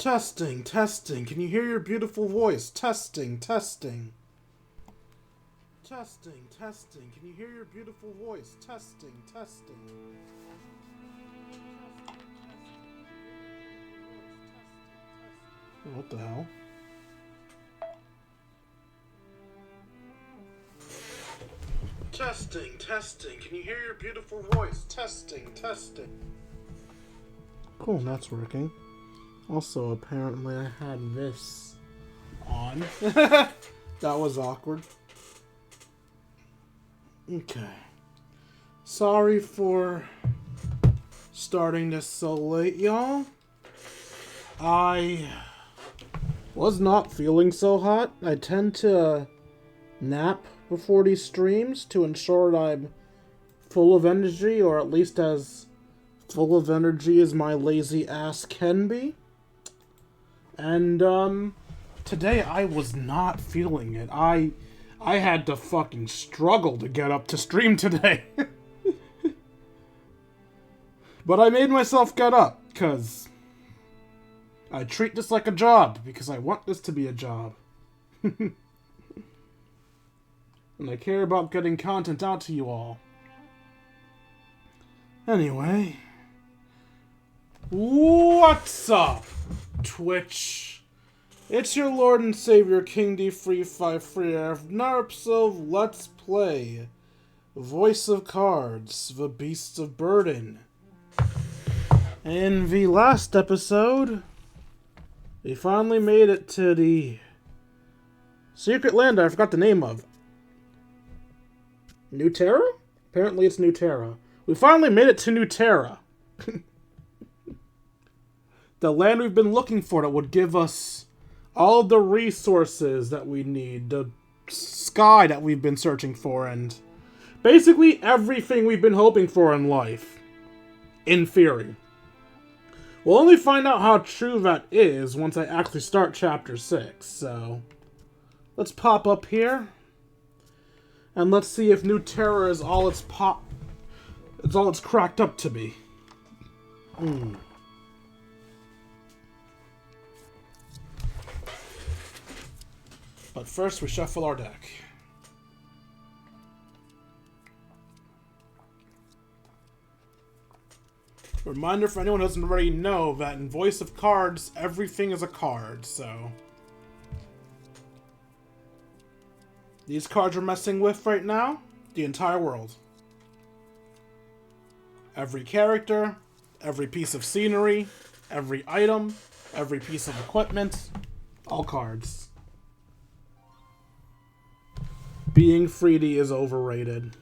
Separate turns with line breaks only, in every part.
Testing, testing. Can you hear your beautiful voice? Testing, testing. Testing, testing. Can you hear your beautiful voice? Testing, testing. What the hell? Testing, testing. Can you hear your beautiful voice? Testing, testing. Cool, that's working. Also, apparently I had this on. That was awkward. Okay. Sorry for starting this so late, y'all. I was not feeling so hot. I tend to nap before these streams to ensure that I'm full of energy, or at least as full of energy as my lazy ass can be. And, today I was not feeling it. I had to fucking struggle to get up to stream today. But I made myself get up, because I treat this like a job, because I want this to be a job. And I care about getting content out to you all. Anyway. What's up, Twitch? It's your Lord and Savior, King D353 Narps of Let's Play Voice of Cards, The Beasts of Burden. In the last episode, we finally made it to the secret land I forgot the name of. New Terra? Apparently it's New Terra. We finally made it to New Terra. The land we've been looking for that would give us all the resources that we need. The sky that we've been searching for, and basically everything we've been hoping for in life. In theory. We'll only find out how true that is once I actually start Chapter 6, so let's pop up here. And let's see if New Terra is all it's cracked up to be. But first, we shuffle our deck. Reminder for anyone who doesn't already know that in Voice of Cards, everything is a card, so these cards we're messing with right now, the entire world. Every character, every piece of scenery, every item, every piece of equipment, all cards. Being 3D is overrated.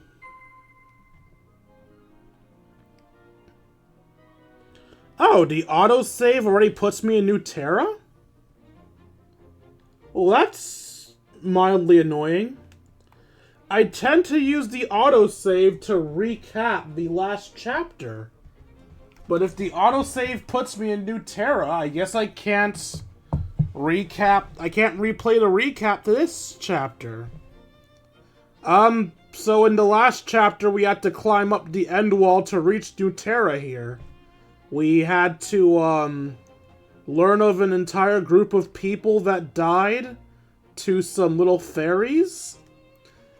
Oh, the autosave already puts me in New Terra? Well, that's mildly annoying. I tend to use the autosave to recap the last chapter. But if the autosave puts me in New Terra, I guess I can't recap. I can't replay the recap to this chapter. So in the last chapter, we had to climb up the end wall to reach New Terra here. We had to, learn of an entire group of people that died to some little fairies.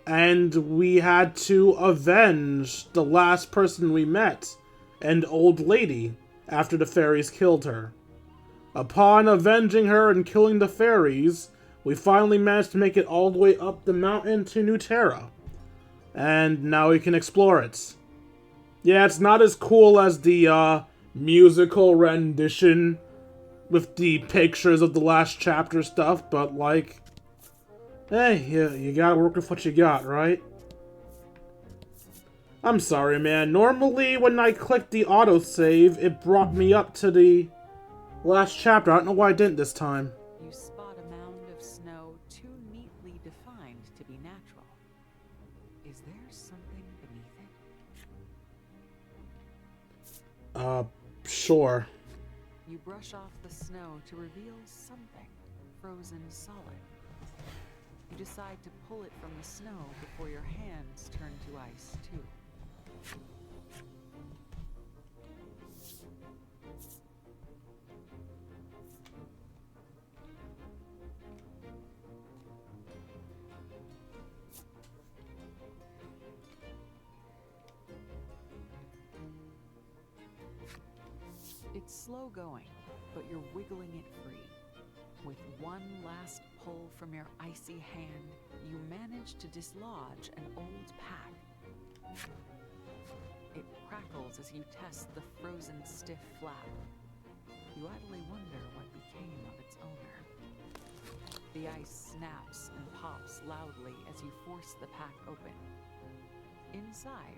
And we had to avenge the last person we met, an old lady, after the fairies killed her. Upon avenging her and killing the fairies, we finally managed to make it all the way up the mountain to New Terra. And now we can explore it. Yeah, it's not as cool as the, musical rendition with the pictures of the last chapter stuff, but, like, hey, you gotta work with what you got, right? I'm sorry, man. Normally, when I clicked the autosave, it brought me up to the last chapter. I don't know why I didn't this time.
You spot a mound of snow too neatly defined to be natural. Is there something beneath it?
Sure.
You brush off the snow to reveal something frozen solid. You decide to pull it from the snow before your hands turn to ice, too. It's slow going, but you're wiggling it free. With one last pull from your icy hand, you manage to dislodge an old pack. It crackles as you test the frozen stiff flap. You idly wonder what became of its owner. The ice snaps and pops loudly as you force the pack open. Inside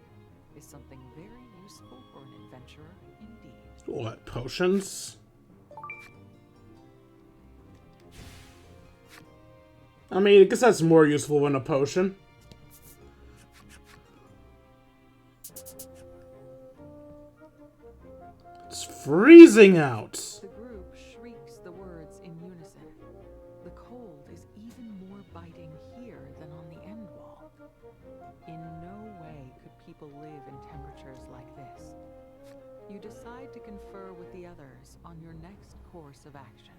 is something very useful for an adventurer indeed.
What, potions? I mean, I guess that's more useful than a potion. It's freezing out.
The group shrieks the words in unison. The cold is even more biting here than on the end wall. In no way could people live in temperatures like this. You decide to confer with the others on your next course of action.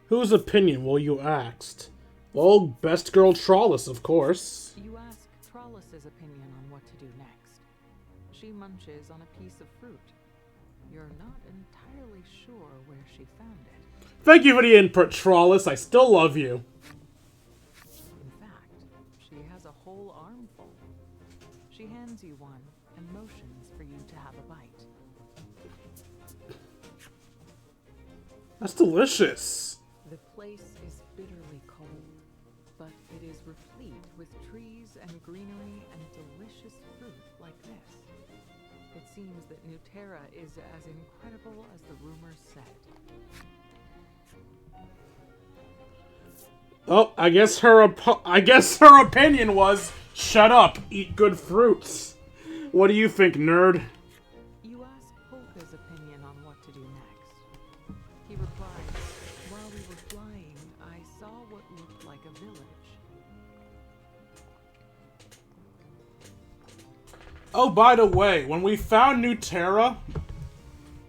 Whose opinion will you ask? Well, best girl Trollis, of course.
You ask Trollis's opinion on what to do next. She munches on a piece of fruit. You're not entirely sure where she found it.
Thank you for the input, Trollis. I still love you.
In fact, she has a whole armful. She hands you one and motions for you to have a bite.
That's delicious.
The place is bitterly cold, but it is replete with trees and greenery and delicious fruit like this. It seems that Nuterra is as incredible as the rumors said.
Oh, I guess her opinion was, shut up, eat good fruits. What do you think, nerd?
You ask Polka's opinion on what to do next. He replies, while we were flying, I saw what looked like a village.
Oh, by the way, when we found Nuterra,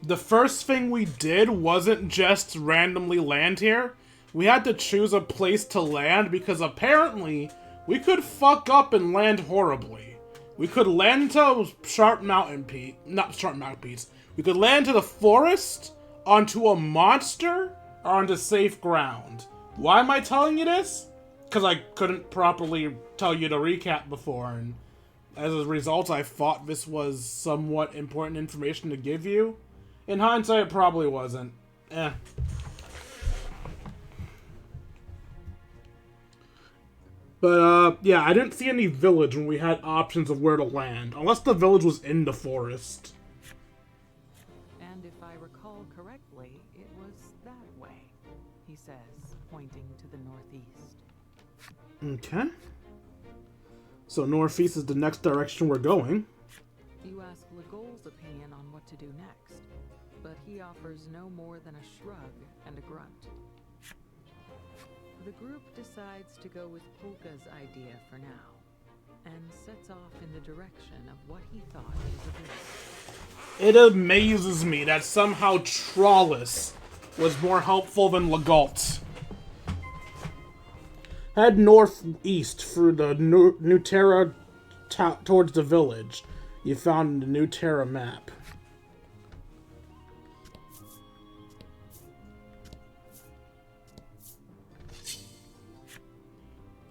the first thing we did wasn't just randomly land here. We had to choose a place to land because apparently we could fuck up and land horribly. We could land to Sharp Mountain Peak, not Sharp Mountain Peaks. We could land to the forest, onto a monster, or onto safe ground. Why am I telling you this? Because I couldn't properly tell you the recap before, and as a result, I thought this was somewhat important information to give you. In hindsight, it probably wasn't. But, yeah, I didn't see any village when we had options of where to land. Unless the village was in the forest.
And if I recall correctly, it was that way, he says, pointing to the northeast.
Okay. So northeast is the next direction we're going.
You ask Legol's opinion on what to do next, but he offers no more than a shrug and a grunt. The group decides to go with Polka's idea for now, and sets off in the direction of what he thought was a village.
It amazes me that somehow Trollis was more helpful than Legault. Head northeast through the Nuterra towards the village. You found the Nuterra map.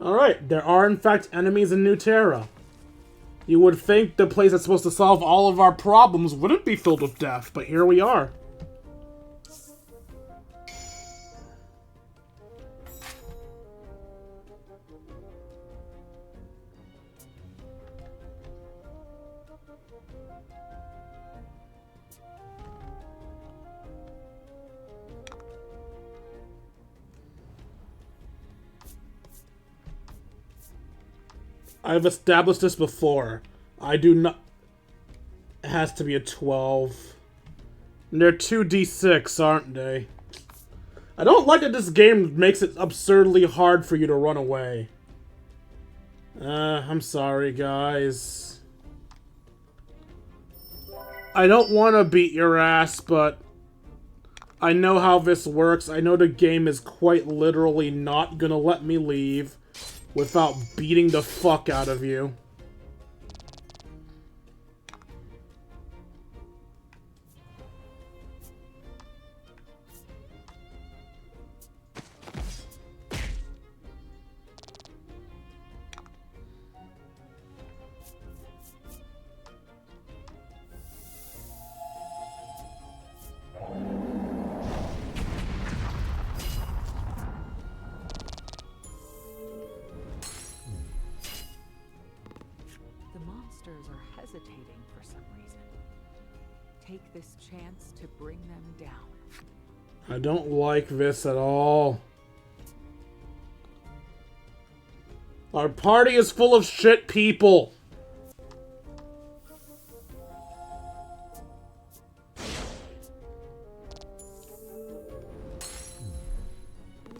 Alright, there are in fact enemies in Nuterra. You would think the place that's supposed to solve all of our problems wouldn't be filled with death, but here we are. I've established this before. I do not... It has to be a 12. And they're 2d6, aren't they? I don't like that this game makes it absurdly hard for you to run away. I'm sorry, guys. I don't want to beat your ass, but I know how this works. I know the game is quite literally not gonna let me leave without beating the fuck out of you.
levitating for some reason. Take this chance to bring them down.
I don't like this at all. Our party is full of shit people.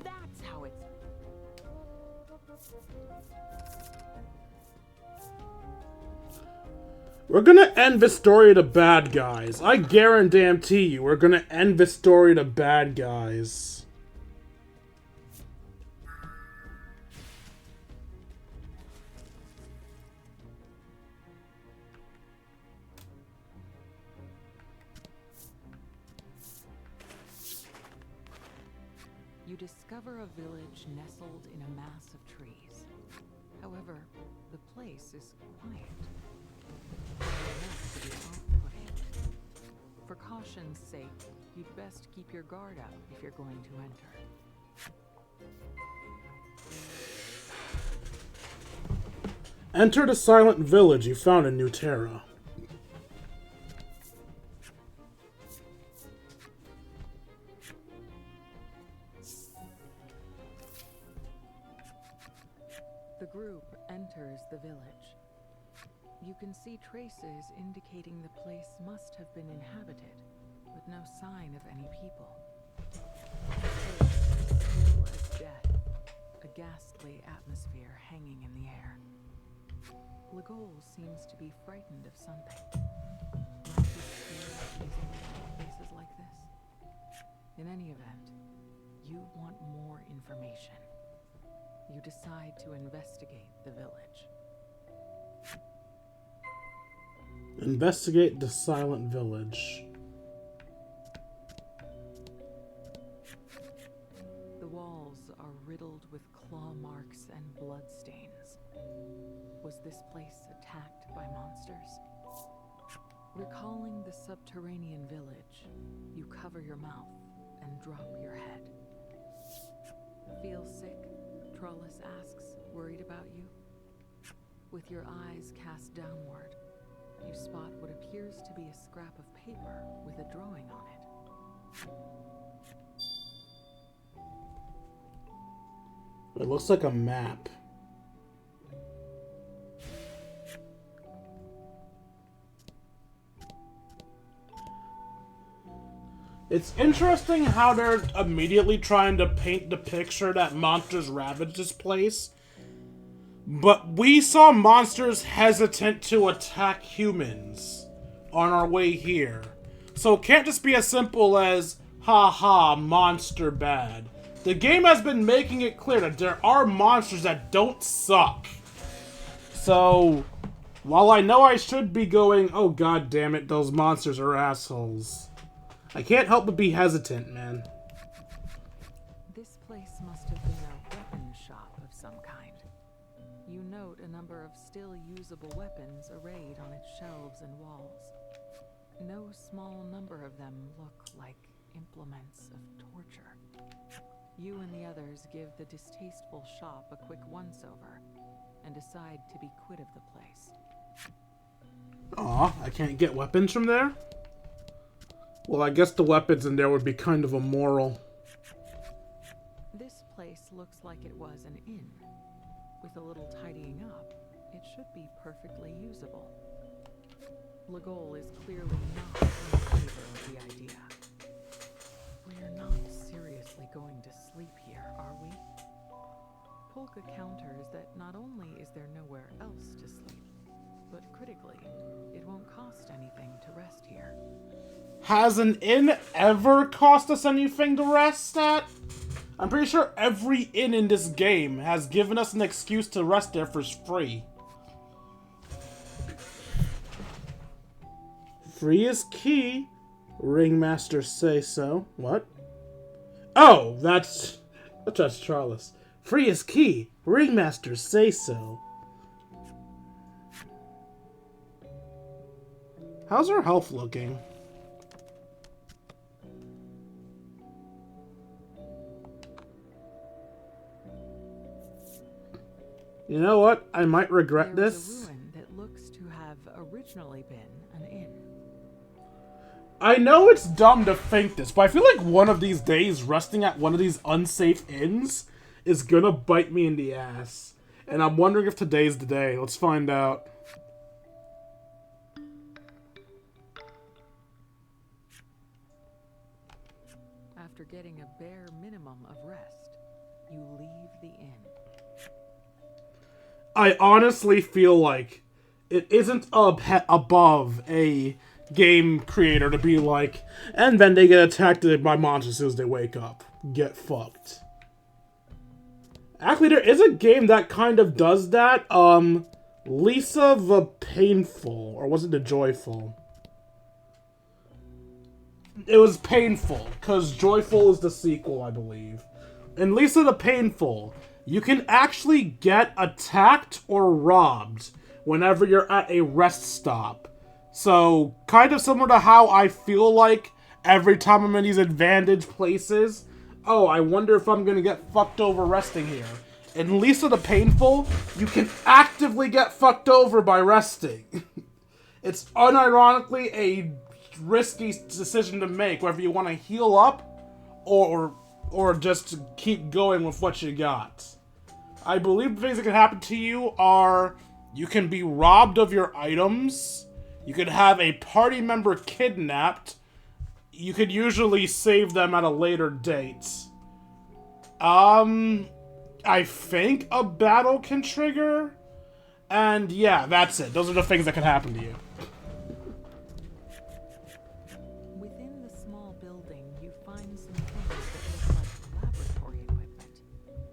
That's how it's...
We're gonna end this story to bad guys. I guarantee you, we're gonna end this story to bad guys.
You discover a village nestled in a mass of trees. However, the place is quiet. Enough to be off-putting. For caution's sake, you'd best keep your guard up if you're going to enter.
Enter the silent village you found in Nuterra.
The group enters the village. You can see traces indicating the place must have been inhabited, but no sign of any people. Still as death, a ghastly atmosphere hanging in the air. Legol seems to be frightened of something. Might he fear places like this? In any event, you want more information. You decide to investigate the village.
Investigate the silent village.
The walls are riddled with claw marks and bloodstains. Was this place attacked by monsters? Recalling the subterranean village, you cover your mouth and drop your head. Feel sick? Trollus asks, worried about you. With your eyes cast downward, you spot what appears to be a scrap of paper with a drawing on it.
It looks like a map. It's interesting how they're immediately trying to paint the picture that monsters ravaged this place. But we saw monsters hesitant to attack humans on our way here. So it can't just be as simple as, haha, monster bad. The game has been making it clear that there are monsters that don't suck. So, while I know I should be going, oh god damn it, those monsters are assholes, I can't help but be hesitant, man.
This place must have been a weapon shop of some kind. You note a number of still usable weapons arrayed on its shelves and walls. No small number of them look like implements of torture. You and the others give the distasteful shop a quick once-over and decide to be quit of the place.
Aw, I can't get weapons from there? Well, I guess the weapons in there would be kind of immoral.
This place looks like it was an inn. With a little tidying up, it should be perfectly usable. Legol is clearly not in favor of the idea. We're not seriously going to sleep here, are we? Polka counters that not only is there nowhere else to sleep, but critically, it won't cost anything to rest here.
Has an inn ever cost us anything to rest at? I'm pretty sure every inn in this game has given us an excuse to rest there for free. Free is key. Ringmaster say so. What? Oh, that's Charles. Free is key. Ringmaster say so. How's her health looking? You know what? I might regret
There is
this.
a ruin that looks to have originally originally been an inn.
I know it's dumb to think this, but I feel like one of these days resting at one of these unsafe inns is gonna bite me in the ass. And I'm wondering if today's the day. Let's find out.
After getting a bare minimum of rest, you leave the inn.
I honestly feel like it isn't above a game creator to be like, and then they get attacked by monsters as soon as they wake up. Get fucked. Actually, there is a game that kind of does that. Lisa the Painful, or was it the Joyful? It was Painful, because Joyful is the sequel, I believe. In Lisa the Painful, you can actually get attacked or robbed whenever you're at a rest stop. So, kind of similar to how I feel like every time I'm in these advantage places, oh, I wonder if I'm gonna get fucked over resting here. In Lisa the Painful, you can actively get fucked over by resting. It's unironically a risky decision to make, whether you want to heal up or just keep going with what you got. I believe the things that can happen to you are you can be robbed of your items, you could have a party member kidnapped, you could usually save them at a later date. I think a battle can trigger, and yeah, that's it. Those are the things that can happen to you.
Within the small building, you find some things that look like laboratory equipment,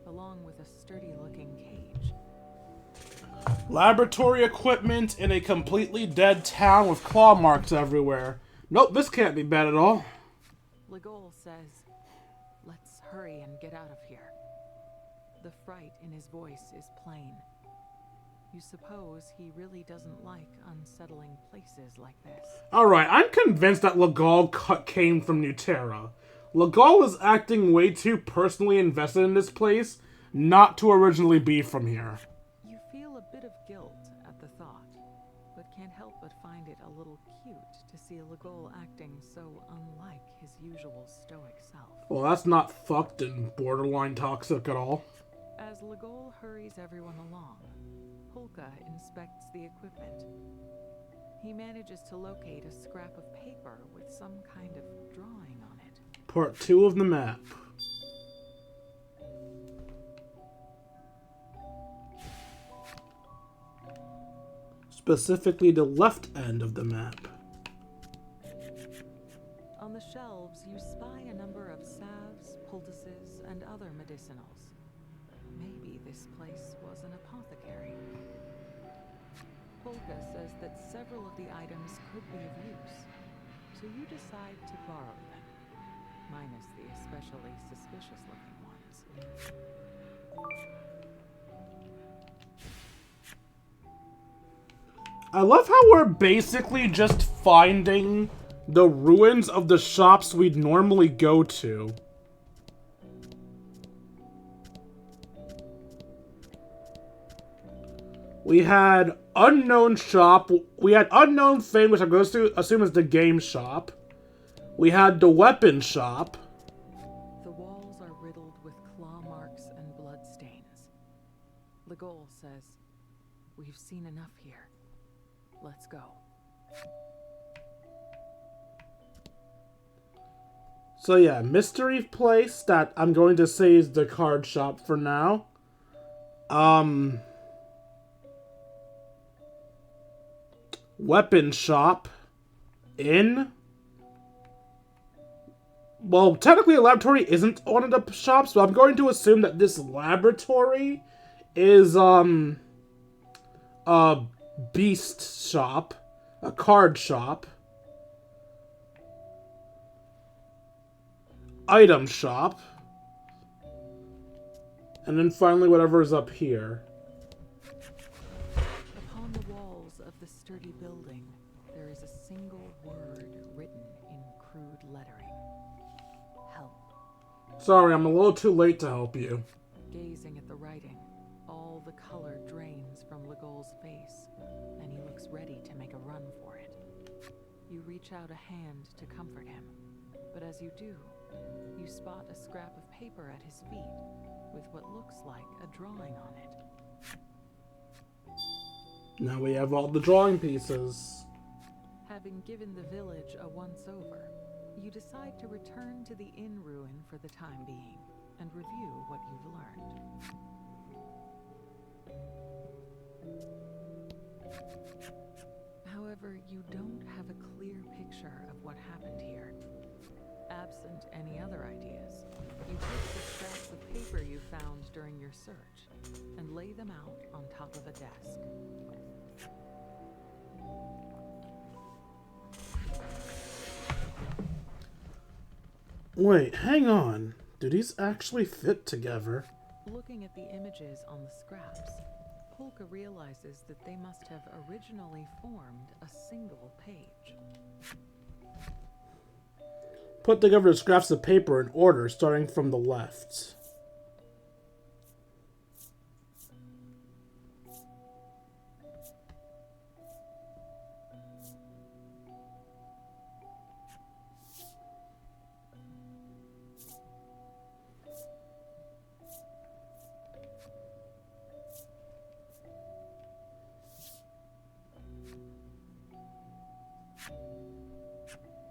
along with a sturdy-looking cage.
Laboratory equipment in a completely dead town with claw marks everywhere. Nope, this can't be bad at all.
Legol says, "Let's hurry and get out of here." The fright in his voice is plain. You suppose he really doesn't like unsettling places like this.
Alright, I'm convinced that Legol came from Nuterra. Legol is acting way too personally invested in this place, not to originally be from here.
You feel a bit of guilt at the thought, but can't help but find it a little cute to see Legol acting so unlike his usual stoic self.
Well, that's not fucked and borderline toxic at all.
As Legol hurries everyone along, Polka inspects the equipment. He manages to locate a scrap of paper with some kind of drawing on it.
Part 2 of the map. Specifically the left end of the map.
On the shelves, you spy a number of salves, poultices, and other medicinals. Maybe this place was an apothecary. Polka says that several of the items could be of use, so you decide to borrow them, minus the especially suspicious-looking ones.
I love how we're basically just finding the ruins of the shops we'd normally go to. We had Unknown Shop. We had Unknown Thing, which I'm going to assume is the game shop. We had the Weapon Shop.
The walls are riddled with claw marks and blood stains. Legol says, "We've seen enough here. Let's go."
So yeah, mystery place that I'm going to say is the card shop for now. Weapon shop. Inn. Well, technically a laboratory isn't one of the shops, but I'm going to assume that this laboratory is, a beast shop. A card shop. Item shop. And then finally whatever is up here.
Upon the walls of the sturdy building, there is a single word written in crude lettering. Help.
Sorry, I'm a little too late to help you.
Gazing at the writing, all the color drains from Legol's face, and he looks ready to make a run for it. You reach out a hand to comfort him, but as you do, you spot a scrap of paper at his feet with what looks like a drawing on it.
Now we have all the drawing pieces.
Having given the village a once-over, you decide to return to the inn ruin for the time being and review what you've learned. However, you don't have a clear picture of what happened here. Absent any other ideas, you take the scraps of paper you found during your search and lay them out on top of a desk.
Wait, hang on. Do these actually fit together?
Looking at the images on the scraps, Polka realizes that they must have originally formed a single page.
Put together the scraps of paper in order, starting from the left.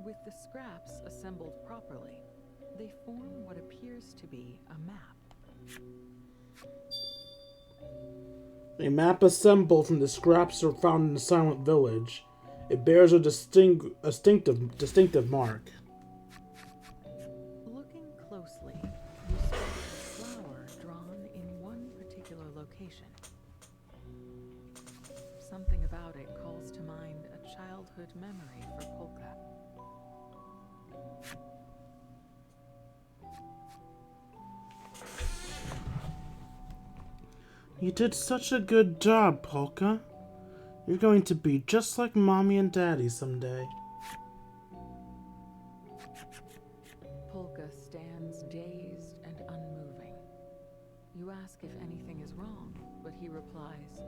With the scraps assembled properly, they form what appears to be a map.
A map assembled from the scraps are found in the Silent Village. It bears a distinctive mark.
Looking closely, you spot a flower drawn in one particular location. Something about it calls to mind a childhood memory for Polka.
You did such a good job, Polka. You're going to be just like Mommy and Daddy someday.
Polka stands dazed and unmoving. You ask if anything is wrong, but he replies,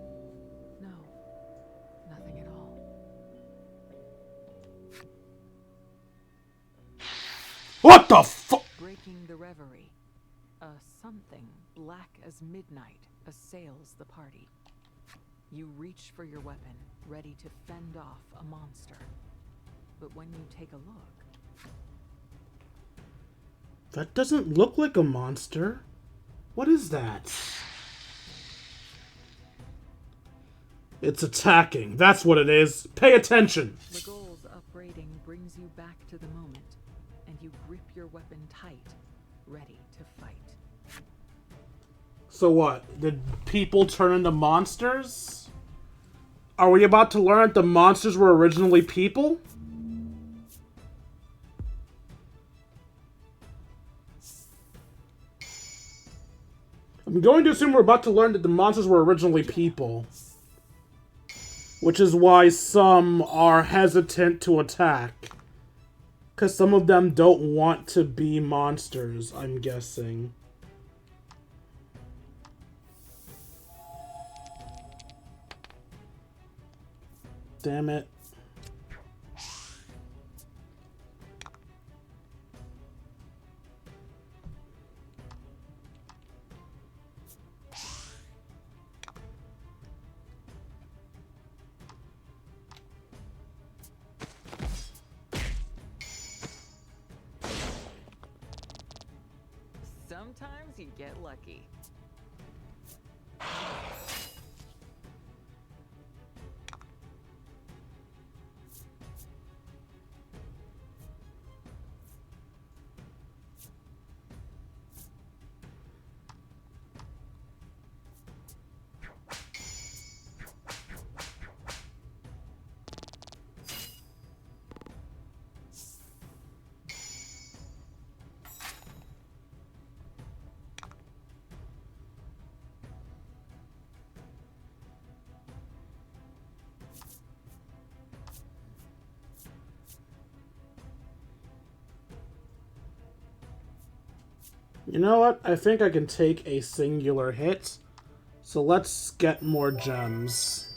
"No, nothing at all."
What the fuck?
Breaking the reverie, something black as midnight assails the party. You reach for your weapon, ready to fend off a monster. But when you take a look...
That doesn't look like a monster. What is that? It's attacking. That's what it is. Pay attention.
The goal's upbraiding brings you back to the moment, and you grip your weapon tight, ready to fight.
So what? Did people turn into monsters? Are we about to learn that the monsters were originally people? I'm going to assume we're about to learn that the monsters were originally people. Which is why some are hesitant to attack. Because some of them don't want to be monsters, I'm guessing. Damn it.
Sometimes you get lucky.
You know what? I think I can take a singular hit. So let's get more gems.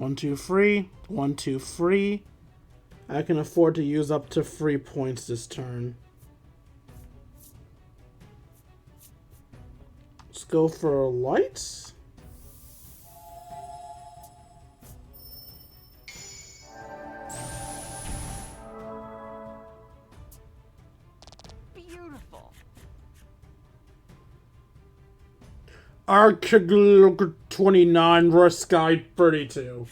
1, 2, free. 1, 2, free. I can afford to use up to 3 points this turn. Let's go for lights.
Beautiful.
Archigl 29, Rusky 32.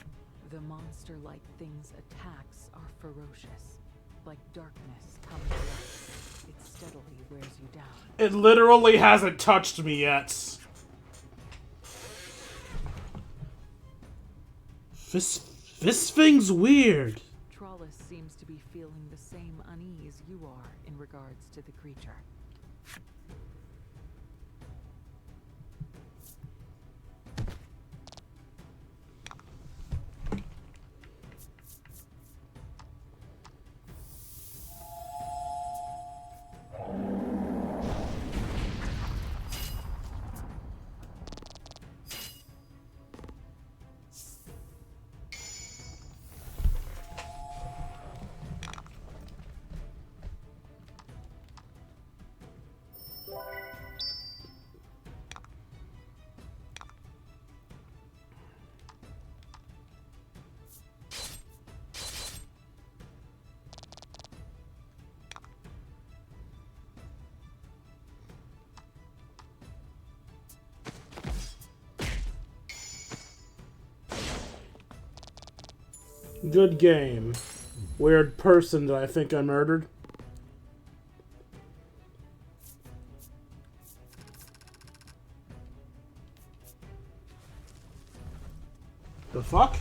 The monster-like thing's attacks are ferocious, like darkness coming to life. It steadily wears you down.
It literally hasn't touched me yet. This thing's weird.
Trollis seems to be feeling the same unease you are in regards to the creature.
Good game. Weird person that I think I murdered. The fuck?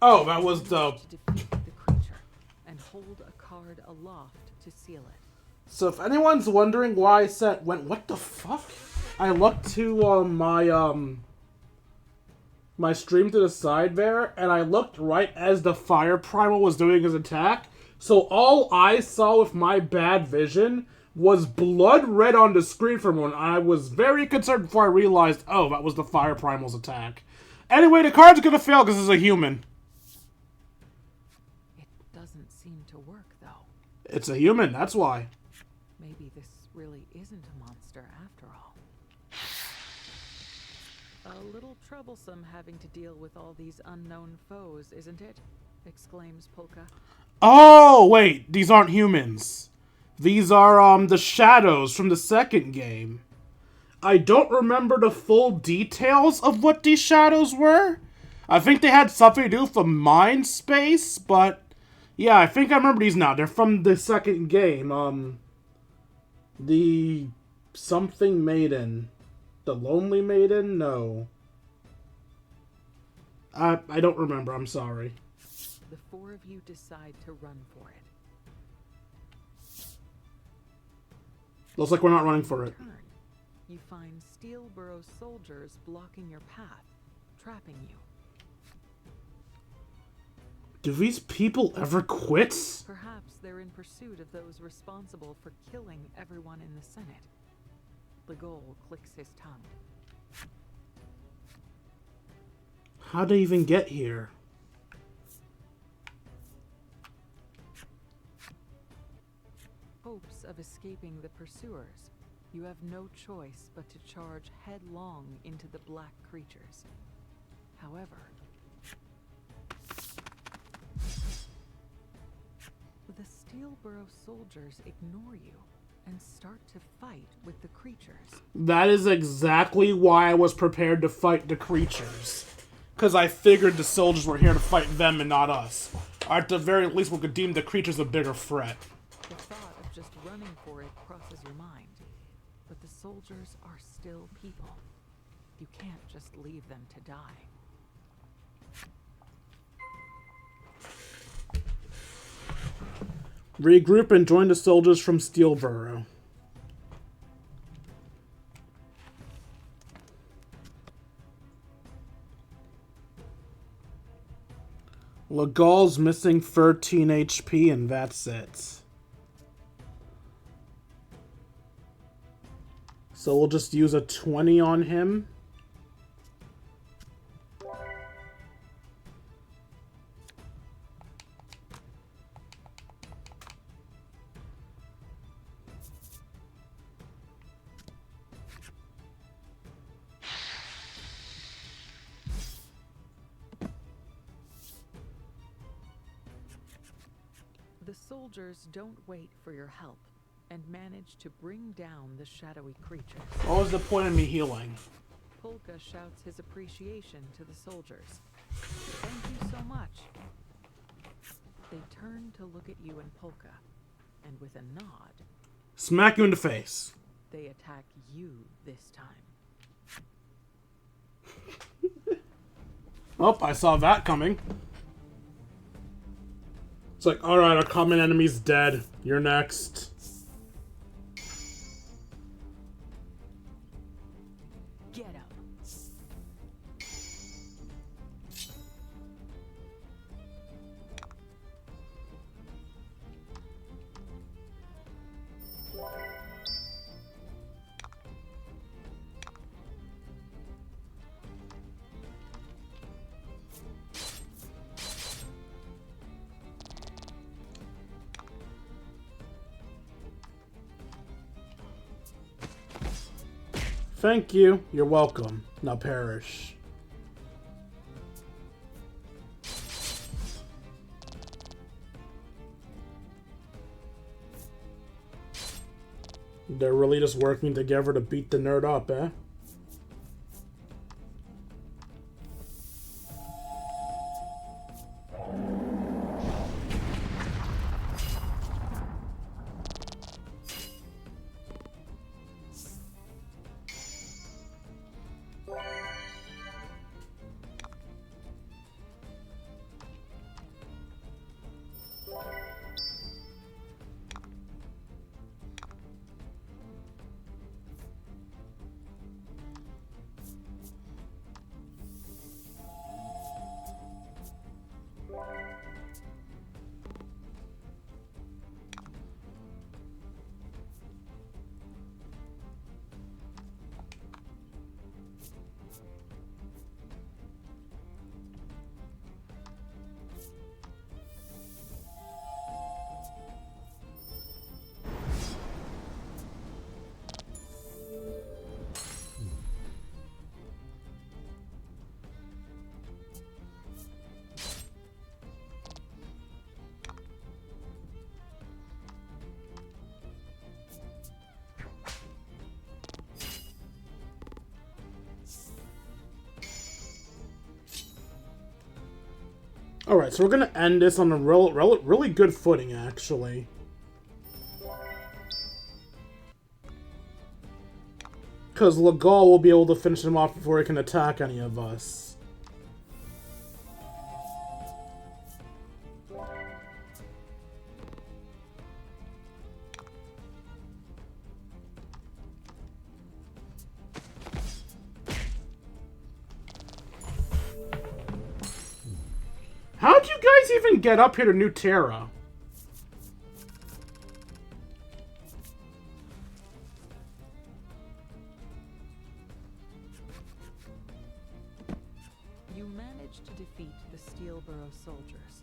Oh, that was the...
To defeat the creature and hold a card aloft to seal it.
So if anyone's wondering why I said what the fuck? I looked to my stream to the side there, and I looked right as the fire primal was doing his attack. So all I saw with my bad vision was blood red on the screen for a moment. I was very concerned before I realized, oh, that was the fire primal's attack. Anyway, the card's gonna fail because it's a human.
It doesn't seem to work, though.
It's a human, that's why.
Maybe this really isn't a monster after all. A little troublesome having to deal with all these unknown foes, isn't it? Exclaims Polka.
Oh, wait, these aren't humans. These are, the shadows from the second game. I don't remember the full details of what these shadows were. I think they had something to do with the mind space, but... yeah, I think I remember these now. They're from the second game, the... something maiden. The Lonely Maiden? No. I don't remember, I'm sorry.
The four of you decide to run for it.
Looks like we're not running for it.
Turn. You find Steelborough soldiers blocking your path, trapping you.
Do these people ever quit?
Perhaps they're in pursuit of those responsible for killing everyone in the Senate. Legol clicks his tongue.
How'd they even get here?
Hopes of escaping the pursuers, you have no choice but to charge headlong into the black creatures. However, the Steelborough soldiers ignore you and start to fight with the creatures.
That is exactly why I was prepared to fight the creatures. Because I figured the soldiers were here to fight them and not us. Or at the very least, we could deem the creatures a bigger threat.
The thought of just running for it crosses your mind. But the soldiers are still people. You can't just leave them to die.
Regroup and join the soldiers from Steelborough. Legal's missing 13 HP and that's it. So we'll just use a 20 on him.
The soldiers don't wait for your help and manage to bring down the shadowy creatures.
What was the point of me healing?
Polka shouts his appreciation to the soldiers. Thank you so much. They turn to look at you and Polka, and with a nod,
Smack you in the face.
they attack you this time.
Oh, I saw that coming. It's like, alright, our common enemy's dead. You're next.
Get up.
Thank you. You're welcome. Now perish. They're really just working together to beat the nerd up, eh? Alright, so we're gonna end this on a really good footing, actually. Because Legal will be able to finish him off before he can attack any of us. How'd you guys even get up here to New Terra?
You manage to defeat the Steelborough soldiers.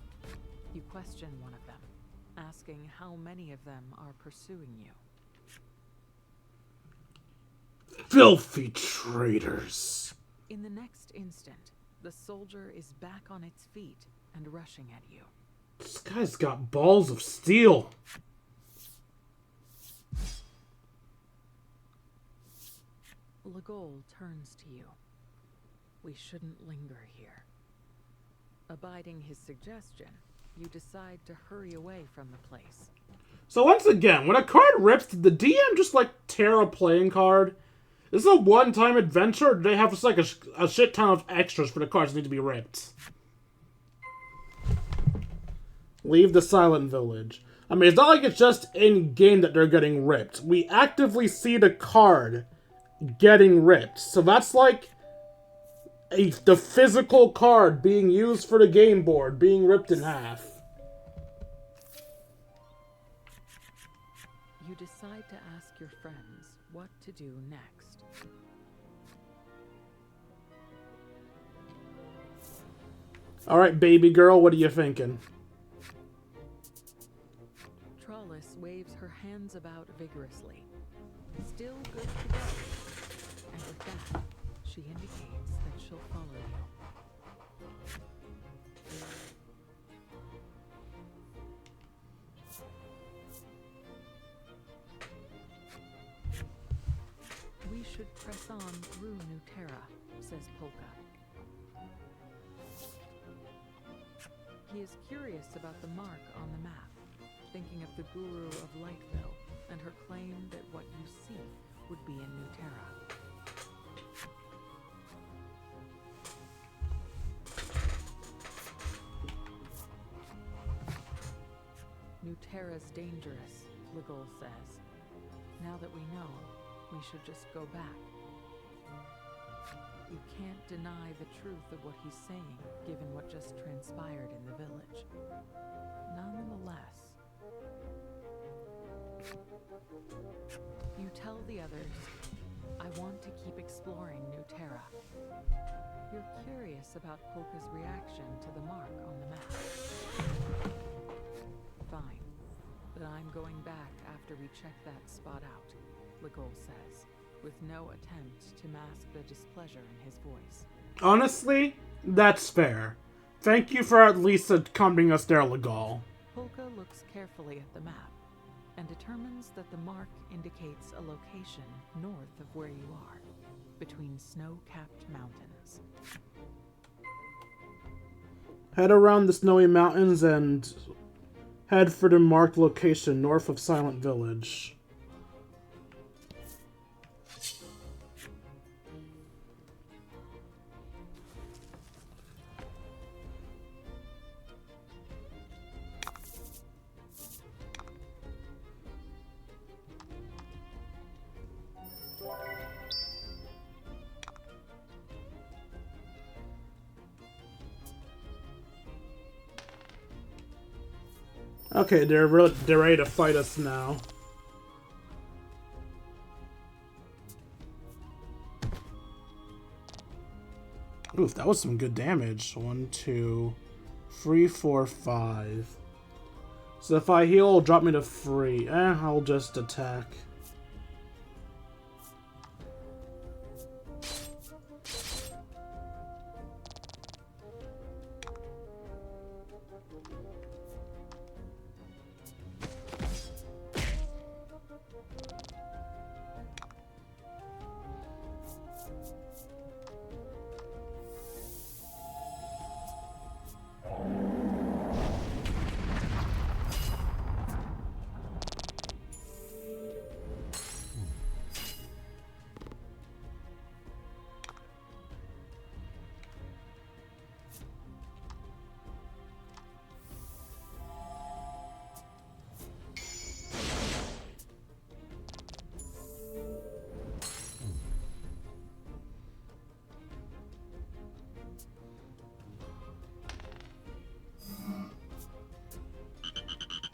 You question one of them, asking how many of them are pursuing you.
Filthy traitors.
In the next instant, the soldier is back on its feet and rushing at you.
This guy's got balls of steel.
Legol turns to you. We shouldn't linger here. Abiding his suggestion, you decide to hurry away from the place.
So once again, when a card rips, did the DM just like tear a playing card? Is this a one-time adventure, or do they have just like a shit ton of extras for the cards that need to be ripped? Leave the Silent Village. I mean, it's not like it's just in-game that they're getting ripped. We actively see the card getting ripped. So that's like the physical card being used for the game board being ripped in half.
You decide to ask your friends what to do next.
Alright, baby girl, what are you thinking?
Trollis waves her hands about vigorously. Still good to go. And with that, she indicates that she'll follow you. should press on through New Terra, says Polka. He is curious about the mark on the map, thinking of the Guru of Lightville and her claim that what you seek would be in New Terra. New Terra's dangerous, Legol says. Now that we know, we should just go back. You can't deny the truth of what he's saying, given what just transpired in the village. Nonetheless, you tell the others, I want to keep exploring New Terra. You're curious about Polka's reaction to the mark on the map. Fine, but I'm going back after we check that spot out, Legol says, with no attempt to mask the displeasure in his voice.
Honestly, that's fair. Thank you for at least accompanying us there, Legol.
Polka looks carefully at the map and determines that the mark indicates a location north of where you are, between snow-capped mountains.
Head around the snowy mountains and head for the marked location north of Silent Village. Okay, they're ready to fight us now. Oof, that was some good damage. 1, 2, 3, 4, 5. So if I heal, it'll drop me to 3. I'll just attack.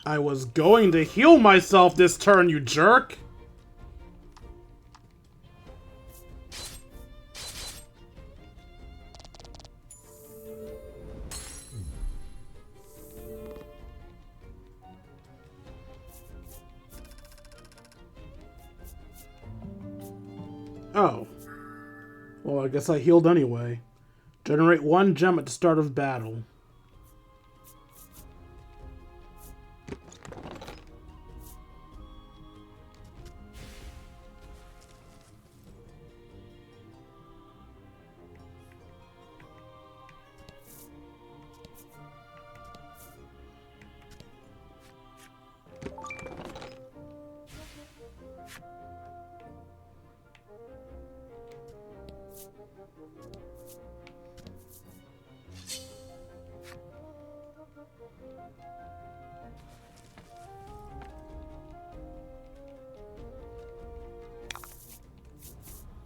I was going to heal myself this turn, you jerk! Oh. Well, I guess I healed anyway. Generate 1 gem at the start of battle.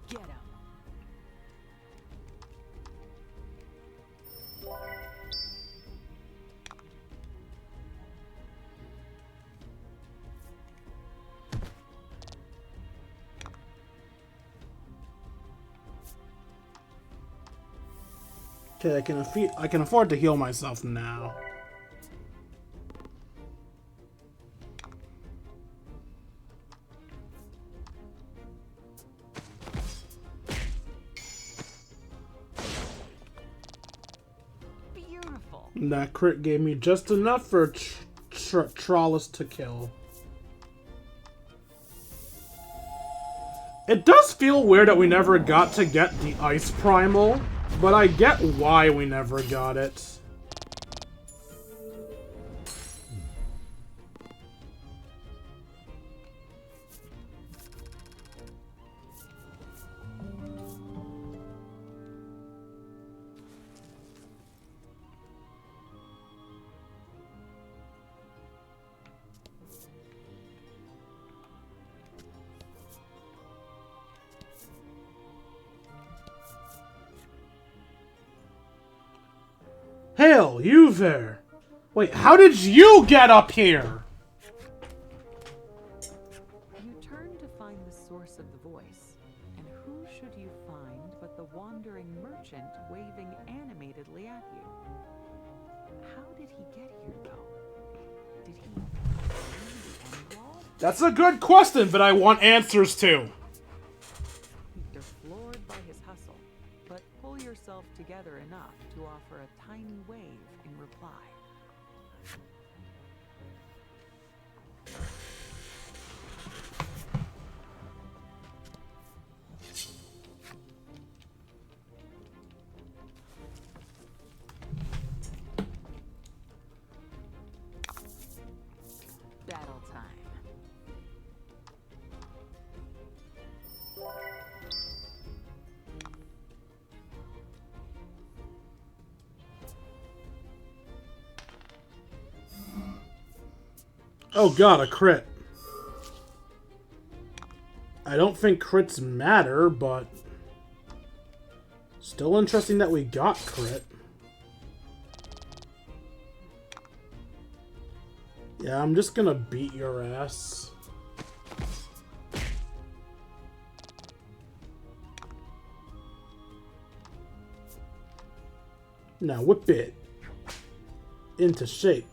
Get him.
Okay, I can afford to heal myself now.
Beautiful.
And that crit gave me just enough for Trollis to kill. It does feel weird that we never got to get the Ice Primal, but I get why we never got it. Hail, you there! Wait, how did you get up here?
You turn to find the source of the voice, and who should you find but the wandering merchant waving animatedly at you? How did he get here, though? Did he climb the end wall?
That's a good question, but I want answers to.
You're floored by his hustle, but pull yourself together enough to offer a tiny wave in reply. Battle time.
Oh god, a crit. I don't think crits matter, but still interesting that we got crit. Yeah, I'm just gonna beat your ass. Now whip it into shape.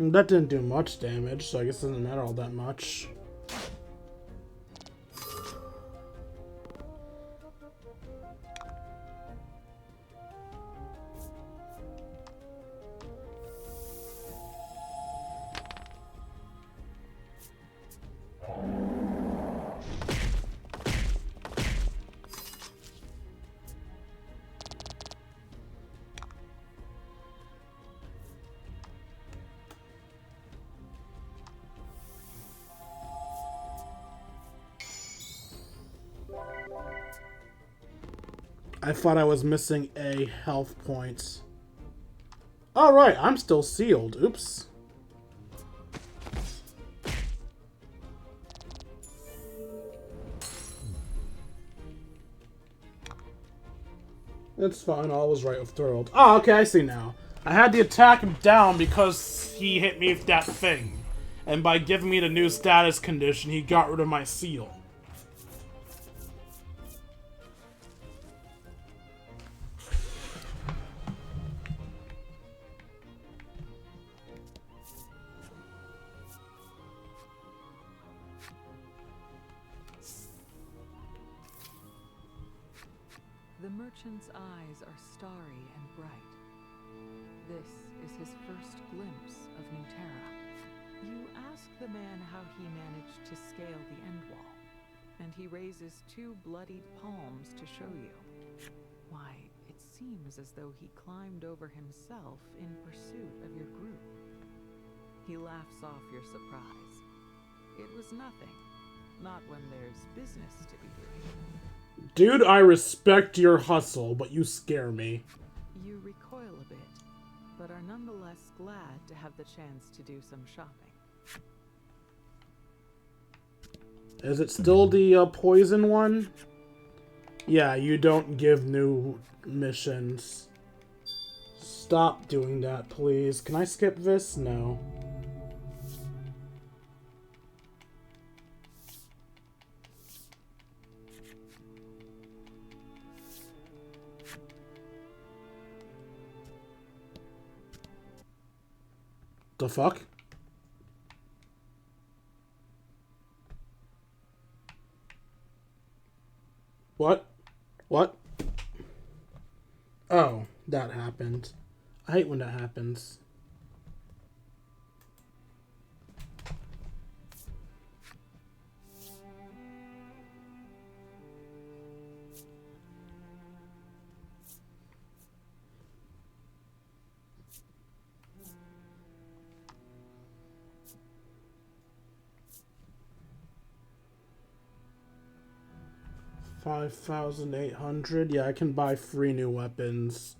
That didn't do much damage, so I guess it doesn't matter all that much. I thought I was missing a health point. Alright, I'm still sealed. Oops. It's fine, all was right with the world. Oh, okay, I see now. I had to attack him down because he hit me with that thing. And by giving me the new status condition, he got rid of my seal.
The merchant's eyes are starry and bright. This is his first glimpse of New Terra. You ask the man how he managed to scale the end wall, and he raises two bloodied palms to show you. Why, it seems as though he climbed over himself in pursuit of your group. He laughs off your surprise. It was nothing. Not when there's business to be doing.
Dude, I respect your hustle, but you scare me.
You recoil a bit, but are nonetheless glad to have the chance to do some shopping.
Is it still the poison one? Yeah, you don't give new missions. Stop doing that, please. Can I skip this? No. The fuck? What? What? that happened. I hate when that happens. $5,800. Yeah, I can buy 3 new weapons.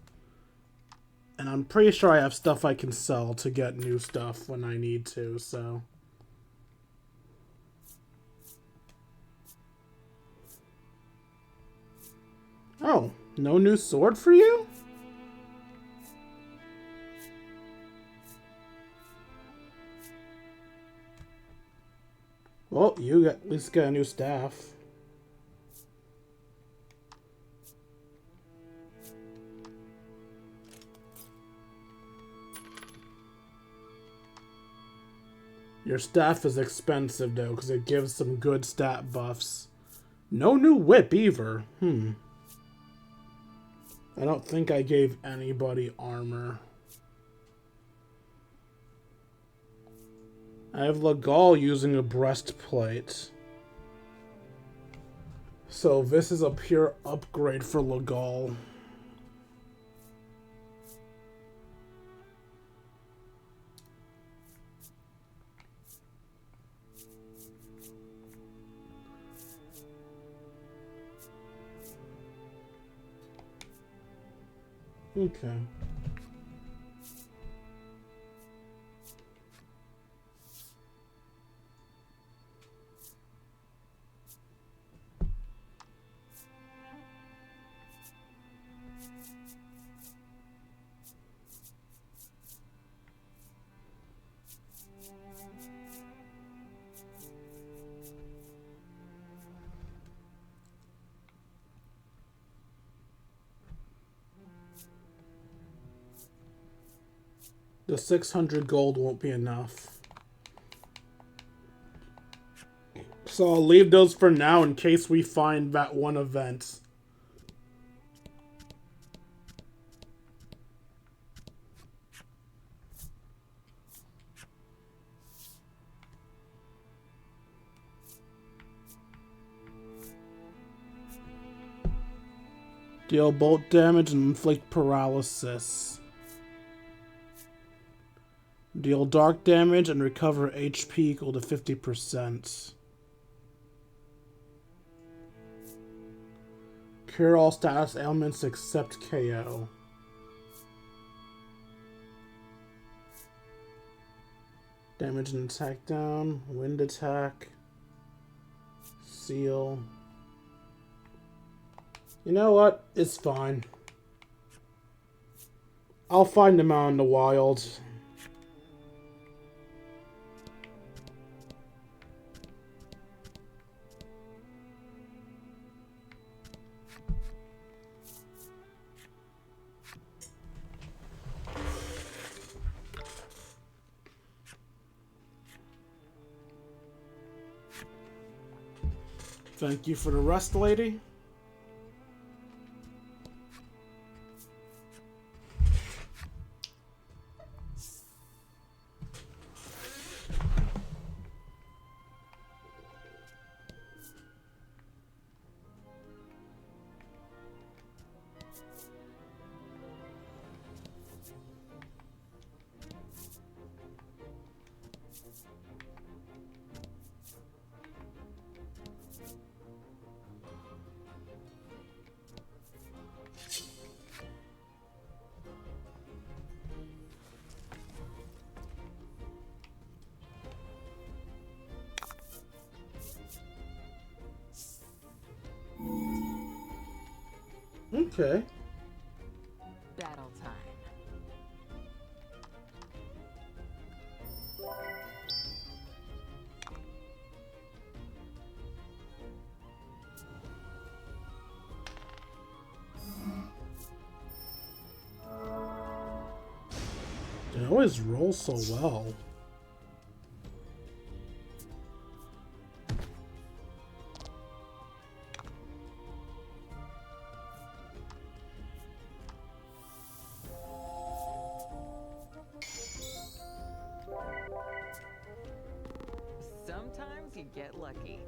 And I'm pretty sure I have stuff I can sell to get new stuff when I need to, so. Oh, no new sword for you? Well, you at least get a new staff. Your staff is expensive, though, because it gives some good stat buffs. No new whip, either. I don't think I gave anybody armor. I have Legal using a breastplate. So this is a pure upgrade for Legal. Okay. The 600 gold won't be enough. So I'll leave those for now in case we find that one event. Deal bolt damage and inflict paralysis. Deal dark damage and recover HP equal to 50%. Cure all status ailments except KO. Damage and attack down. Wind attack. Seal. You know what? It's fine. I'll find them out in the wild. Thank you for the rest, lady. Okay.
Battle time.
They always roll so well.
sometimes you get lucky.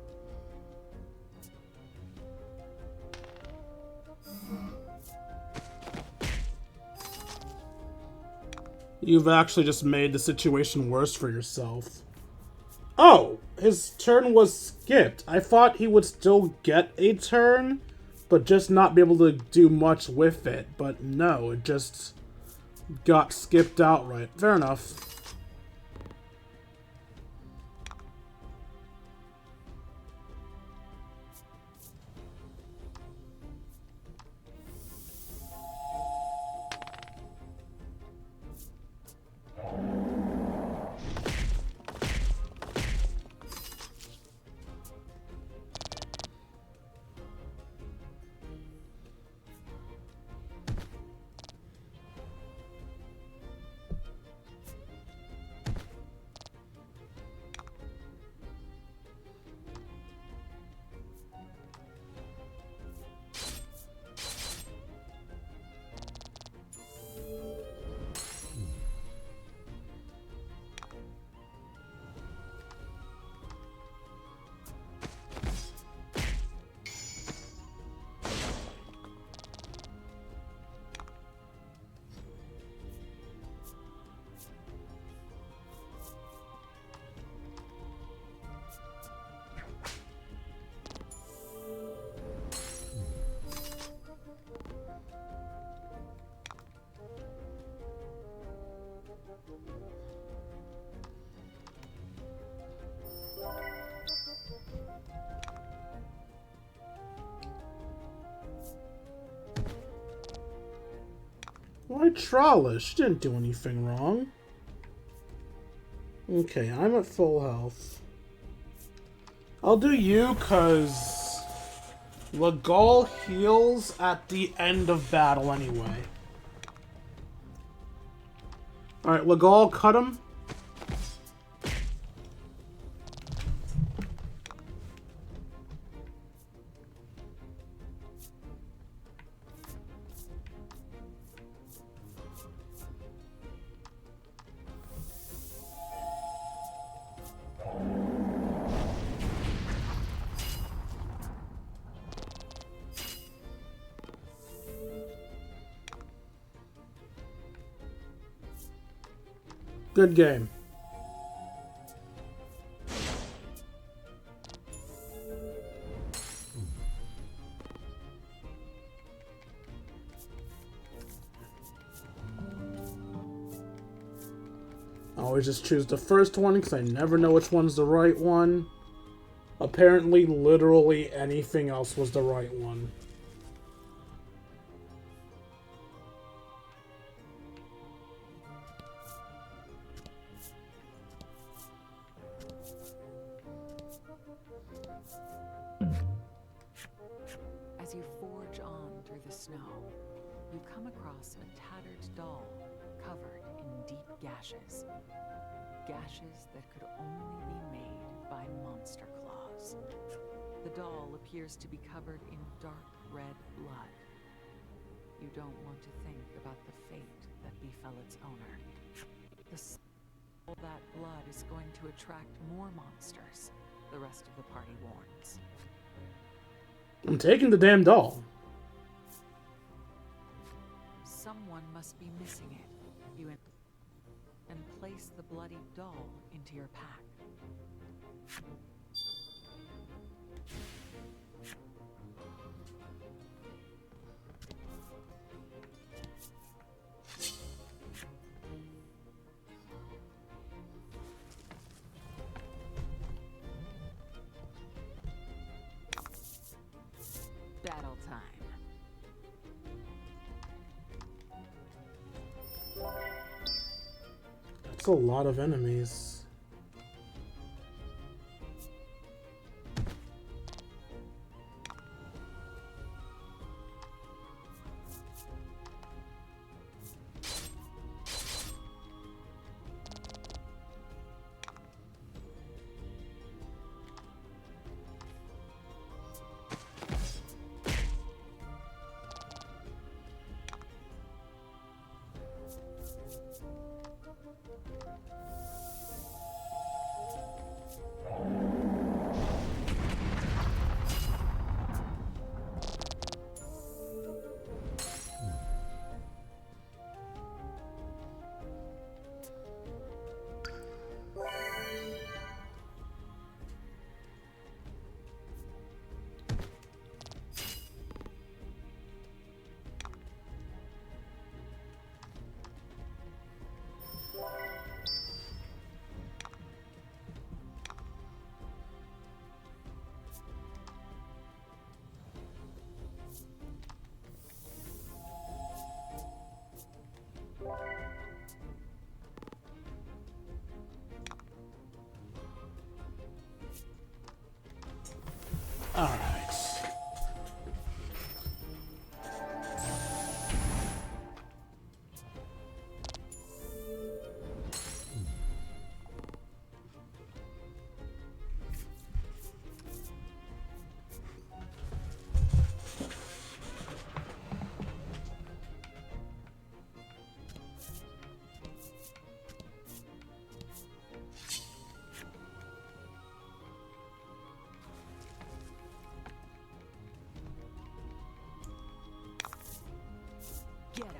You've actually just made the situation worse for yourself. Oh, his turn was skipped. I thought he would still get a turn, but just not be able to do much with it. But no, it just got skipped outright. Fair enough. Why Trala? She didn't do anything wrong. Okay, I'm at full health. I'll do you, cause Legal heals at the end of battle anyway. Alright, Legal, cut him. Good game. I always just choose the first one because I never know which one's the right one. Apparently, literally anything else was the right one.
As you forge on through the snow, you come across a tattered doll covered in deep gashes. Gashes that could only be made by monster claws. The doll appears to be covered in dark red blood. You don't want to think about the fate that befell its owner. The smell of that blood is going to attract more monsters, the rest of the party warns.
I'm taking the damn doll.
Someone must be missing it. You and place the bloody doll into your pack. Battle time.
That's a lot of enemies. Alright.
Get up.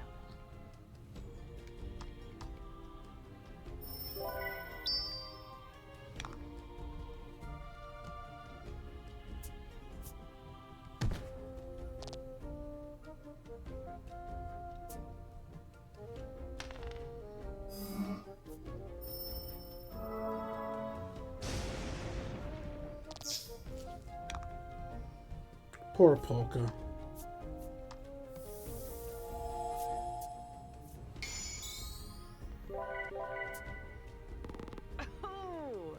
Poor Polka.
Oh!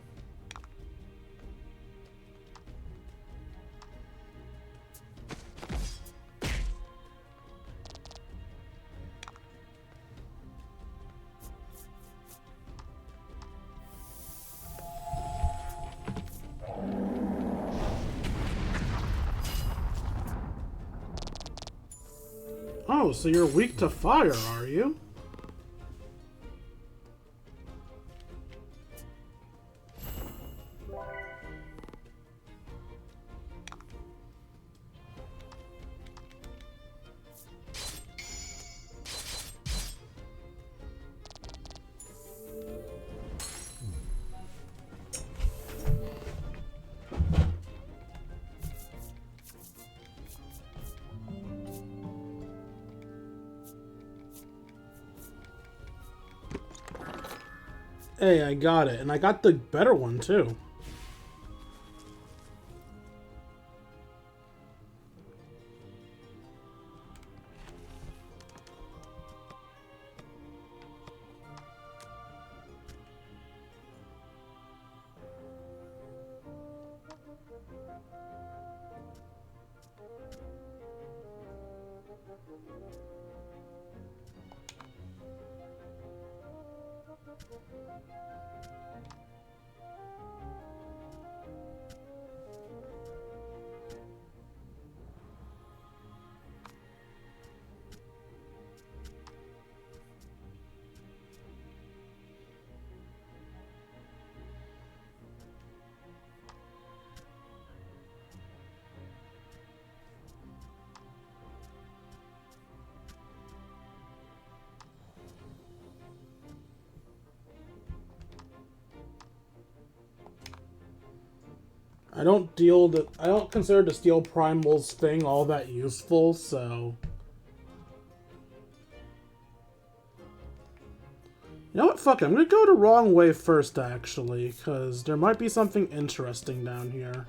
Oh, so you're weak to fire, are you? Hey, I got it. And I got the better one, too. I don't consider the Steel Primal's thing all that useful, so... You know what? Fuck it. I'm gonna go the wrong way first, actually, because there might be something interesting down here.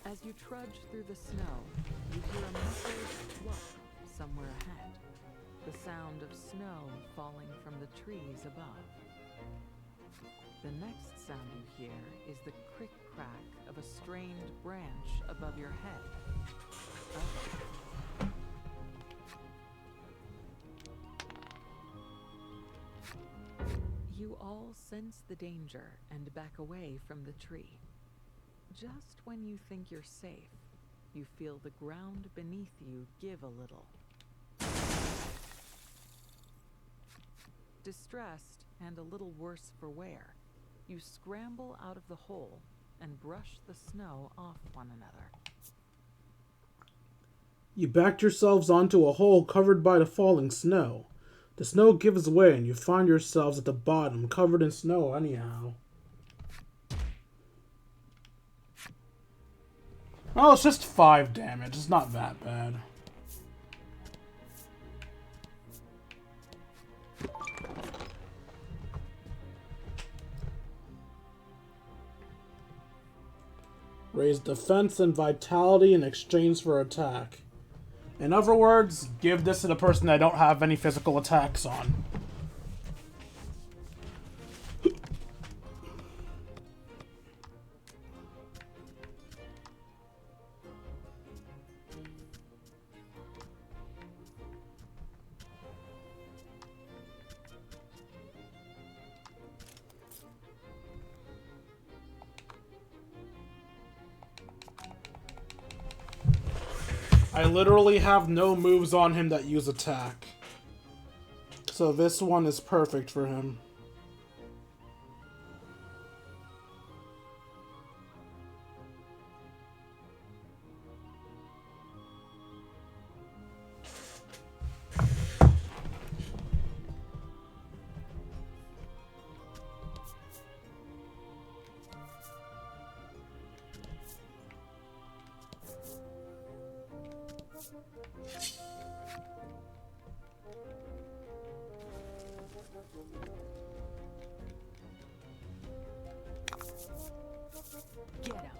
As you trudge through the snow, you hear a muffled thwop somewhere ahead. The sound of snow falling from the trees above. The next sound you hear is the crick-crack of a strained branch above your head. You all sense the danger and back away from the tree. Just when you think you're safe, you feel the ground beneath you give a little. Distressed and a little worse for wear, you scramble out of the hole and brush the snow off one another.
You backed yourselves onto a hole covered by the falling snow. The snow gives way and you find yourselves at the bottom, covered in snow anyhow. Oh, it's just 5 damage. It's not that bad. Raise defense and vitality in exchange for attack. In other words, give this to the person I don't have any physical attacks on. I literally have no moves on him that use attack. So this one is perfect for him.
Get him.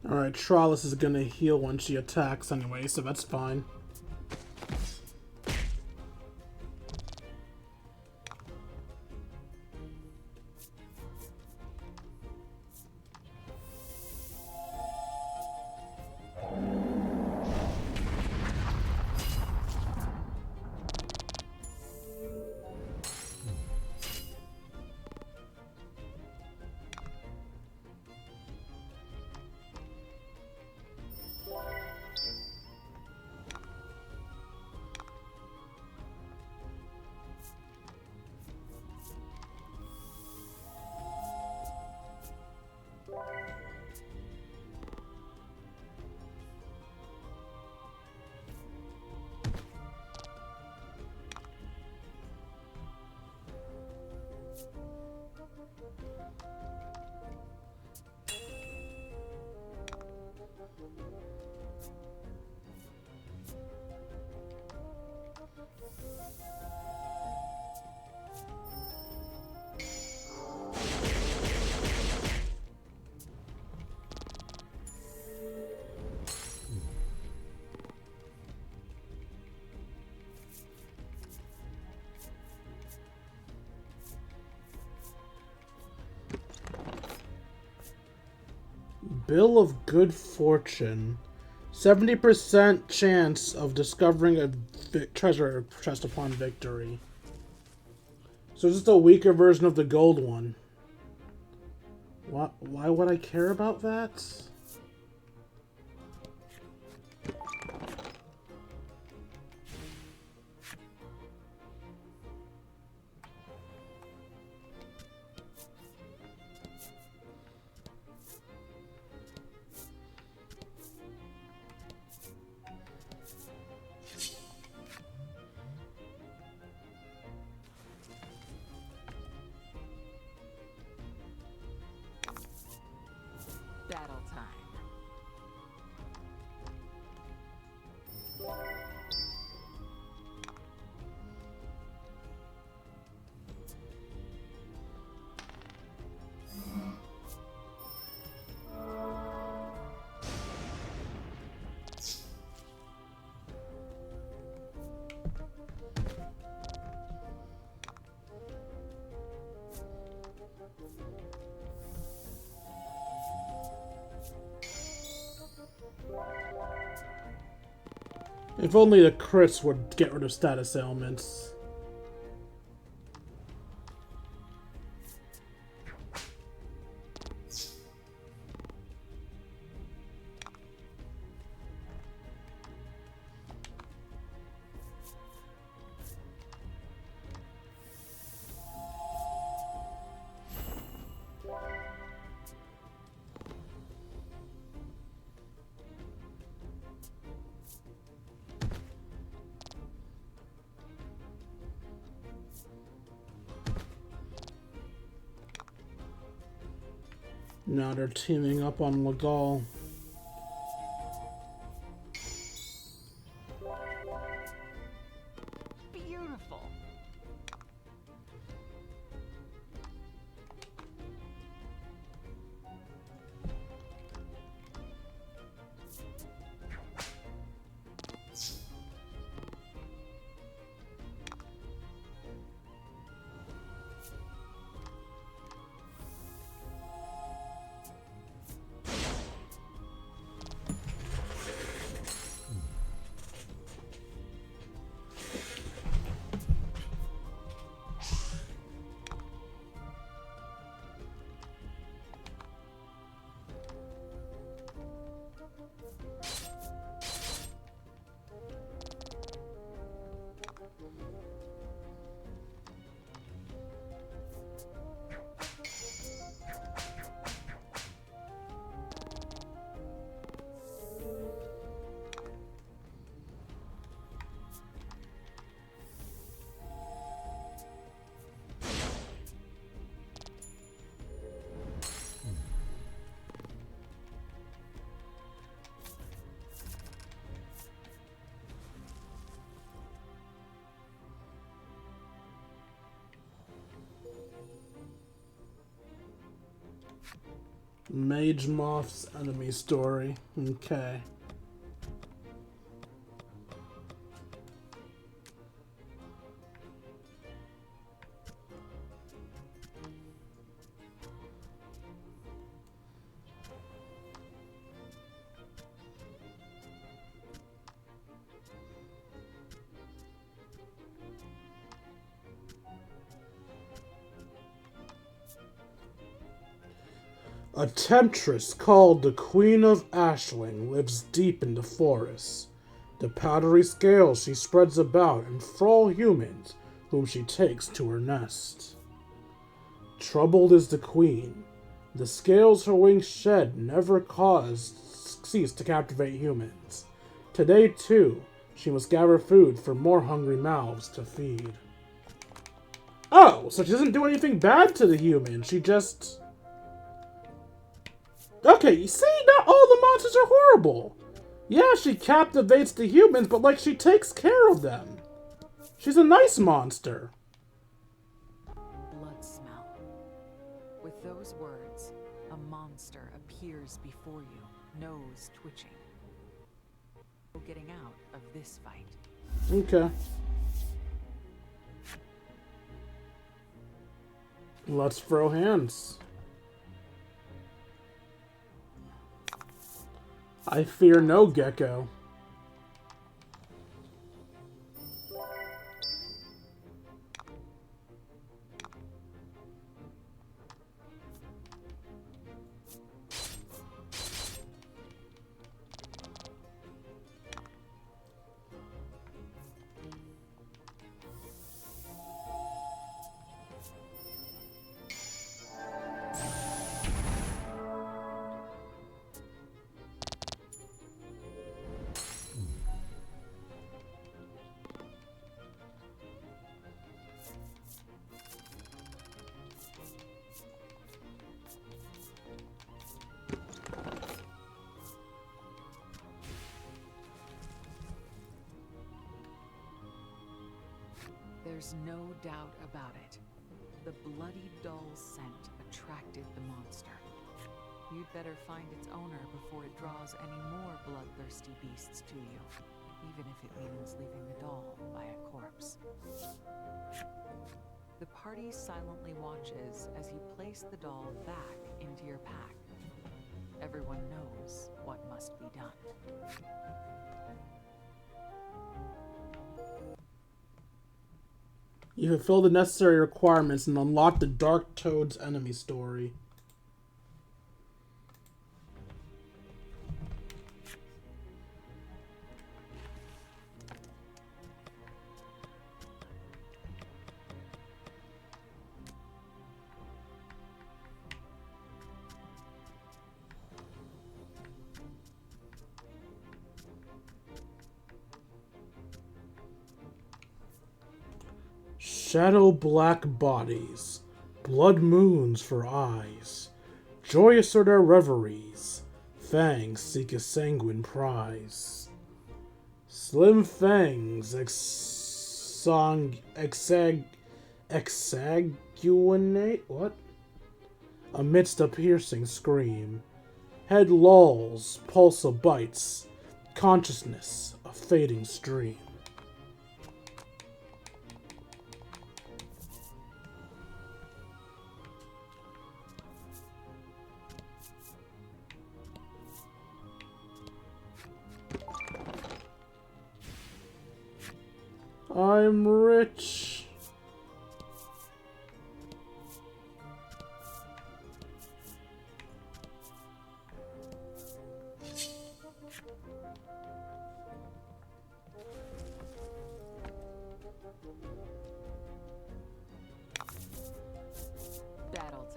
Alright, Trollis is gonna heal when she attacks anyway, so that's fine. Bill of Good Fortune. 70% chance of discovering a treasure chest upon victory. So it's just a weaker version of the gold one. Why would I care about that?
Battle time.
If only the crits would get rid of status ailments. Now they're teaming up on Legal.
Beautiful.
Mage Moth's enemy story. Okay. A temptress called the Queen of Ashling lives deep in the forest. The powdery scales she spreads about enthrall humans whom she takes to her nest. Troubled is the queen. The scales her wings shed never cease to captivate humans. Today, too, she must gather food for more hungry mouths to feed. Oh, so she doesn't do anything bad to the humans. She just... Okay, you see, not all the monsters are horrible. Yeah, she captivates the humans, but like she takes care of them. She's a nice monster.
Blood smell. With those words, a monster appears before you, nose twitching. No getting out of this fight.
Okay. Let's throw hands. I fear no gecko.
There's no doubt about it. The bloody dull scent attracted the monster. You'd better find its owner before it draws any more bloodthirsty beasts to you, even if it means leaving the doll by a corpse. The party silently watches as you place the doll back into your pack. Everyone knows what must be done.
You fulfill the necessary requirements and unlock the Dark Toad's enemy story. Shadow black bodies, blood moons for eyes. Joyous are their reveries, fangs seek a sanguine prize. Slim fangs exsanguinate what? Amidst a piercing scream. Head lolls, pulsa bites, consciousness a fading stream. I'm rich.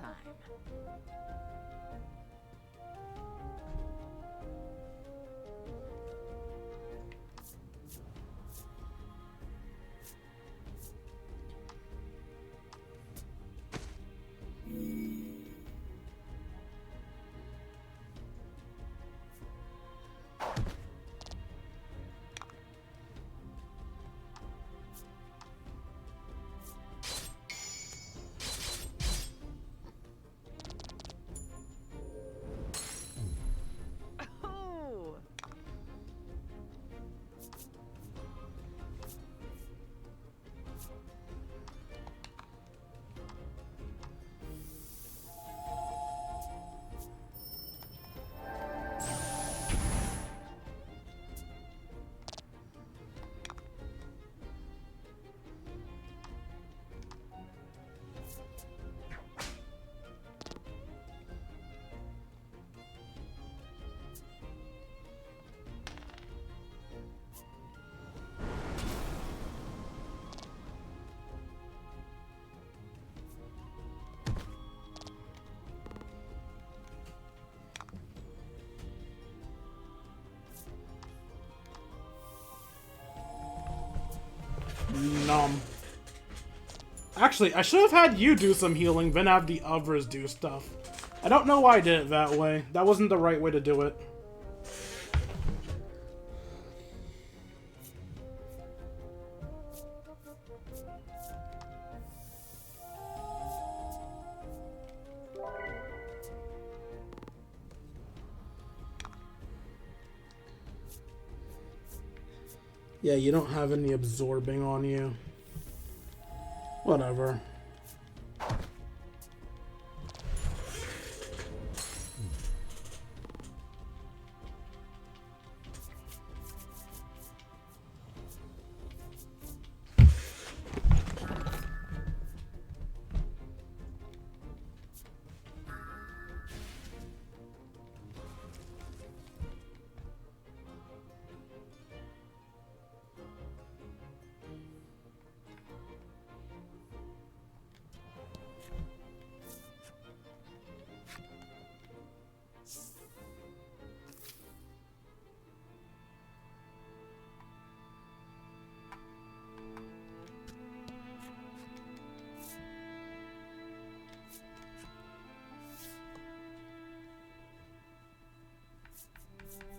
time. Oh!
Numb. Actually, I should have had you do some healing, then have the others do stuff. I don't know why I did it that way. That wasn't the right way to do it. Yeah, you don't have any absorbing on you. Whatever.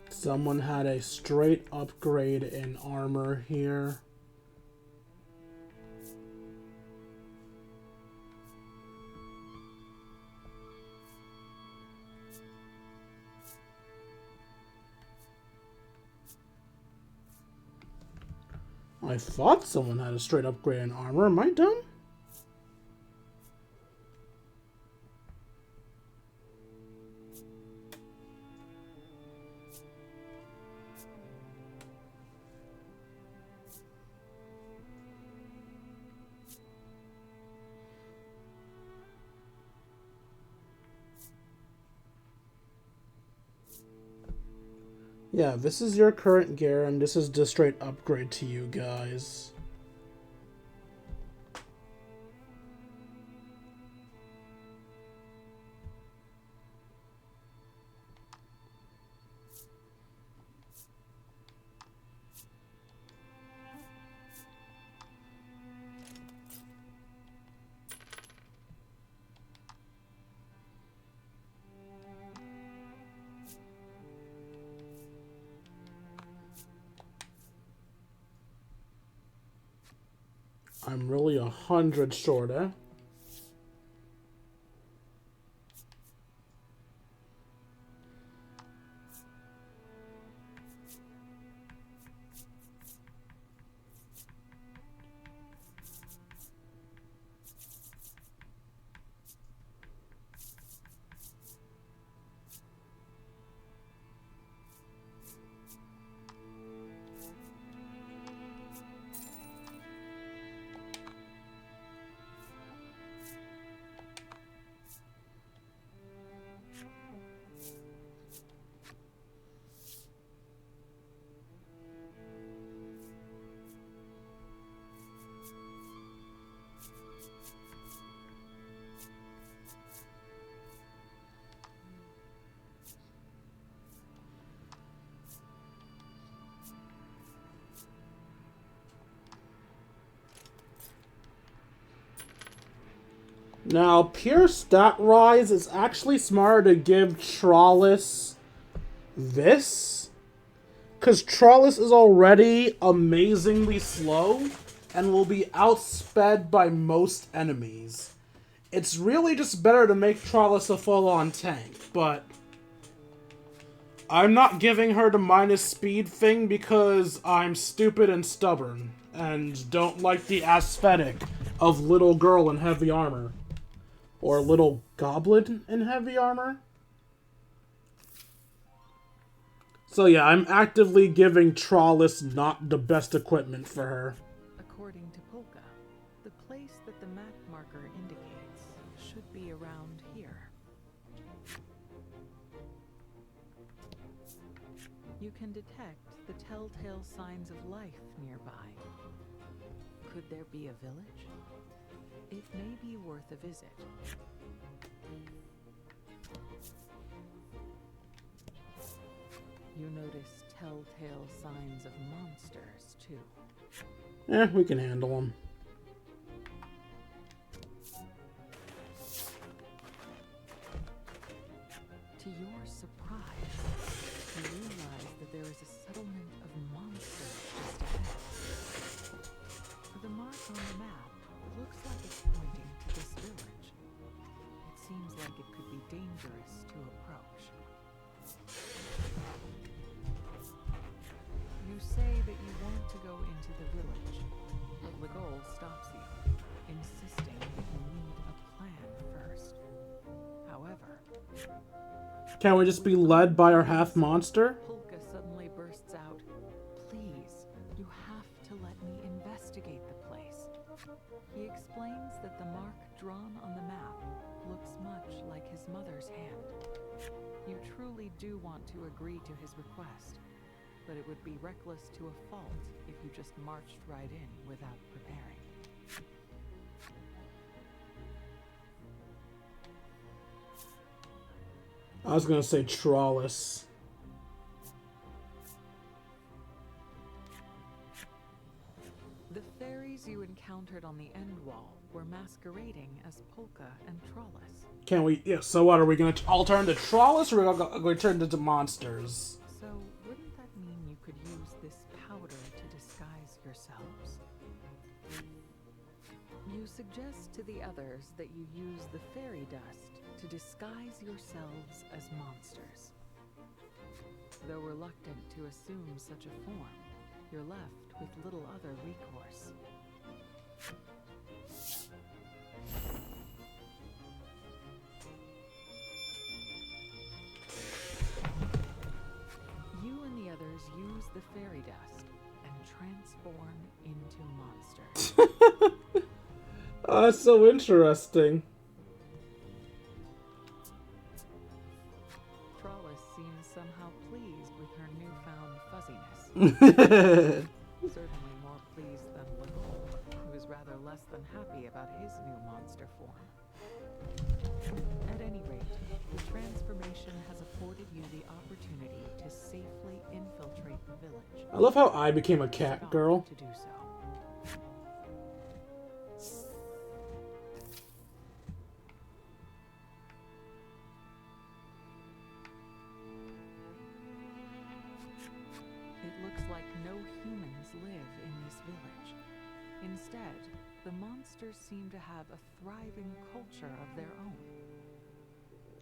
Someone had a straight upgrade in armor here. I thought someone had a straight upgrade in armor. Am I dumb? Yeah, this is your current gear, and this is the straight upgrade to you guys. I'm really 100 short, eh? Now, pure stat rise, it's actually smarter to give Trollis this. Because Trollis is already amazingly slow and will be outsped by most enemies. It's really just better to make Trollis a full-on tank, but I'm not giving her the minus speed thing because I'm stupid and stubborn and don't like the aesthetic of little girl in heavy armor. Or little goblin in heavy armor. So yeah, I'm actively giving Trollis not the best equipment for her.
According to Polka, the place that the map marker indicates should be around here. You can detect the telltale signs of life nearby. Could there be a village? It may be worth a visit. You notice telltale signs of monsters, too.
We can handle them.
To your surprise, you realize that there is a settlement of monsters just ahead. The mark on the map looks like it's pointing to this village. It seems like it could be dangerous to approach. You say that you want to go into the village, but Legol stops you, insisting that you need a plan first. However,
Can't we just be led by our half monster?
Polka suddenly bursts out, "Please, you have to let me investigate the place." He explains that the mark drawn on the map looks much like his mother's hand. You truly do want to agree to his request, but it would be reckless to a fault if you just marched right in without preparing.
I was gonna say Trollis.
The fairies you encountered on the end wall were masquerading as Polka and Trollis.
Can we? Yeah. So what are we gonna all turn to Trollis, or are we gonna turn into monsters?
So wouldn't that mean you could use this powder to disguise yourselves? You suggest to the others that you use the fairy dust to disguise yourselves as monsters. Though reluctant to assume such a form, you're left with little other recourse. You and the others use the fairy dust and transform into monsters.
That's so interesting.
Trollis seems somehow pleased with her newfound fuzziness. Certainly more pleased than Legol, who is rather less than happy about his new monster form. At any rate, the transformation has afforded you the opportunity to safely infiltrate the village.
I love how I became a cat girl.
To do so. It looks like no humans live in this village. Instead, the monsters seem to have a thriving culture of their own.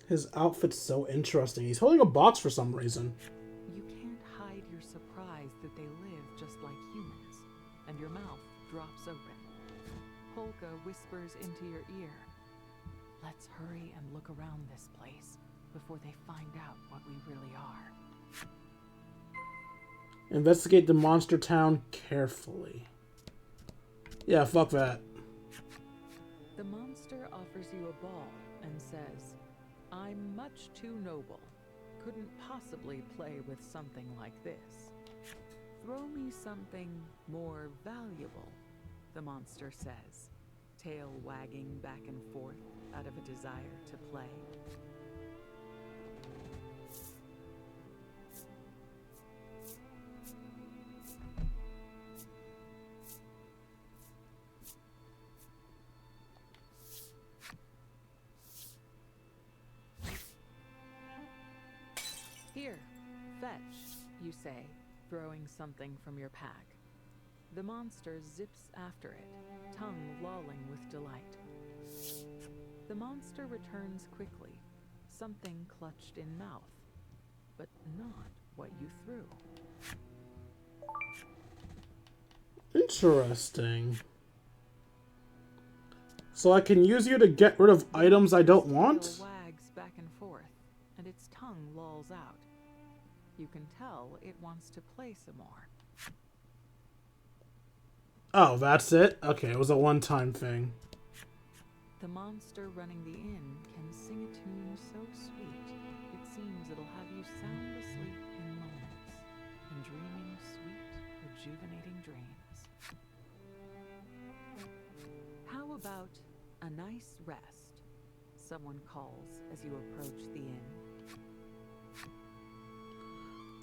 His outfit's so interesting. He's holding a box for some reason.
You can't hide your surprise that they live just like humans, and your mouth drops open. Polka whispers into your ear, "Let's hurry and look around this place before they find out what we really are."
Investigate the monster town carefully. Yeah, fuck that.
The monster offers you a ball and says, "I'm much too noble. Couldn't possibly play with something like this. Throw me something more valuable," the monster says, tail wagging back and forth out of a desire to play. Fetch, you say, throwing something from your pack. The monster zips after it, tongue lolling with delight. The monster returns quickly, something clutched in mouth, but not what you threw.
Interesting. So I can use you to get rid of items I don't want?
Tail wags back and forth, and its tongue lolls out. You can tell it wants to play some more.
Oh, that's it? Okay, it was a one-time thing.
The monster running the inn can sing a tune so sweet, it seems it'll have you sound asleep in moments, and dreaming sweet, rejuvenating dreams. How about a nice rest? Someone calls as you approach the inn.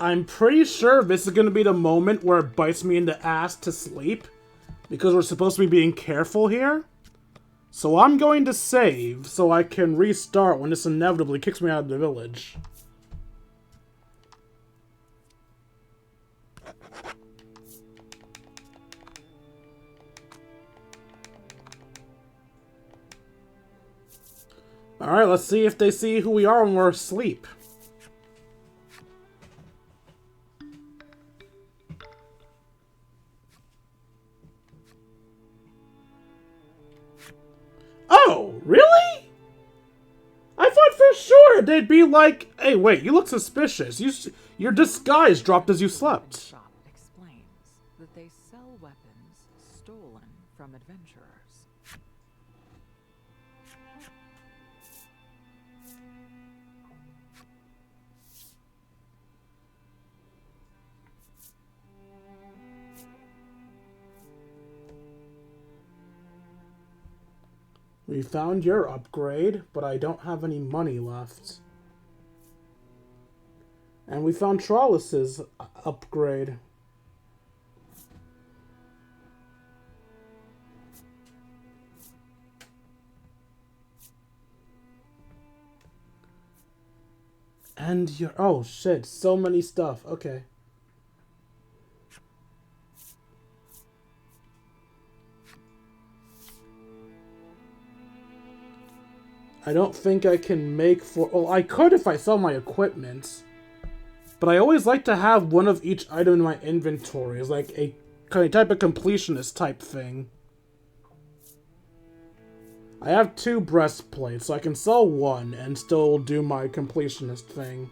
I'm pretty sure this is going to be the moment where it bites me in the ass to sleep, because we're supposed to be being careful here. So I'm going to save so I can restart when this inevitably kicks me out of the village. Alright, let's see if they see who we are when we're asleep. Oh, really? I thought for sure they'd be like, hey, wait, you look suspicious. Your disguise dropped as you slept.
Shop explains that they sell weapons stolen from adventurers.
We found your upgrade, but I don't have any money left. And we found Trollis's upgrade. And your... Oh, shit. So many stuff. Okay. I don't think I can make for... Well, I could if I sell my equipment. But I always like to have one of each item in my inventory. It's like a kind of type of completionist type thing. I have 2 breastplates, so I can sell one and still do my completionist thing.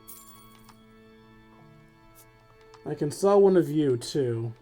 I can sell one of you, too.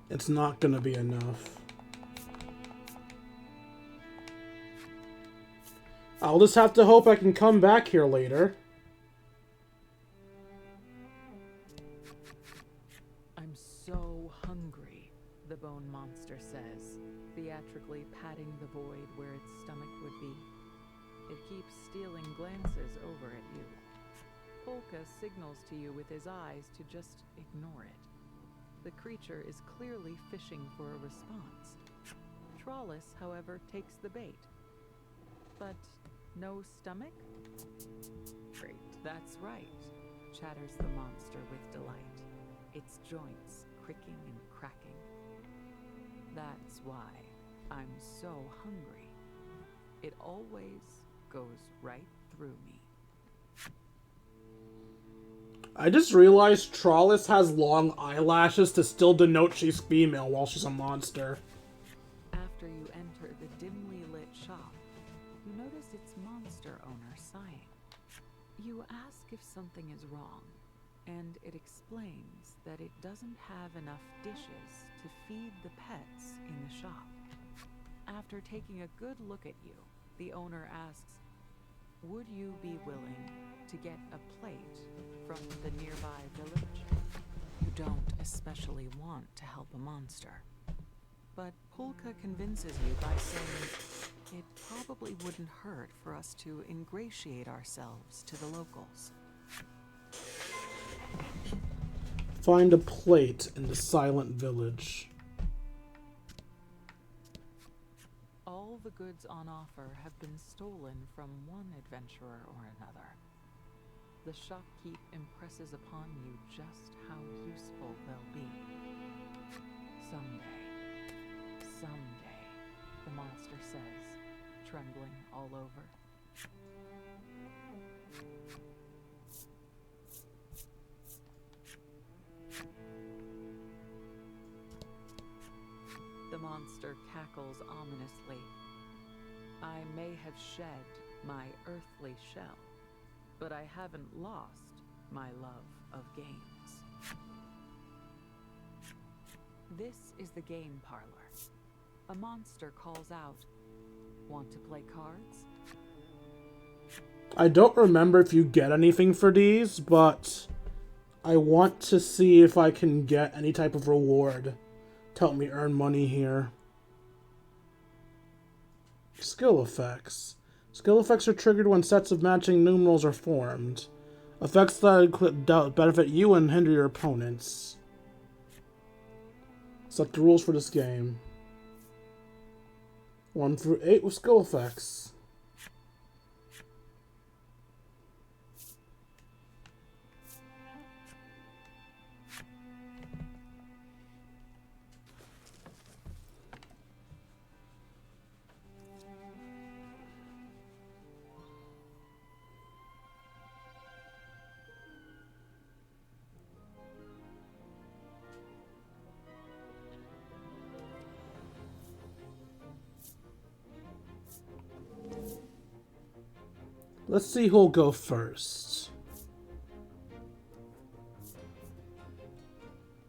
It's not gonna be enough. I'll just have to hope I can come back here later.
I'm so hungry, the bone monster says, theatrically patting the void where its stomach would be. It keeps stealing glances over at you. Polka signals to you with his eyes to just ignore it. The creature is clearly fishing for a response. Trollis, however, takes the bait. But no stomach? Great. That's right, chatters the monster with delight, its joints cricking and cracking. That's why I'm so hungry. It always goes right through me.
I just realized Trollis has long eyelashes to still denote she's female while she's a monster.
After you enter the dimly lit shop, you notice its monster owner sighing. You ask if something is wrong, and it explains that it doesn't have enough dishes to feed the pets in the shop. After taking a good look at you, the owner asks, would you be willing to get a plate from the nearby village? You don't especially want to help a monster. But Polka convinces you by saying it probably wouldn't hurt for us to ingratiate ourselves to the locals.
Find a plate in the silent village.
All the goods on offer have been stolen from one adventurer or another. The shopkeep impresses upon you just how useful they'll be. Someday, the monster says, trembling all over. The monster cackles ominously. I may have shed my earthly shell, but I haven't lost my love of games. This is the game parlor. A monster calls out, want to play cards?
I don't remember if you get anything for these, but I want to see if I can get any type of reward to help me earn money here. Skill effects. Skill effects are triggered when sets of matching numerals are formed. Effects that benefit you and hinder your opponents. Set the rules for this game. 1 through 8 with skill effects. Let's see who'll go first.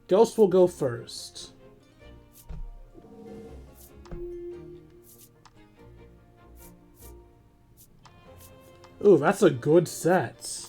Ghost will go first. Ooh, that's a good set.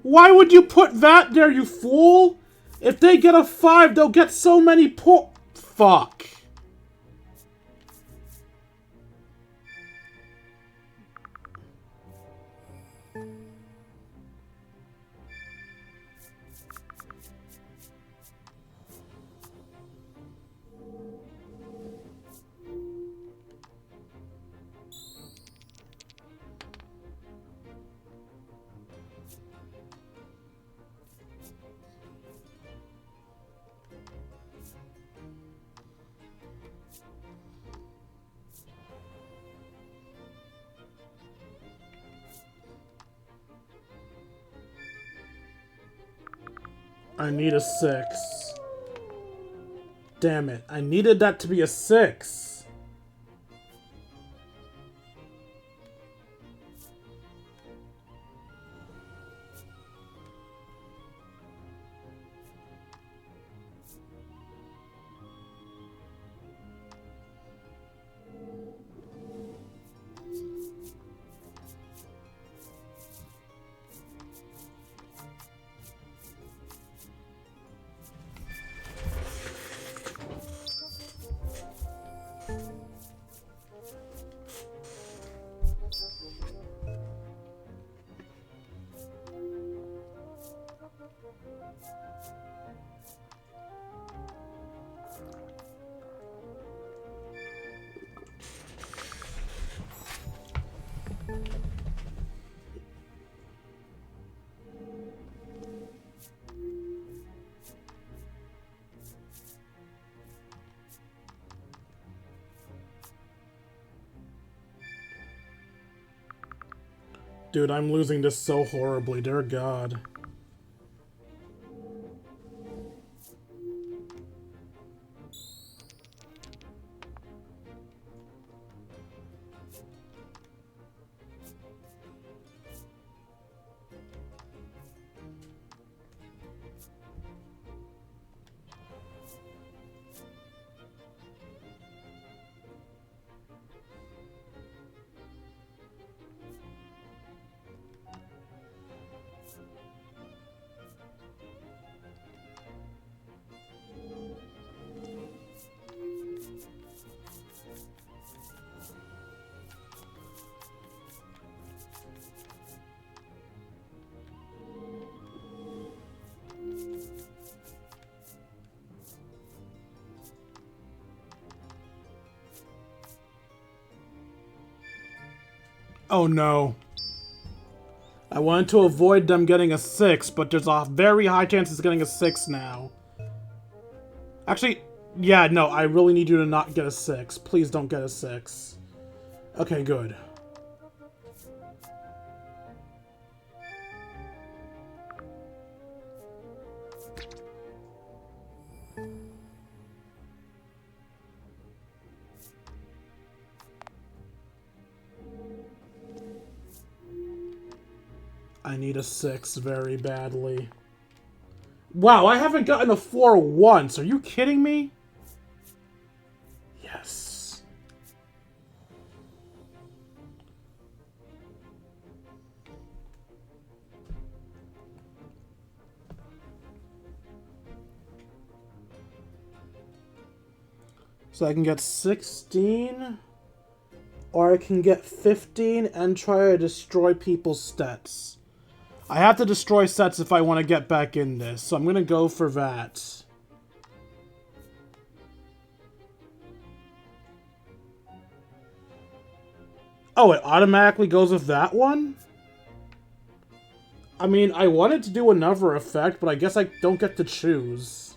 Why would you put that there, you fool? If they get a 5, they'll get so many fuck. I need a 6. Damn it. I needed that to be a 6. Dude, I'm losing this so horribly, dear God. Oh no. I wanted to avoid them getting a 6, but there's a very high chance it's getting a 6 now. Actually, yeah, no, I really need you to not get a 6. Please don't get a 6. Okay, good. I need a 6 very badly. Wow, I haven't gotten a 4 once. Are you kidding me? Yes. So I can get 16, or I can get 15 and try to destroy people's stats. I have to destroy sets if I want to get back in this, so I'm going to go for that. Oh, it automatically goes with that one? I mean, I wanted to do another effect, but I guess I don't get to choose.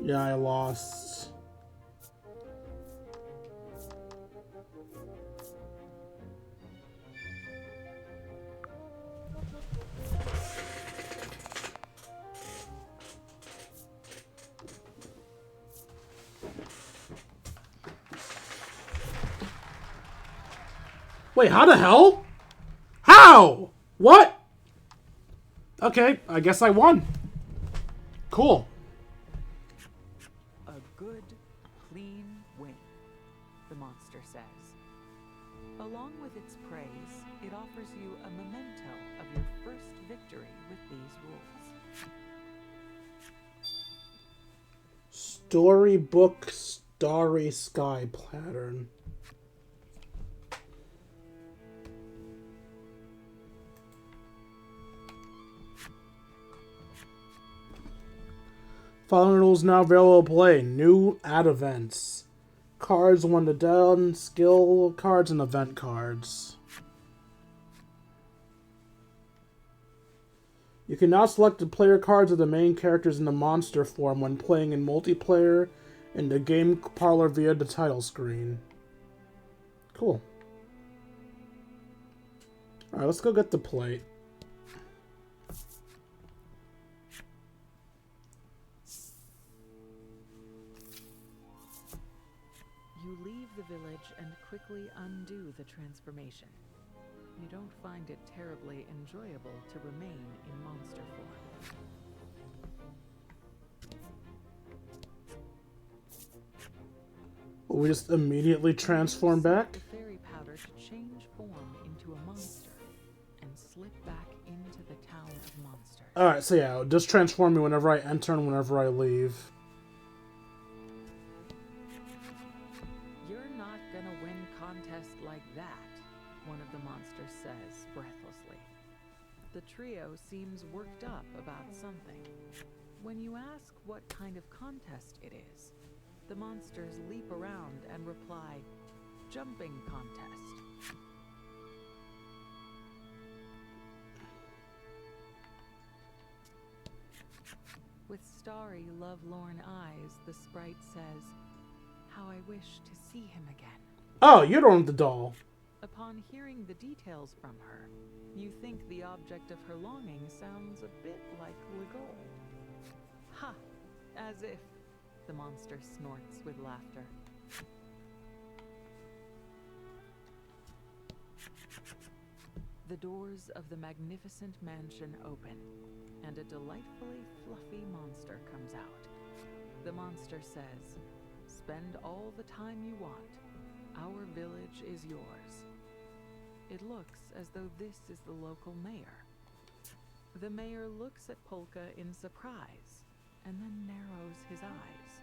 Yeah, I lost. Wait, how the hell? How? What? Okay, I guess I won. Cool.
A good, clean win, the monster says. Along with its praise, it offers you a memento of your first victory with these rules.
Storybook Starry Sky pattern. Following rules now available to play. New ad events. cards when to down, skill cards, and event cards. You can now select the player cards of the main characters in the monster form when playing in multiplayer in the game parlor via the title screen. Cool. Alright, let's go get the plate.
You leave the village and quickly undo the transformation. You don't find it terribly enjoyable to remain in monster form.
Will we just immediately transform back?
The fairy powder to change form into a monster and slip back into the town of monsters.
Alright, so yeah, just transform me whenever I enter and whenever I leave.
You're not gonna win contests like that, one of the monsters says breathlessly. The trio seems worked up about something. When you ask what kind of contest it is, the monsters leap around and reply, jumping contest. With starry, lovelorn eyes, the sprite says, how I wish to see him again.
Oh, you don't have the doll.
Upon hearing the details from her, you think the object of her longing sounds a bit like Legol. Ha! As if, the monster snorts with laughter. The doors of the magnificent mansion open, and a delightfully fluffy monster comes out. The monster says, spend all the time you want. Our village is yours. It looks as though this is the local mayor. The mayor looks at Polka in surprise, and then narrows his eyes.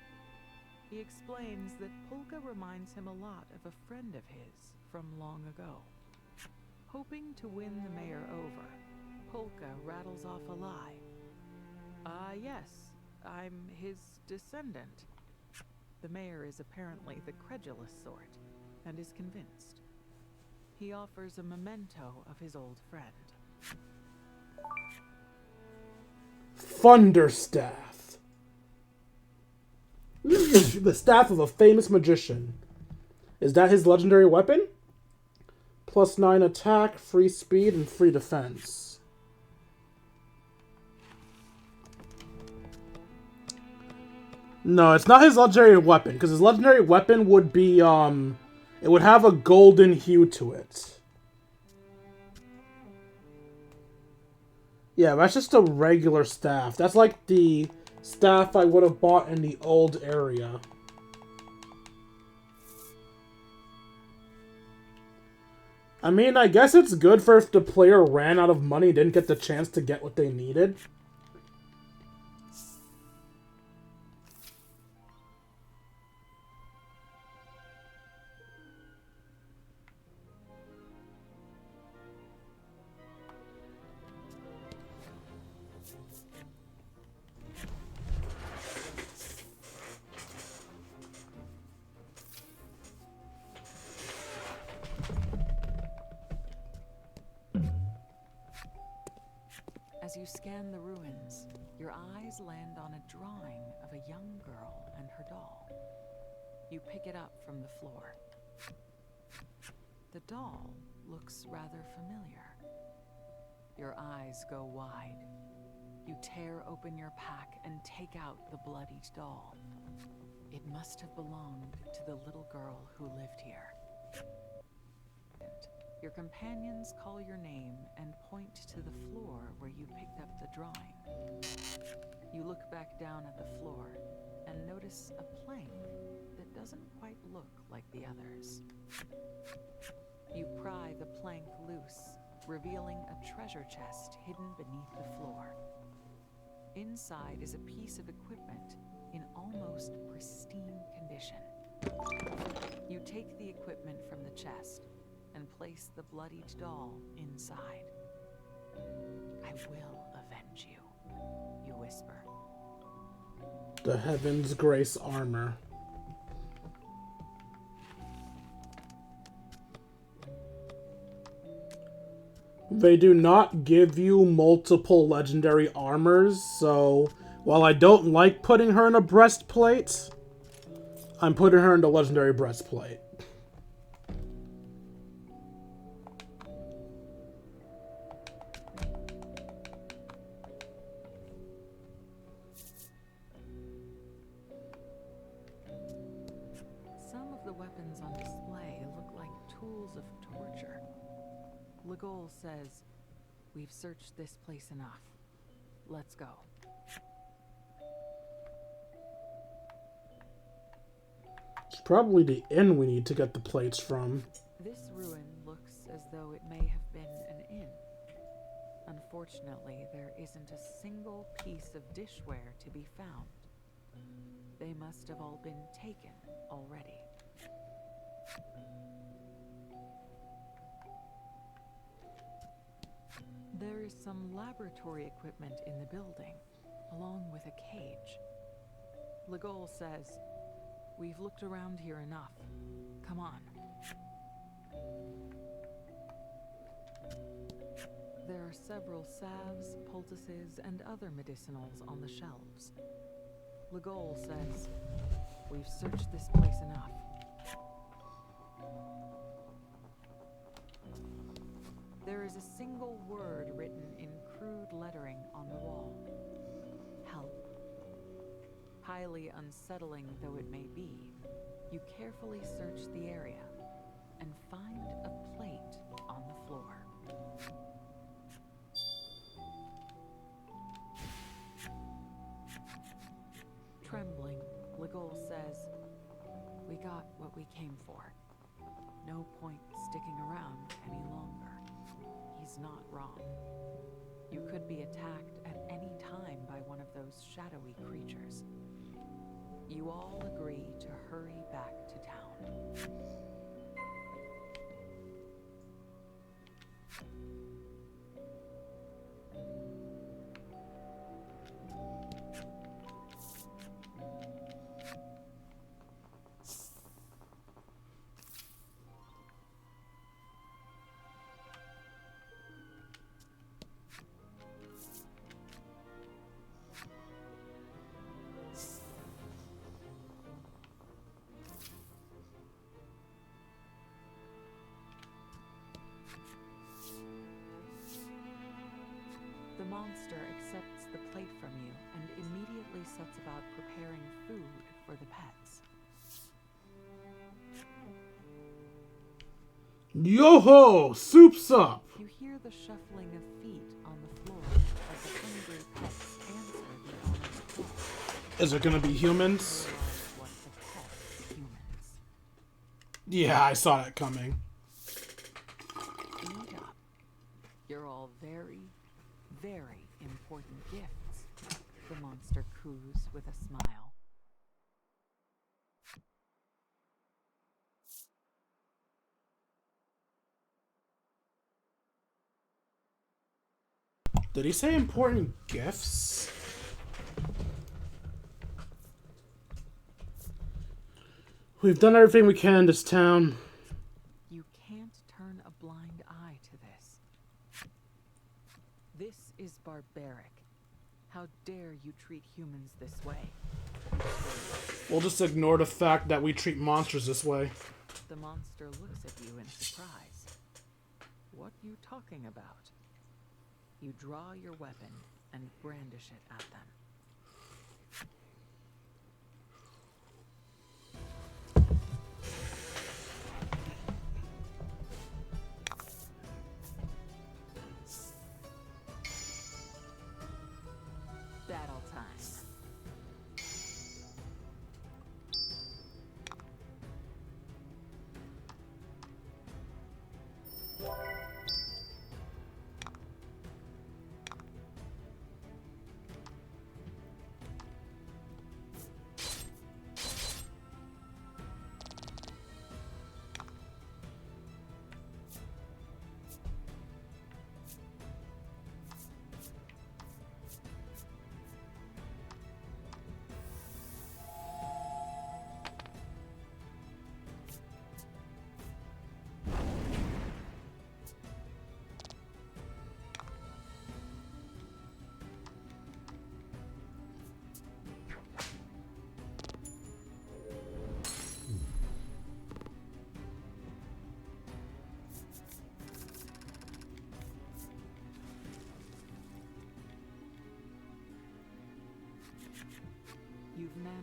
He explains that Polka reminds him a lot of a friend of his from long ago. Hoping to win the mayor over, Polka rattles off a lie. Yes, I'm his descendant. The mayor is apparently the credulous sort, and is convinced. He offers a memento of his old friend.
Thunderstaff. The staff of a famous magician. Is that his legendary weapon? +9 attack, free speed, and free defense. No, it's not his legendary weapon, because his legendary weapon would be, it would have a golden hue to it. Yeah, that's just a regular staff. That's like the staff I would have bought in the old area. I mean, I guess it's good for if the player ran out of money, didn't get the chance to get what they needed.
As you scan the ruins, your eyes land on a drawing of a young girl and her doll. You pick it up from the floor. The doll looks rather familiar. Your eyes go wide. You tear open your pack and take out the bloodied doll. It must have belonged to the little girl who lived here. Your companions call your name and point to the floor where you picked up the drawing. You look back down at the floor and notice a plank that doesn't quite look like the others. You pry the plank loose, revealing a treasure chest hidden beneath the floor. Inside is a piece of equipment in almost pristine condition. You take the equipment from the chest and place the bloodied doll inside. I will avenge you, you whisper.
The Heaven's Grace armor. They do not give you multiple legendary armors, so while I don't like putting her in a breastplate, I'm putting her in the legendary breastplate.
Some of the weapons on display look like tools of torture. Legol says, "We've searched this place enough. Let's go."
It's probably the inn we need to get the plates from.
This ruin looks as though it may have been an inn. Unfortunately, there isn't a single piece of dishware to be found. They must have all been taken already. There is some laboratory equipment in the building, along with a cage. Legol says, "We've looked around here enough. Come on." There are several salves, poultices, and other medicinals on the shelves. Legol says, "We've searched this place enough." There is a single word written in crude lettering on the wall. Help. Highly unsettling though it may be, you carefully search the area and find a plate on the floor. Trembling, Legol says, "We got what we came for. No point sticking around any longer." He's not wrong. You could be attacked at any time by one of those shadowy creatures. You all agree to hurry back to town. The monster accepts the plate from you and immediately sets about preparing food for the pets.
Yo-ho! Soup's up!
You hear the shuffling of feet on the floor as the hungry pets answer the owner's call.
Is it gonna be humans?
Realize what the pets humans.
Yeah, I saw that coming.
Eat up. You're all very, very important gifts. The monster coos with a smile.
Did he say important gifts? We've done everything we can in this town.
You can't turn a blind eye to this. This is barbaric. How dare you treat humans this way?
We'll just ignore the fact that we treat monsters this way.
The monster looks at you in surprise. What you talking about? You draw your weapon and brandish it at them. Battle time.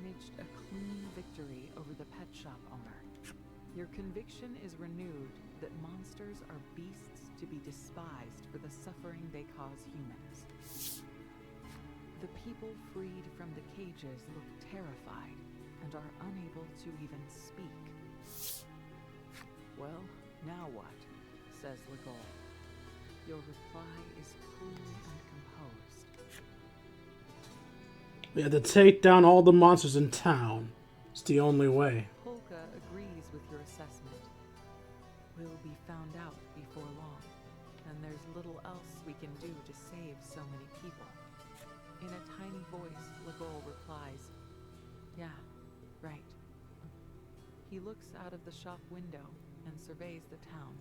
managed a clean victory over the pet shop owner. Your conviction is renewed that monsters are beasts to be despised for the suffering they cause humans. The people freed from the cages look terrified and are unable to even speak. Well, now what? Says Legol. Your reply is cool and composed.
We had to take down all the monsters in town. It's the only way.
Polka agrees with your assessment. We'll be found out before long, and there's little else we can do to save so many people. In a tiny voice, Legol replies, "Yeah, right." He looks out of the shop window and surveys the town.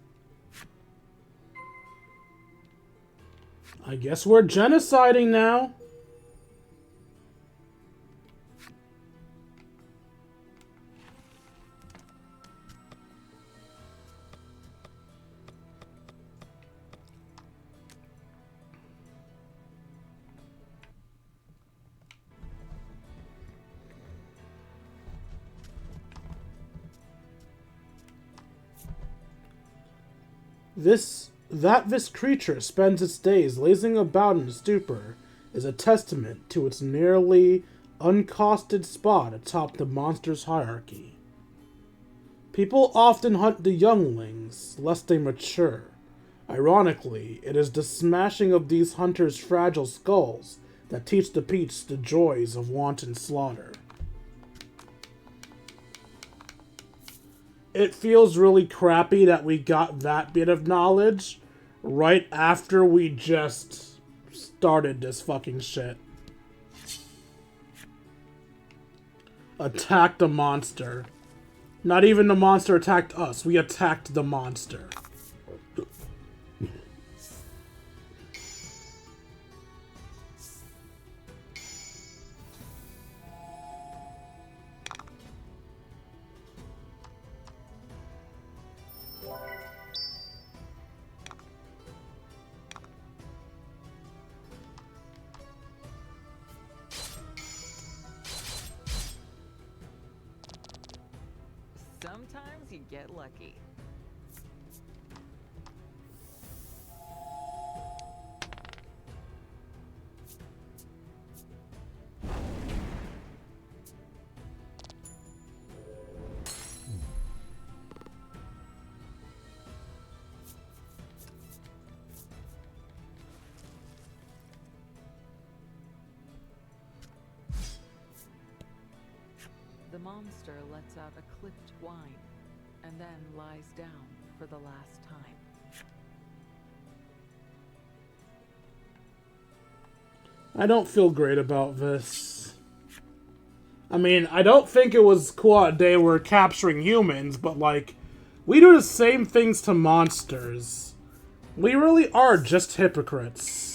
I guess we're genociding now. This creature spends its days lazing about in a stupor is a testament to its nearly uncosted spot atop the monster's hierarchy. People often hunt the younglings, lest they mature. Ironically, it is the smashing of these hunters' fragile skulls that teach the peeps the joys of wanton slaughter. It feels really crappy that we got that bit of knowledge right after we just started this fucking shit. Attacked a monster. Not even the monster attacked us. We attacked the monster.
Sometimes you get lucky. The monster lets out a clipped whine, and then lies down for the last time.
I don't feel great about this. I mean, I don't think it was cool that they were capturing humans, but like, we do the same things to monsters. We really are just hypocrites.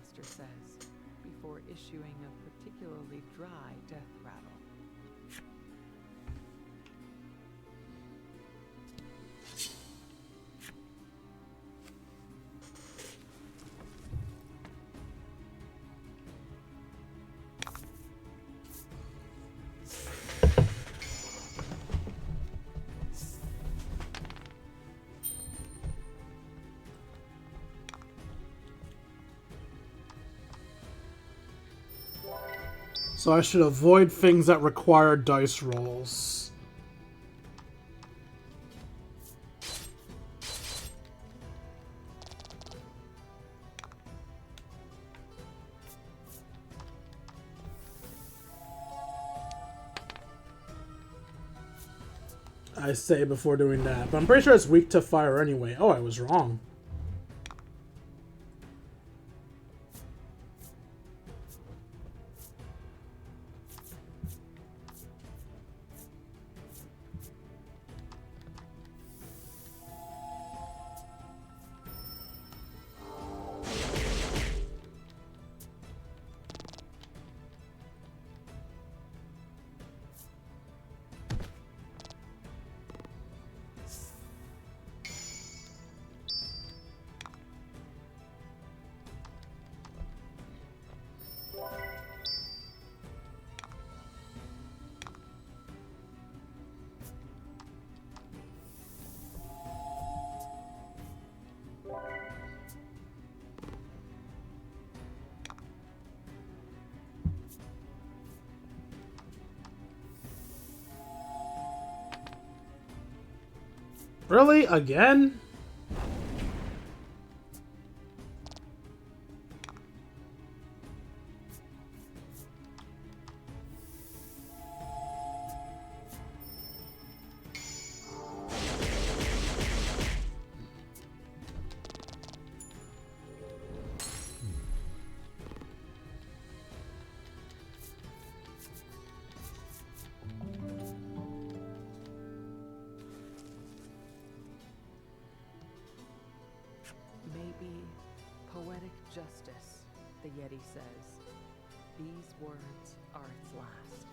monster says, before issuing a particularly dry death rattle.
So I should avoid things that require dice rolls. I say before doing that, but I'm pretty sure it's weak to fire anyway. Oh, I was wrong. Really? Again?
Maybe poetic justice, the Yeti says. These words are its last.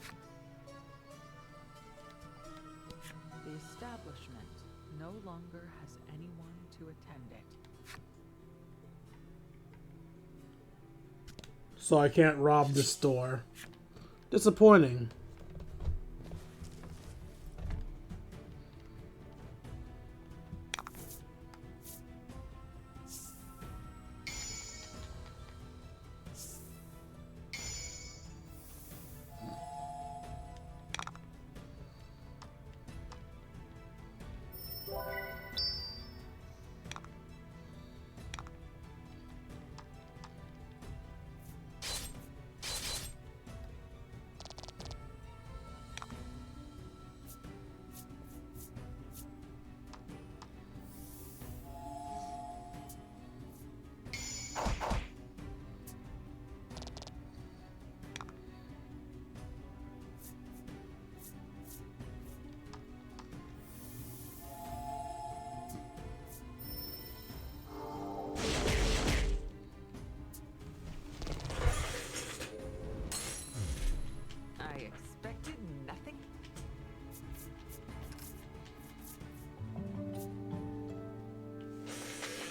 The establishment no longer has anyone to attend it.
So I can't rob the store. Disappointing.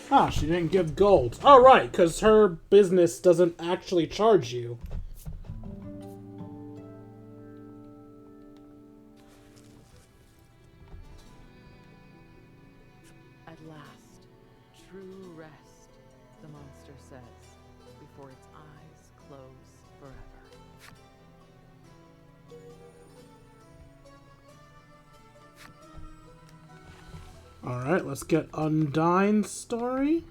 Ah, she didn't give gold. Oh, right, because her business doesn't actually charge you.
At last, true rest, the monster says, before its eyes close forever.
Alright, let's get Undyne's story.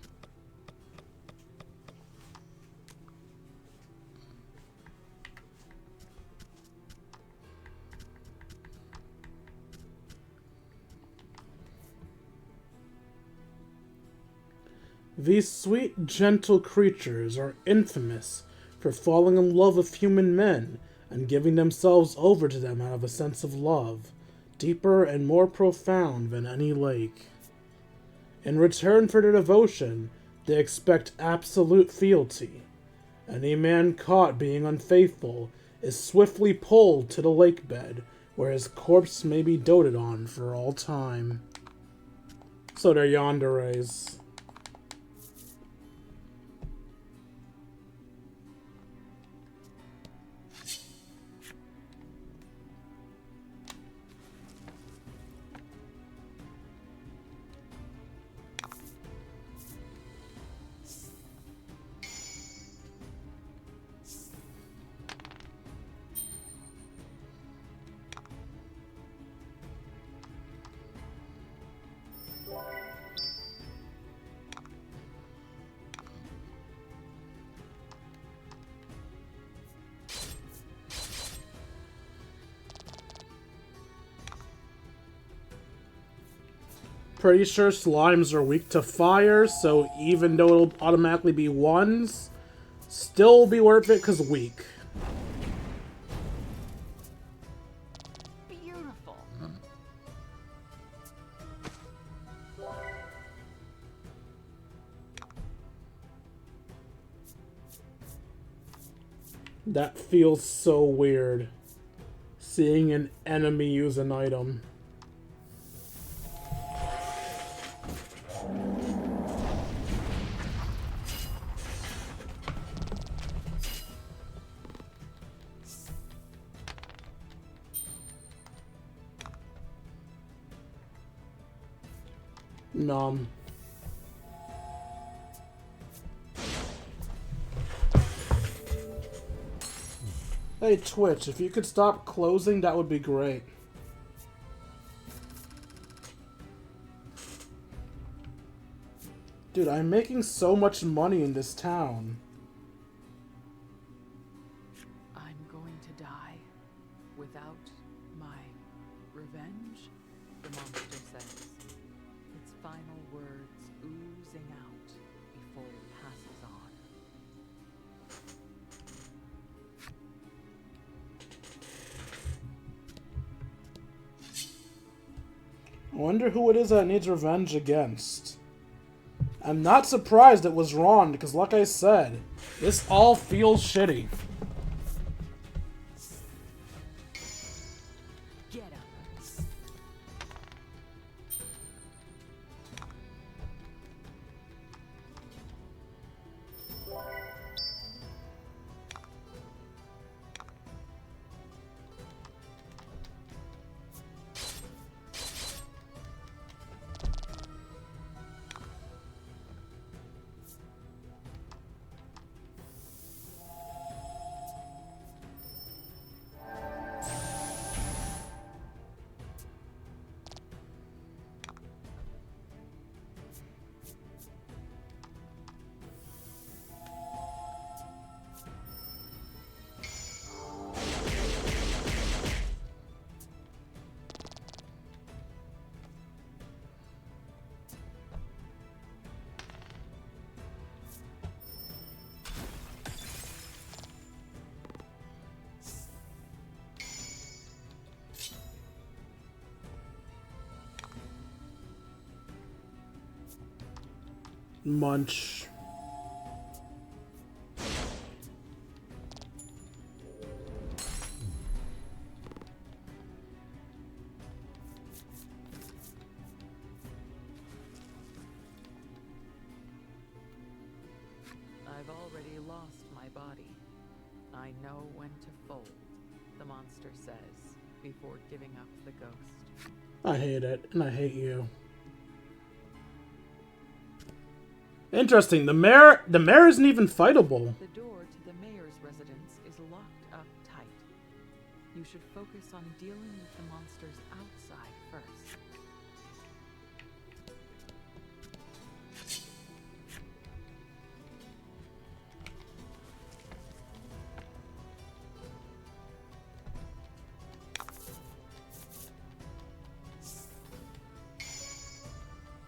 These sweet, gentle creatures are infamous for falling in love with human men and giving themselves over to them out of a sense of love, deeper and more profound than any lake. In return for their devotion, they expect absolute fealty. Any man caught being unfaithful is swiftly pulled to the lake bed, where his corpse may be doted on for all time. So they're yanderes. Pretty sure slimes are weak to fire, so even though it'll automatically be ones, still be worth it because weak.
Beautiful.
That feels so weird. Seeing an enemy use an item. Nom. Hey Twitch, if you could stop closing, that would be great. Dude, I'm making so much money in this town.
I'm going to die without my revenge, the monster says, its final words oozing out before it passes on.
I wonder who it is that needs revenge against. I'm not surprised it was Ron, because like I said, this all feels shitty.
Get up.
Munch.
I've already lost my body. I know when to fold, the monster says, before giving up the ghost.
I hate it, and I hate you. Interesting, the mayor isn't even fightable.
The door to the mayor's residence is locked up tight. You should focus on dealing with the monsters outside first.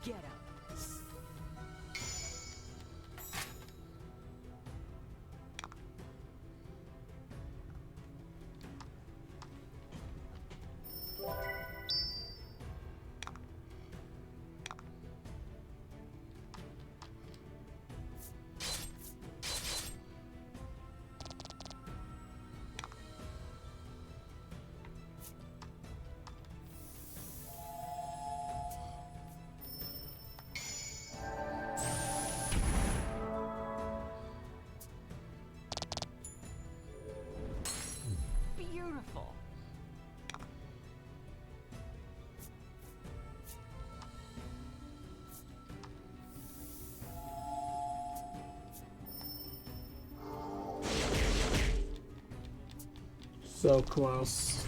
Get up.
So close.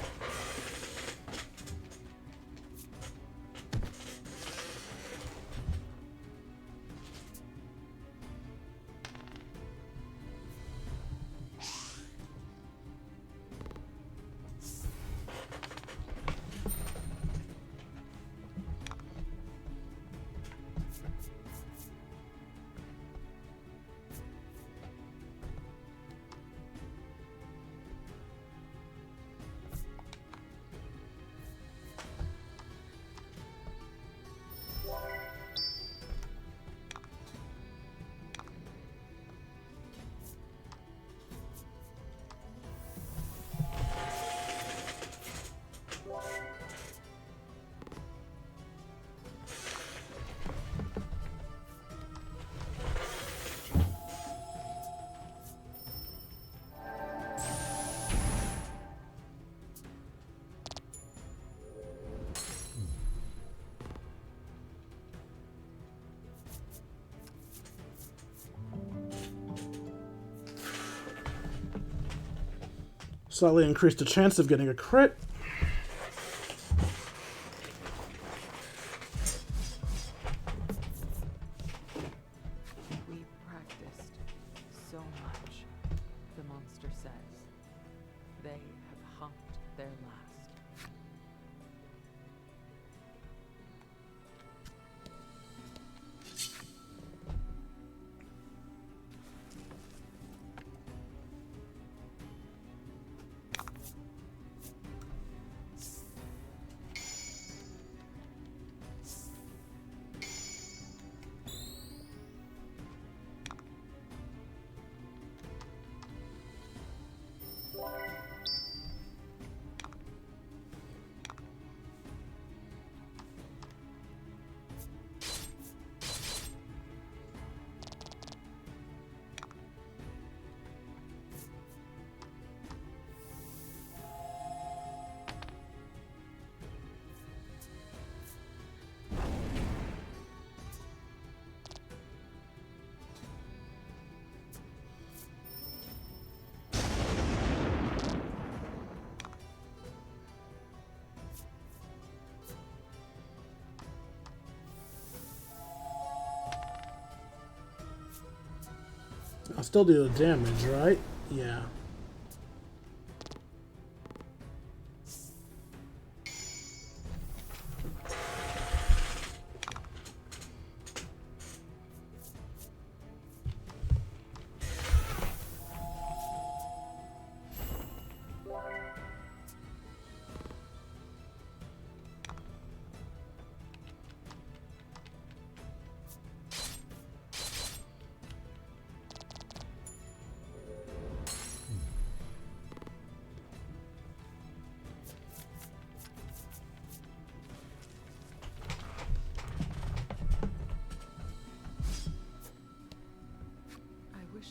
Slightly increase the chance of getting a crit.
We practiced so much, the monster says. They have honked their last.
I'll still do the damage, right? Yeah.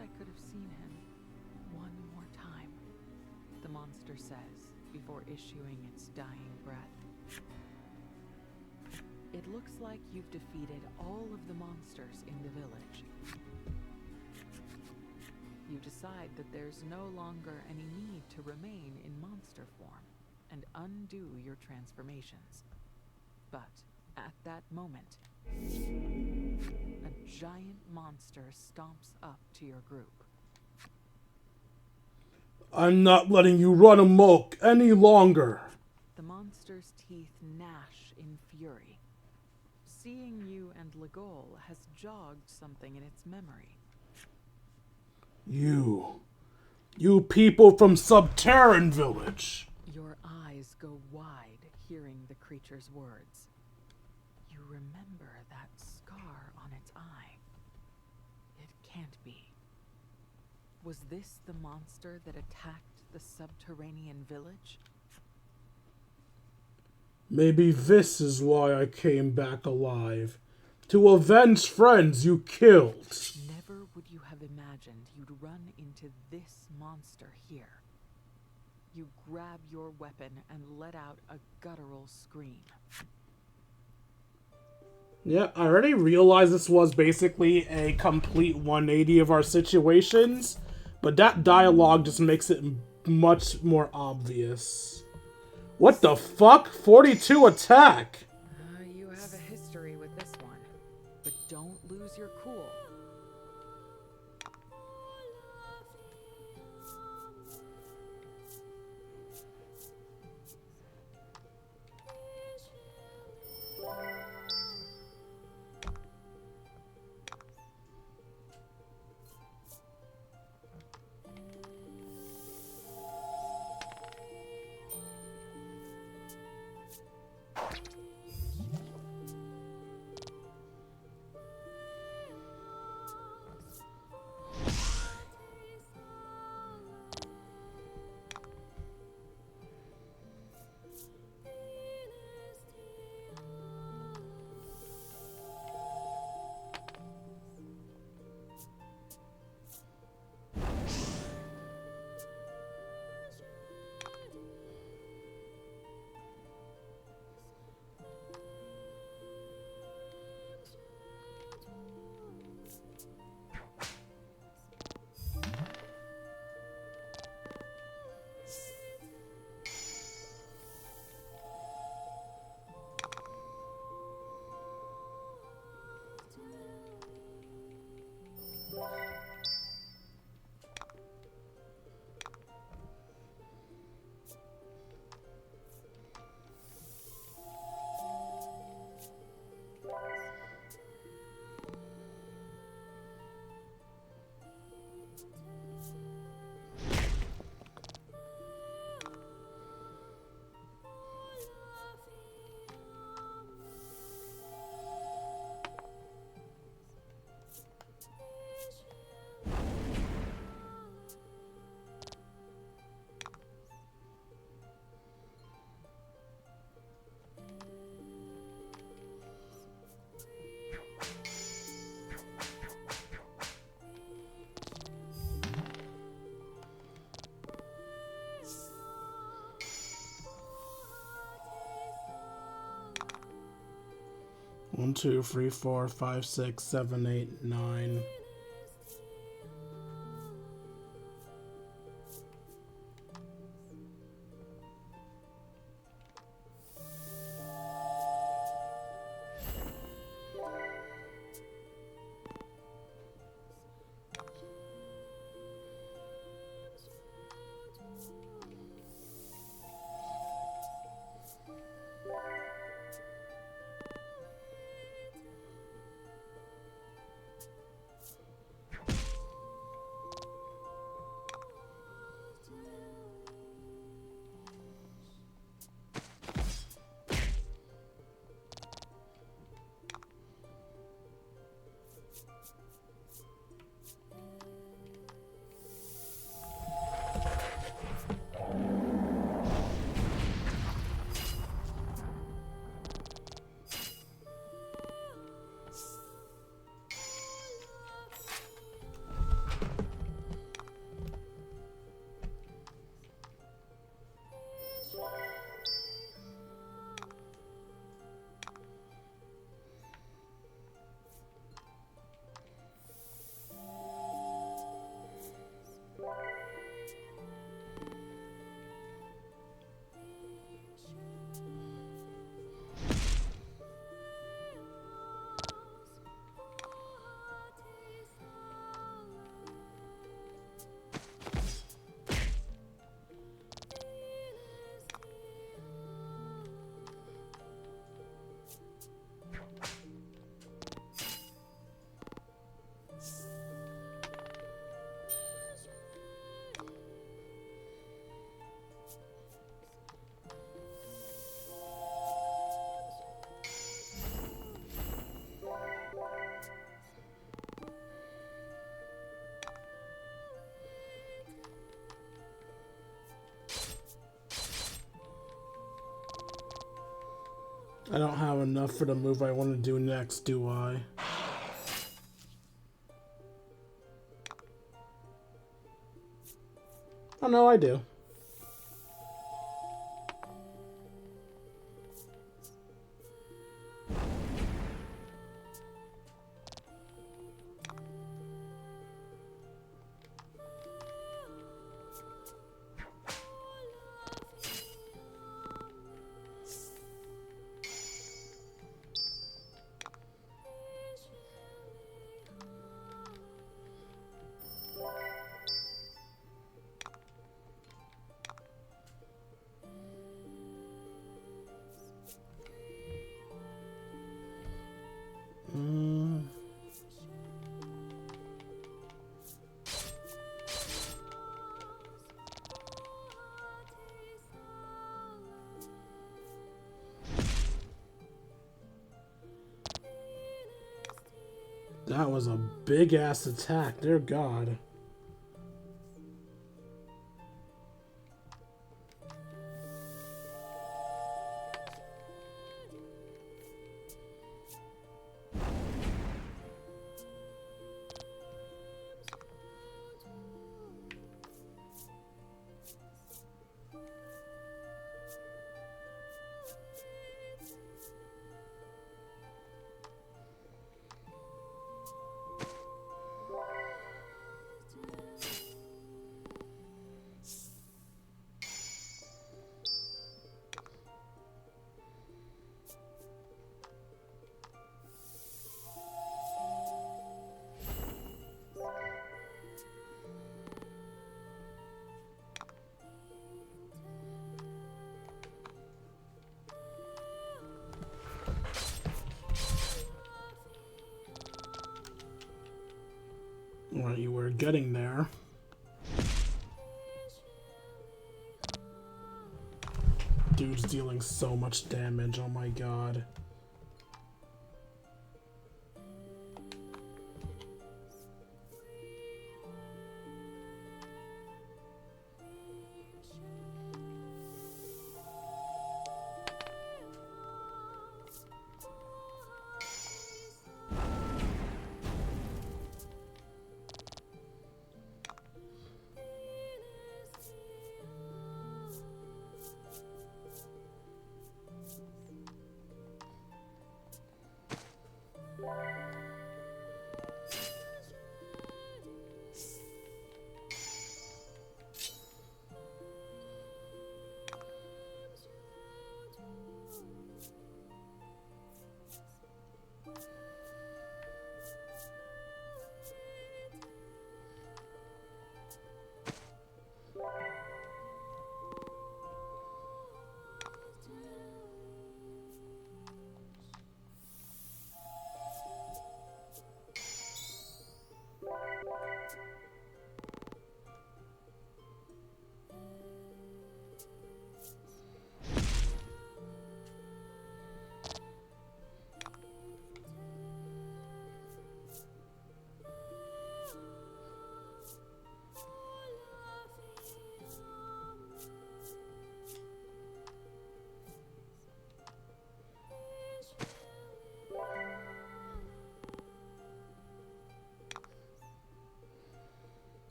I could have seen him one more time, the monster says before issuing its dying breath. It looks like you've defeated all of the monsters in the village. You decide that there's no longer any need to remain in monster form and undo your transformations. But at that moment, a giant monster stomps up to your group.
I'm not letting you run amok any longer.
The monster's teeth gnash in fury. Seeing you and Legol has jogged something in its memory.
You people from Subterran Village.
Your eyes go wide hearing the creature's words. You remember that scar on its eye. It can't be. Was this the monster that attacked the subterranean village?
Maybe this is why I came back alive. To avenge friends you killed.
Never would you have imagined you'd run into this monster here. You grab your weapon and let out a guttural scream.
Yeah, I already realized this was basically a complete 180 of our situations, but that dialogue just makes it much more obvious. What the fuck? 42 attack!
You have a history with this one. But don't lose your cool.
One, two, three, four, five, 6, 7, 8, 9. I don't have enough for the move I want to do next, do I? Oh no, I do. That was a big-ass attack, dear God. Well, you were getting there. Dude's dealing so much damage, oh my God.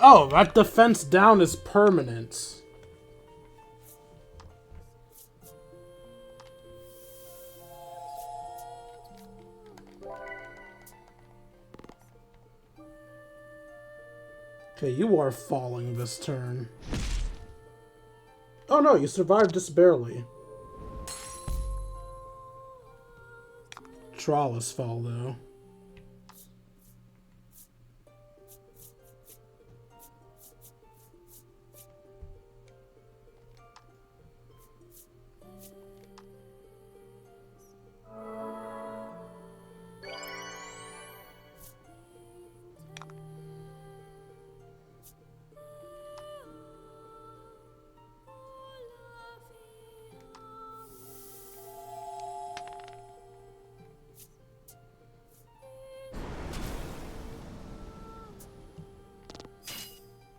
Oh, that defense down is permanent. Okay, you are falling this turn. Oh no, you survived just barely. Trawless fall, though.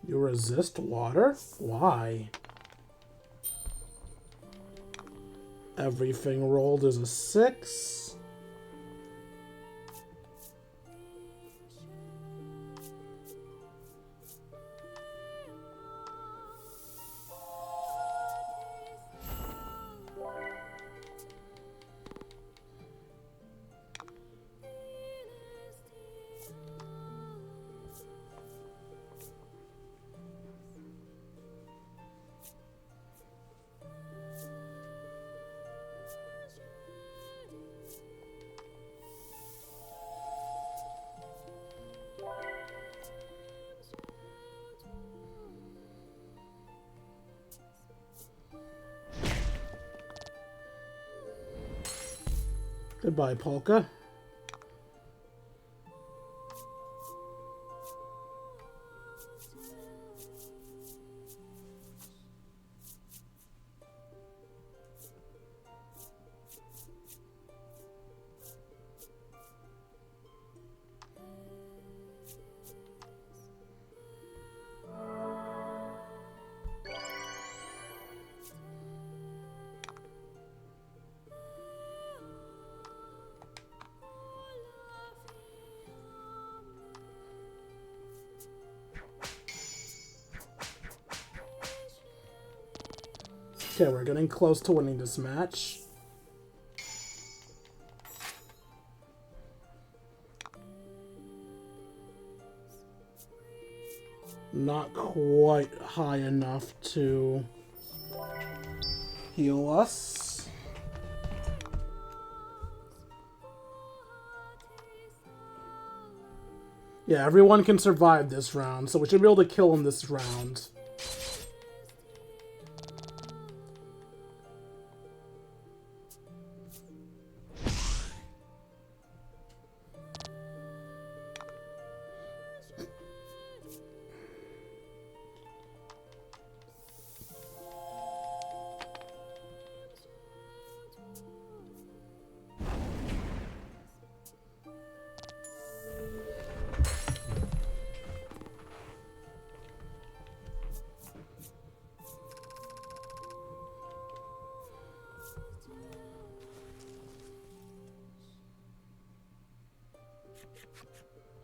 You resist water? Why? Everything rolled is a 6. Goodbye, Polka. Okay, we're getting close to winning this match. Not quite high enough to heal us. Yeah, everyone can survive this round, so we should be able to kill him this round.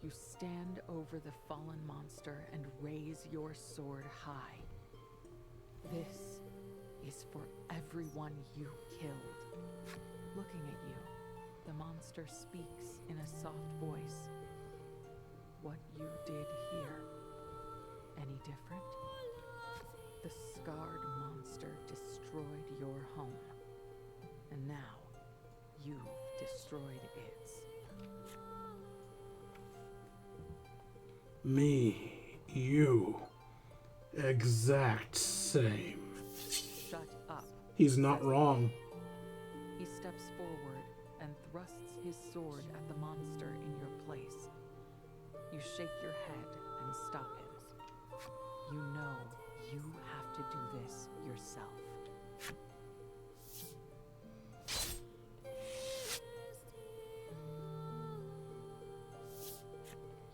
You stand over the fallen monster and raise your sword high. This is for everyone you killed. Looking at you, the monster speaks in a soft voice. What you did here, any different? The scarred monster destroyed your home, and now you've destroyed its.
Me, you, exact same.
Shut up.
He's not wrong.
He steps forward and thrusts his sword at the monster in your place. You shake your head and stop him. You know you have to do this yourself.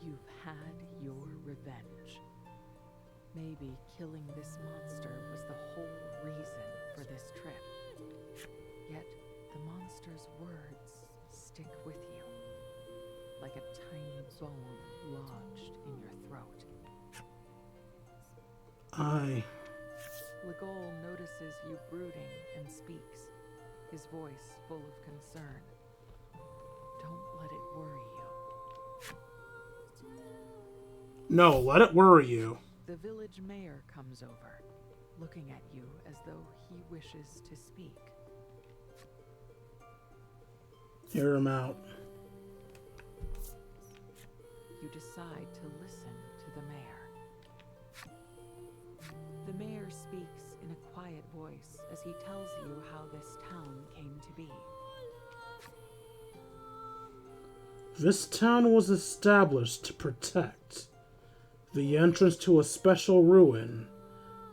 You've had your revenge. Maybe killing this monster was the whole reason for this trip. Yet the monster's words stick with you, like a tiny bone lodged in your throat. Legol notices you brooding and speaks, his voice full of concern. Don't let it worry you.
No, let it worry you.
The village mayor comes over, looking at you as though he wishes to speak.
Hear him out.
You decide to listen to the mayor. The mayor speaks in a quiet voice as he tells you how this town came to be.
This town was established to protect the entrance to a special ruin,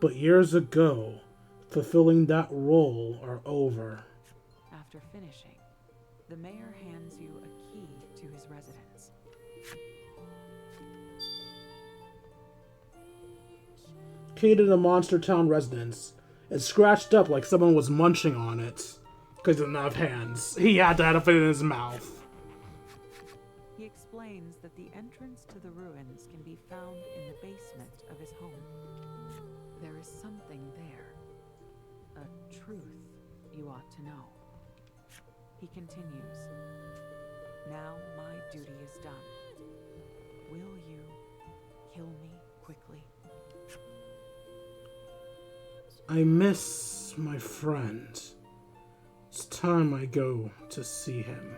but years ago, fulfilling that role are over.
After finishing, the mayor hands you a key to his residence.
Key to the Monster Town residence. It's scratched up like someone was munching on it. Because he didn't have hands. He had to have it in his mouth.
He explains that the entrance to the ruins can be found in the basement of his home. There is something there. A truth you ought to know. He continues. Now my duty is done. Will you kill me quickly?
I miss my friend. It's time I go to see him.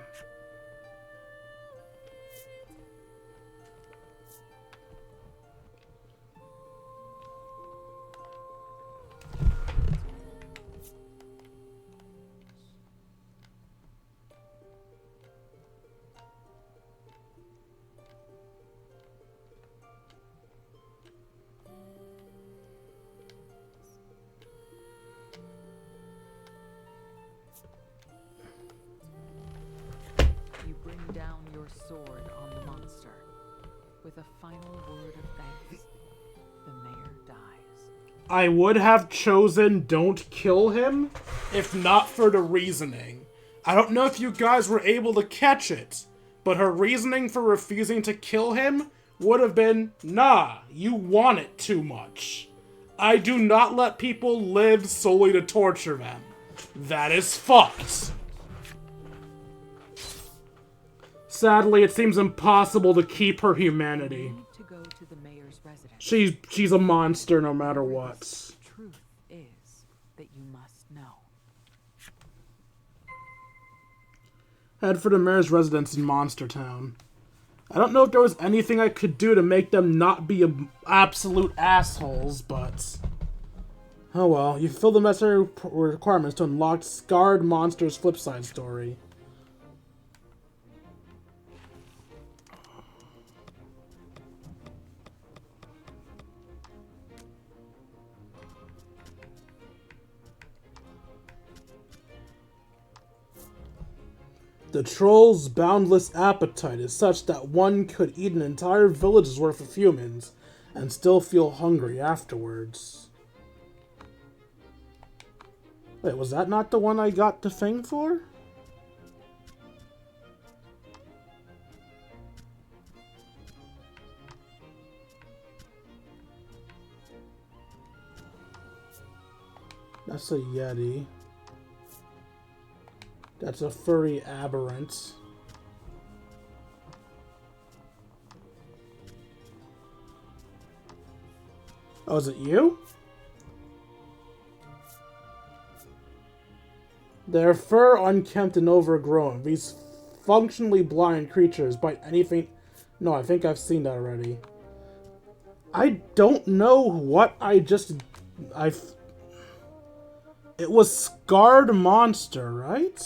down your sword on the monster. With a final word of thanks, the mayor dies.
I would have chosen don't kill him, if not for the reasoning. I don't know if you guys were able to catch it, but her reasoning for refusing to kill him would have been, nah, you want it too much. I do not let people live solely to torture them. That is fucked. Sadly, it seems impossible to keep her humanity.
You need to go to the mayor's residence.
She's a monster no matter what.
The truth is that you must know.
Head for the mayor's residence in Monster Town. I don't know if there was anything I could do to make them not be absolute assholes, but... oh well, you fulfilled the necessary requirements to unlock Scarred Monster's Flipside story. The troll's boundless appetite is such that one could eat an entire village's worth of humans and still feel hungry afterwards. Wait, was that not the one I got the thing for? That's a Yeti. That's a furry aberrant. Oh, is it you? Their fur unkempt and overgrown. These functionally blind creatures bite anything... no, I think I've seen that already. I don't know what I just... It was Scarred Monster, right?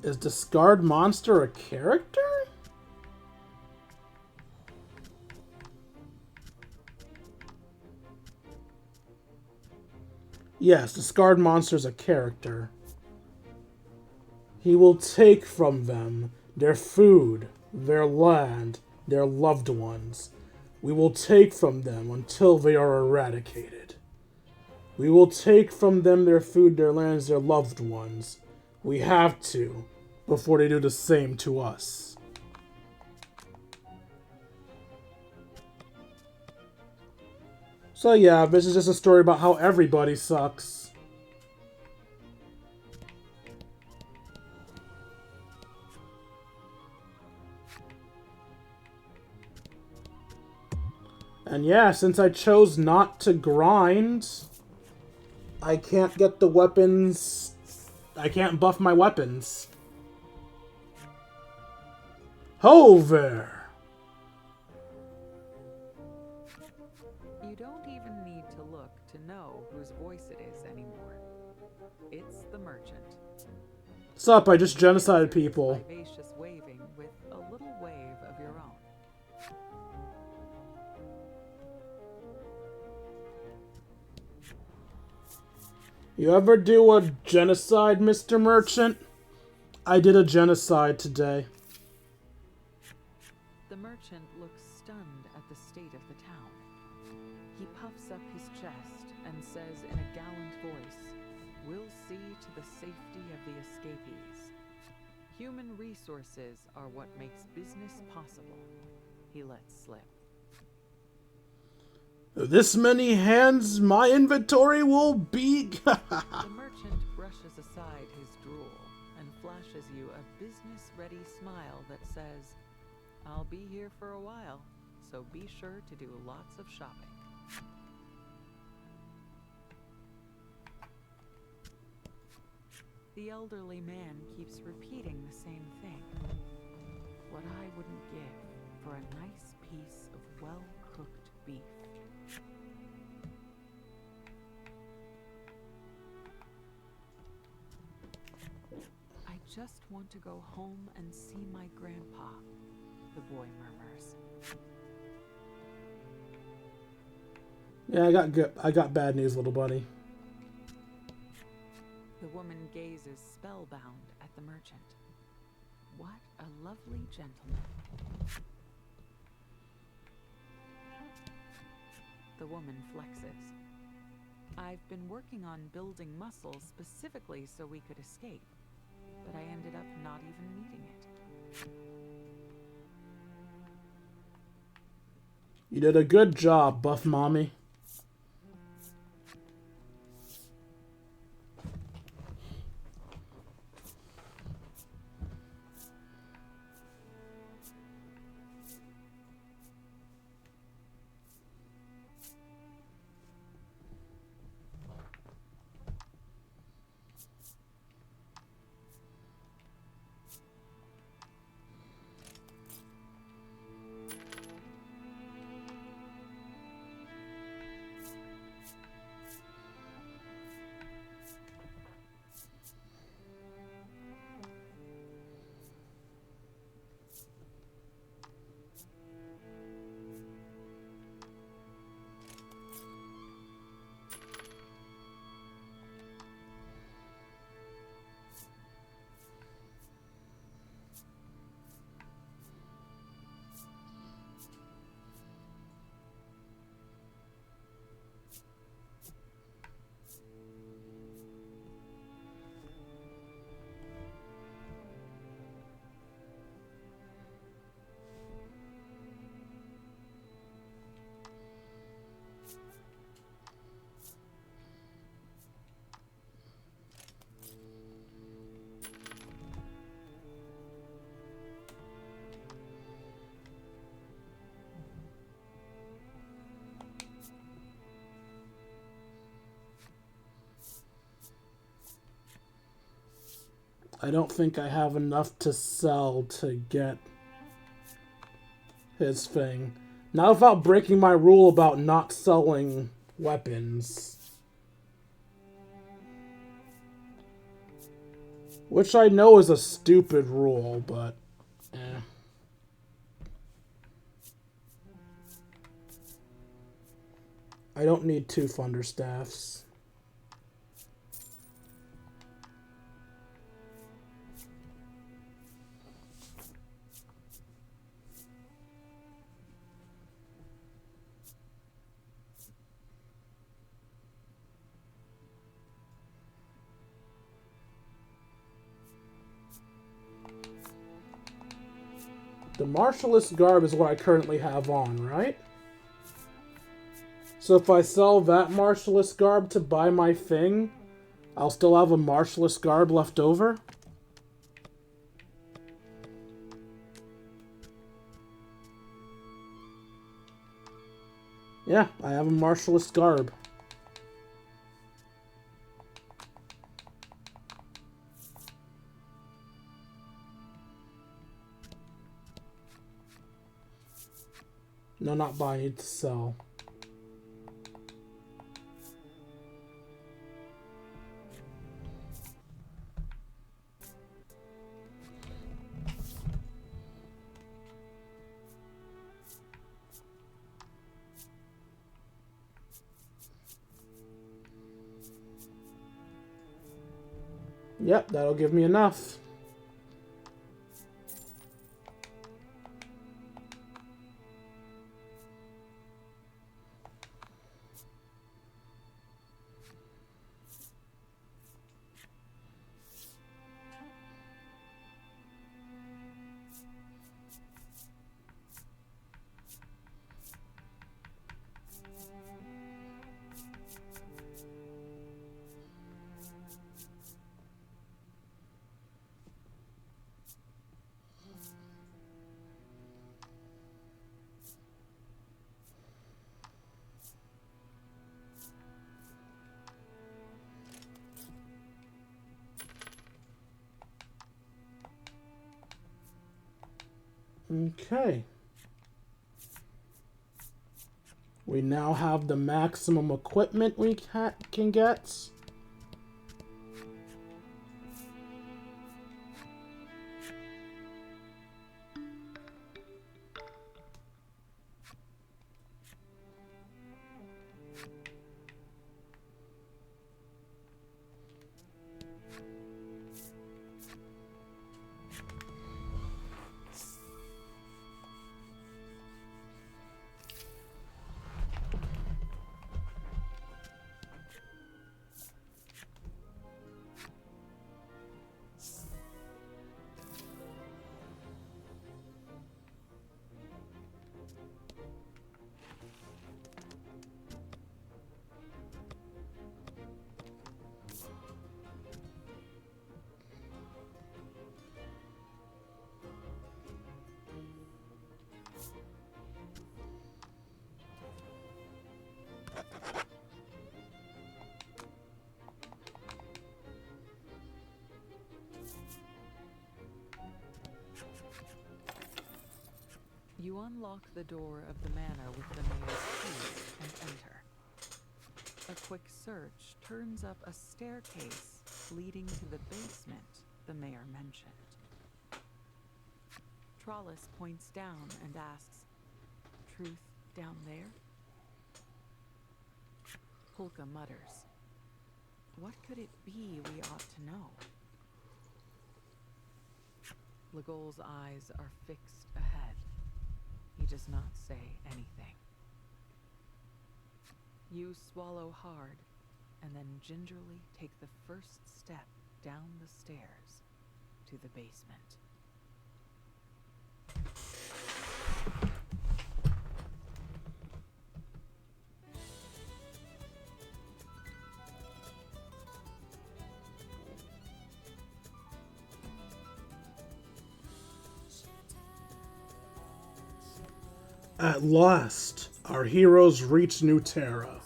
Is the Scarred Monster a character? Yes, the Scarred Monster is a character. He will take from them their food, their land, their loved ones. We will take from them until they are eradicated. We will take from them their food, their lands, their loved ones. We have to, before they do the same to us. So yeah, this is just a story about how everybody sucks. And yeah, since I chose not to grind, I can't get the weapons. I can't buff my weapons. Ho there!
You don't even need to look to know whose voice it is anymore. It's the merchant.
What's up? I just genocided people.
Vivacious waving with a little wave of your own.
You ever do a genocide, Mr. Merchant? I did a genocide today.
The merchant looks stunned at the state of the town. He puffs up his chest and says in a gallant voice, "We'll see to the safety of the escapees. Human resources are what makes business possible." He lets slip.
This many hands, my inventory will be...
The merchant brushes aside his drool and flashes you a business-ready smile that says, "I'll be here for a while, so be sure to do lots of shopping." The elderly man keeps repeating the same thing. What I wouldn't give for a nice piece of well-cooked beef. just want to go home and see my grandpa, the boy murmurs.
Yeah, I got bad news, little buddy.
The woman gazes spellbound at the merchant. What a lovely gentleman. The woman flexes. I've been working on building muscle specifically so we could escape, but I ended up not even needing it.
You did a good job, Buff Mommy. I don't think I have enough to sell to get his thing. Not without breaking my rule about not selling weapons. Which I know is a stupid rule, but eh. I don't need 2 Thunderstaffs. The Martialist Garb is what I currently have on, right? So if I sell that Martialist Garb to buy my thing, I'll still have a Martialist Garb left over? Yeah, I have a Martialist Garb. No, not buy, I need to sell. Yep, that'll give me enough. Okay. We now have the maximum equipment we can get.
You unlock the door of the manor with the mayor's keys and enter. A quick search turns up a staircase leading to the basement the mayor mentioned. Trollis points down and asks, "Truth down there?" Polka mutters, "What could it be we ought to know?" Legol's eyes are fixed ahead. He does not say anything. You swallow hard, and then gingerly take the first step down the stairs to the basement.
At last, our heroes reach New Terra.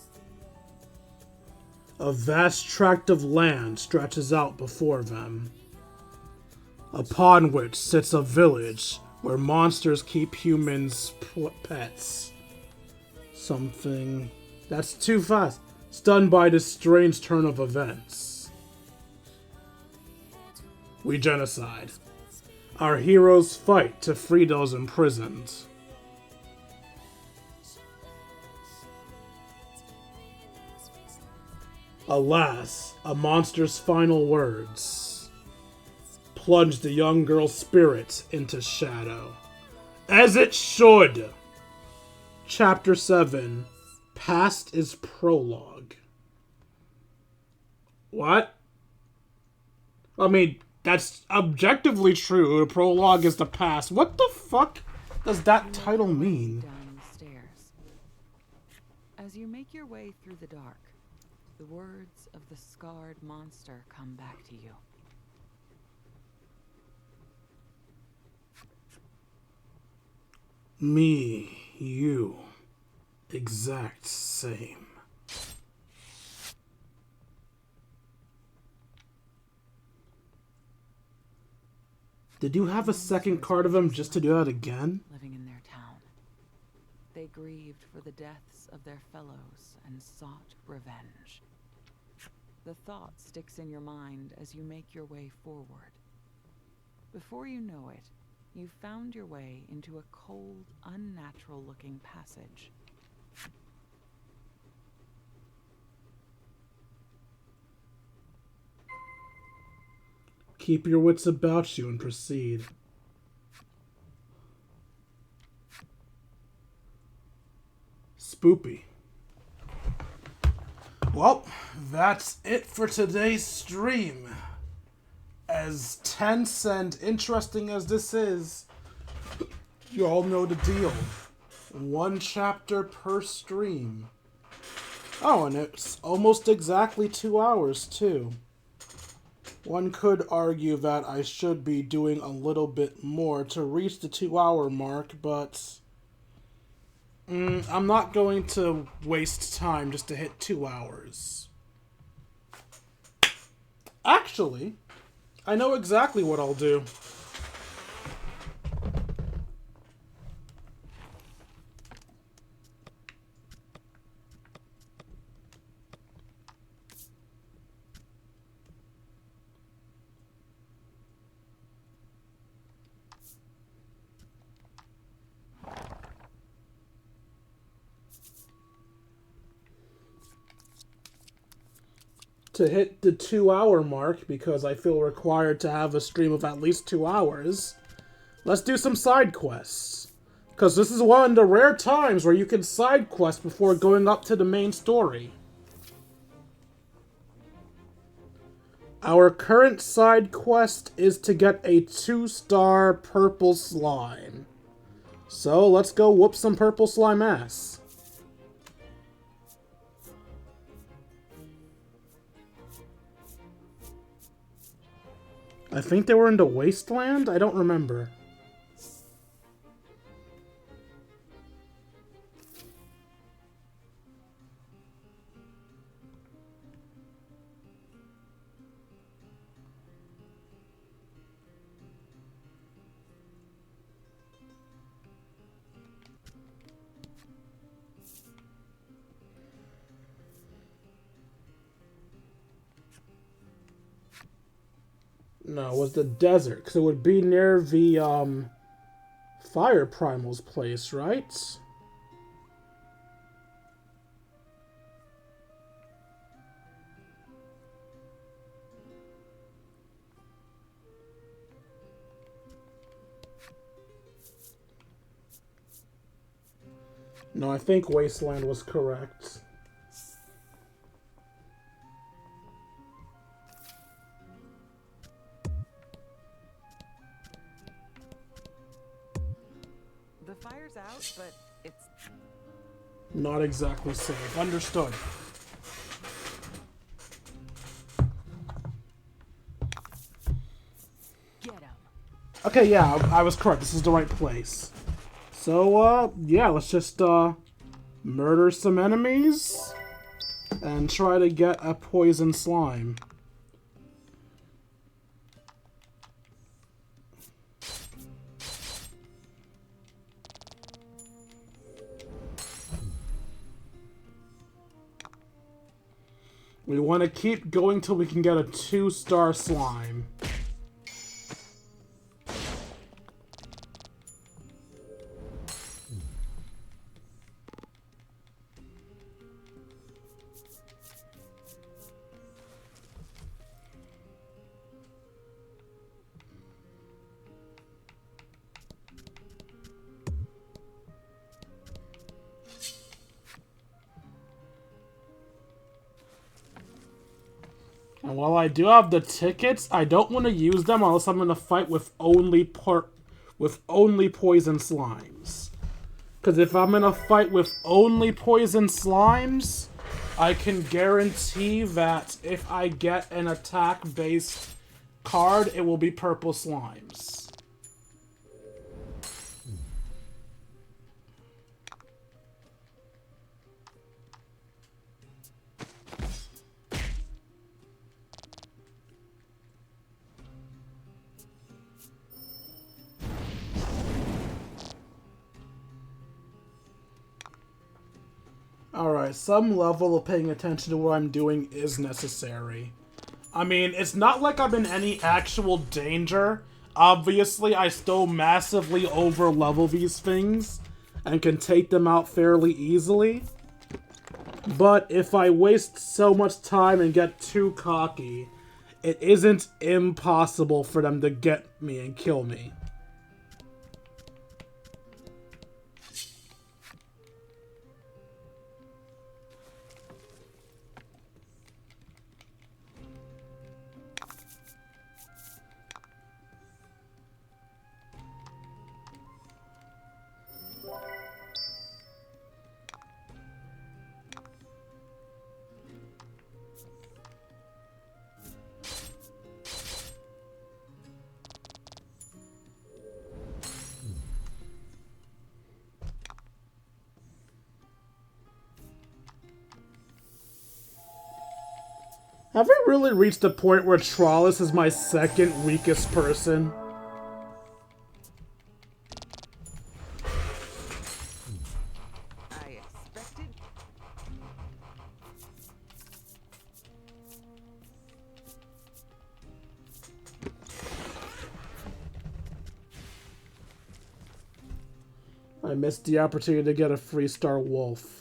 A vast tract of land stretches out before them, upon which sits a village where monsters keep humans pets. Something that's too fast, stunned by this strange turn of events. We genocide. Our heroes fight to free those imprisoned. Alas, a monster's final words plunge the young girl's spirit into shadow. As it should! Chapter 7. Past is Prologue. What? I mean, that's objectively true. The prologue is the past. What the fuck does that title mean?
Down the stairs. As you make your way through the dark, the words of the scarred monster come back to you.
Me, you, exact same. Did you have a second card of him just to do that again?
Living in their town. They grieved for the deaths of their fellows and sought revenge. The thought sticks in your mind as you make your way forward. Before you know it, you've found your way into a cold, unnatural-looking passage.
Keep your wits about you and proceed. Spoopy. Well, that's it for today's stream. As tense and interesting as this is, you all know the deal. 1 chapter per stream. Oh, and it's almost exactly 2 hours, too. One could argue that I should be doing a little bit more to reach the 2-hour mark, but I'm not going to waste time just to hit 2 hours. Actually, I know exactly what I'll do. To hit the 2-hour mark, because I feel required to have a stream of at least 2 hours, let's do some side quests. Because this is one of the rare times where you can side quest before going up to the main story. Our current side quest is to get a 2-star purple slime. So let's go whoop some purple slime ass. I think they were in the Wasteland? I don't remember. No, it was the desert, because it would be near the, Fire Primal's place, right? No, I think Wasteland was correct.
The fire's out, but it's
Not exactly safe. Understood.
get him.
Okay, yeah, I was correct. This is the right place. So, yeah, let's just, murder some enemies and try to get a poison slime. We want to keep going till we can get a 2-star slime. And while I do have the tickets, I don't want to use them unless I'm in a fight with only poison slimes. Because if I'm in a fight with only poison slimes, I can guarantee that if I get an attack-based card, it will be purple slimes. Alright, some level of paying attention to what I'm doing is necessary. I mean, it's not like I'm in any actual danger. Obviously, I still massively over-level these things and can take them out fairly easily. But if I waste so much time and get too cocky, it isn't impossible for them to get me and kill me. Have I really reached the point where Trollis is my second weakest person?
I expected.
I missed the opportunity to get a 3-star wolf.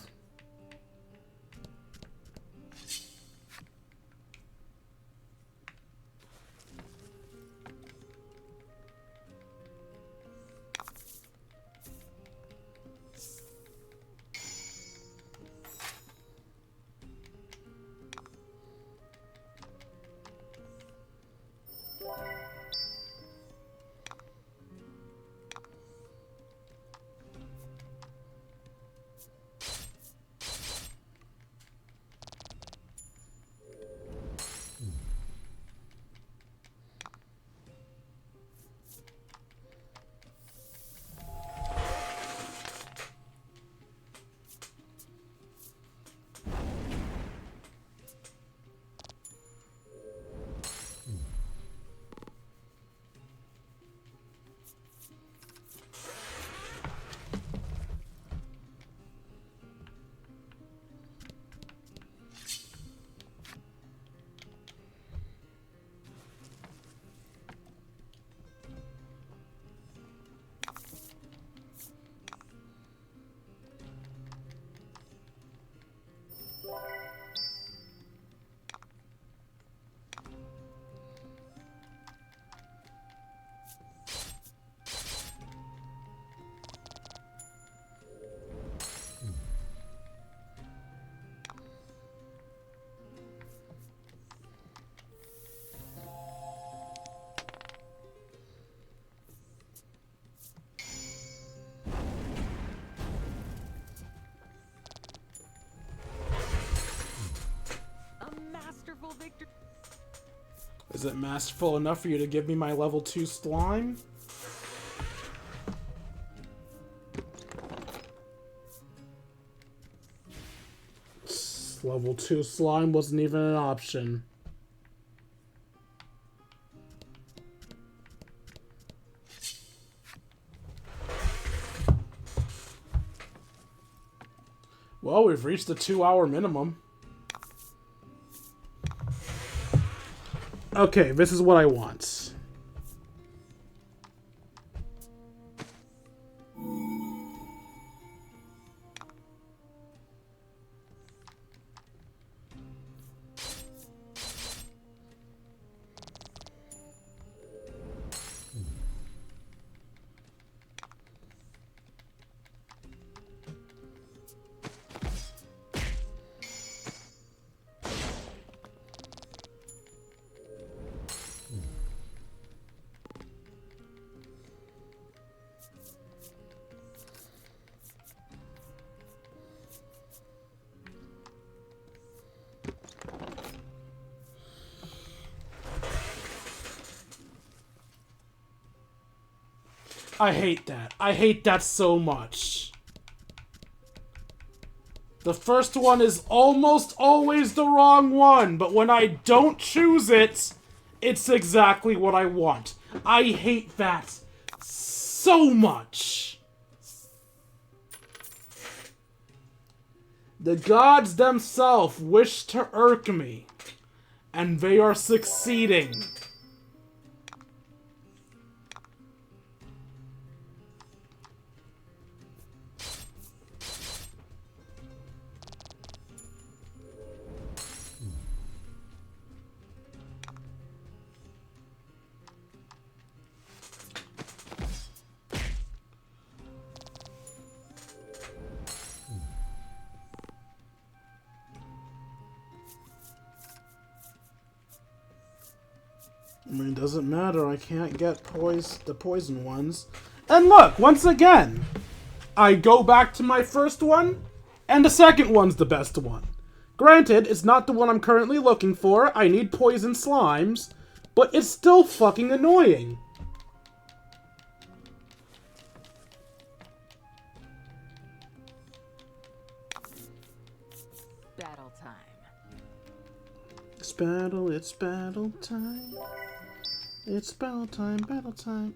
Is it masterful enough for you to give me my level 2 slime? Level 2 slime wasn't even an option. Well, we've reached the 2-hour minimum. Okay, this is what I want. I hate that. I hate that so much. The first one is almost always the wrong one, but when I don't choose it, it's exactly what I want. I hate that so much. The gods themselves wish to irk me, and they are succeeding. I mean, it doesn't matter. I can't get the poison ones. And look, once again, I go back to my first one, and the second one's the best one. Granted, it's not the one I'm currently looking for. I need poison slimes, but it's still fucking annoying.
Battle time.
It's battle time. It's battle time, battle time.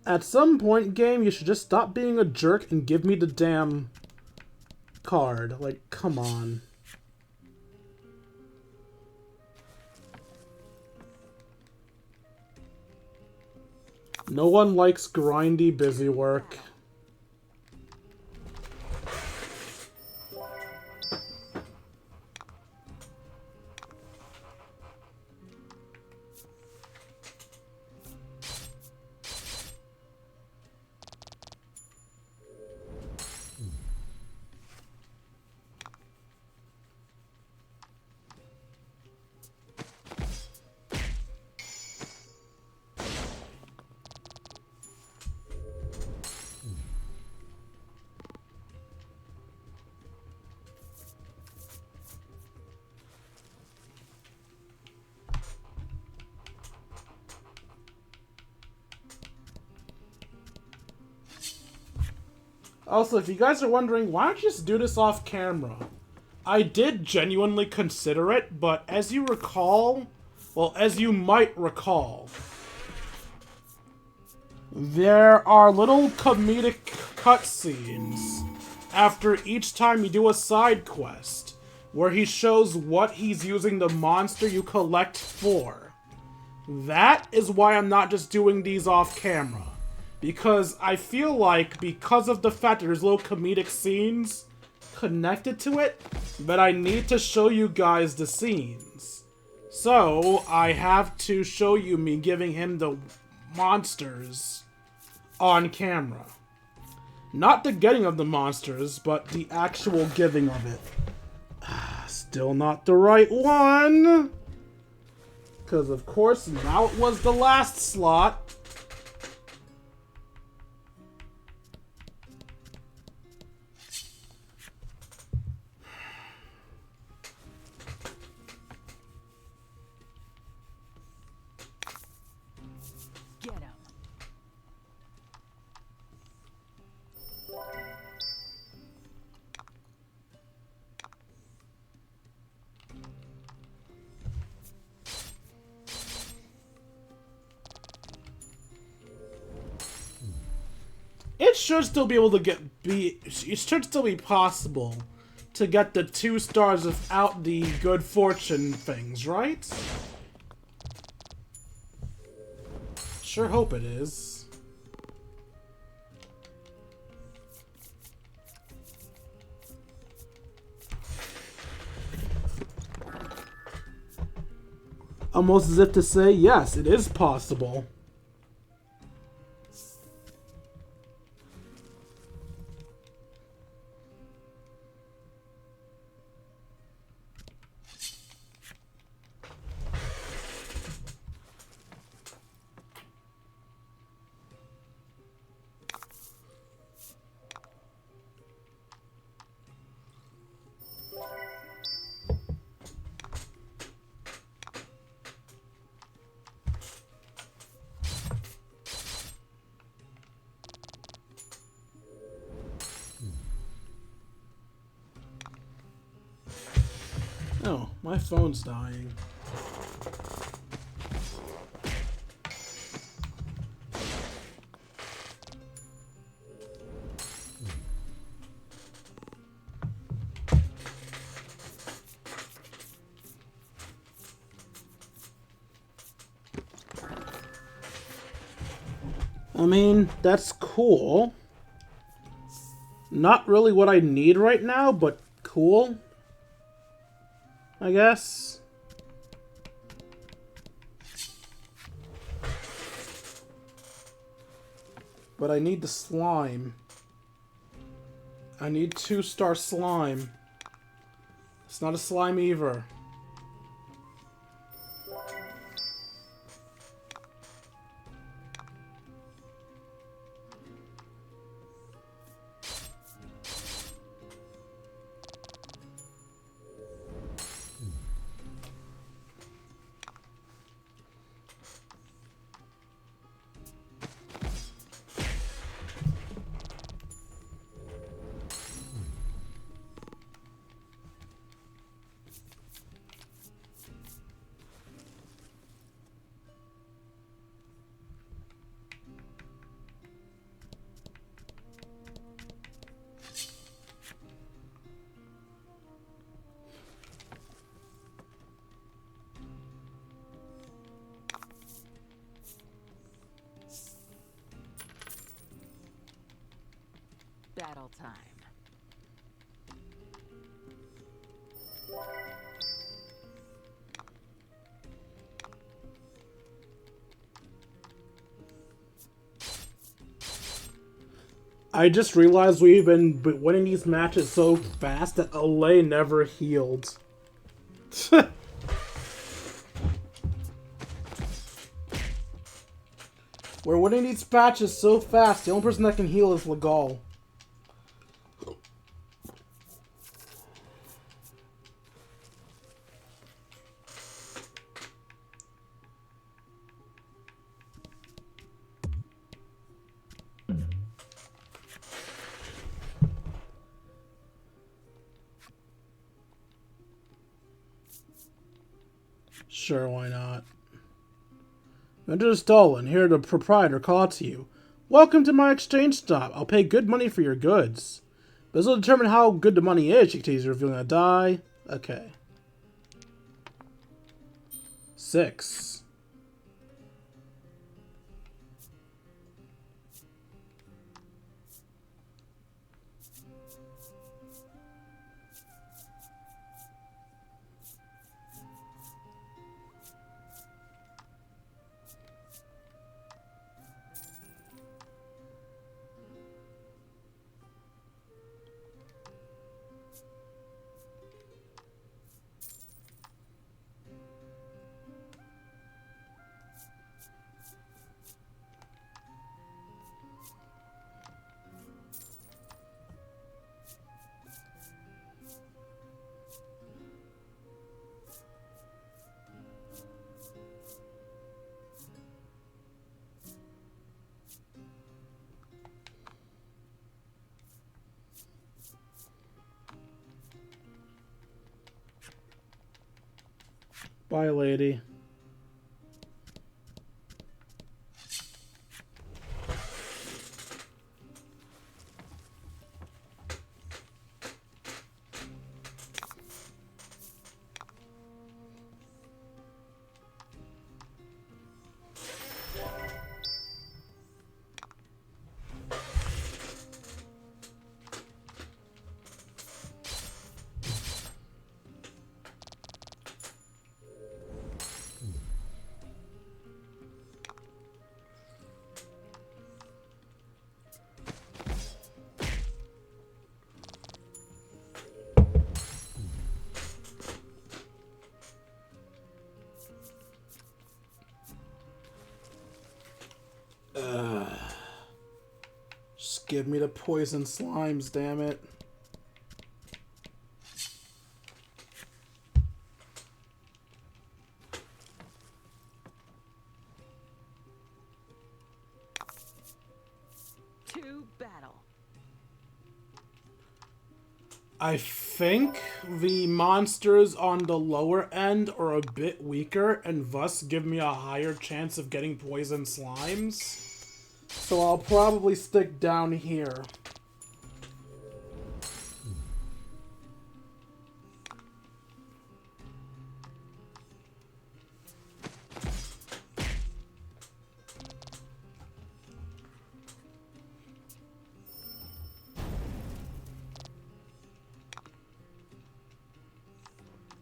At some point, game, you should just stop being a jerk and give me the damn card. Like, come on. No one likes grindy busy work. Also, if you guys are wondering, why don't you just do this off camera? I did genuinely consider it, but as you recall, well, as you might recall, there are little comedic cutscenes after each time you do a side quest, where he shows what he's using the monster you collect for. That is why I'm not just doing these off camera. Because I feel like, because of the fact that there's little comedic scenes, connected to it, but I need to show you guys the scenes. So, I have to show you me giving him the monsters on camera. Not the getting of the monsters, but the actual giving of it. Still not the right one. Because, of course, now it was the last slot.
Get him.
It should still be able to it should still be possible to get the 2 stars without the good fortune things, right? Sure hope it is. Almost as if to say, yes, it is possible. Oh, my phone's dying. I mean, that's cool. Not really what I need right now, but cool. I guess. But I need the slime. I need 2-star slime. It's not a slime either.
Battle time.
I just realized we've been winning these matches so fast that Olay never healed. We're winning these matches so fast, the only person that can heal is Legal. Sure, why not? Enter the stolen. Here the proprietor calls to you. Welcome to my exchange stop. I'll pay good money for your goods. But this will determine how good the money is. You can revealing a die. Okay. 6. Bye, lady. Just give me the poison slimes, damn it.
To battle.
I think the monsters on the lower end are a bit weaker and thus give me a higher chance of getting poison slimes. So I'll probably stick down here.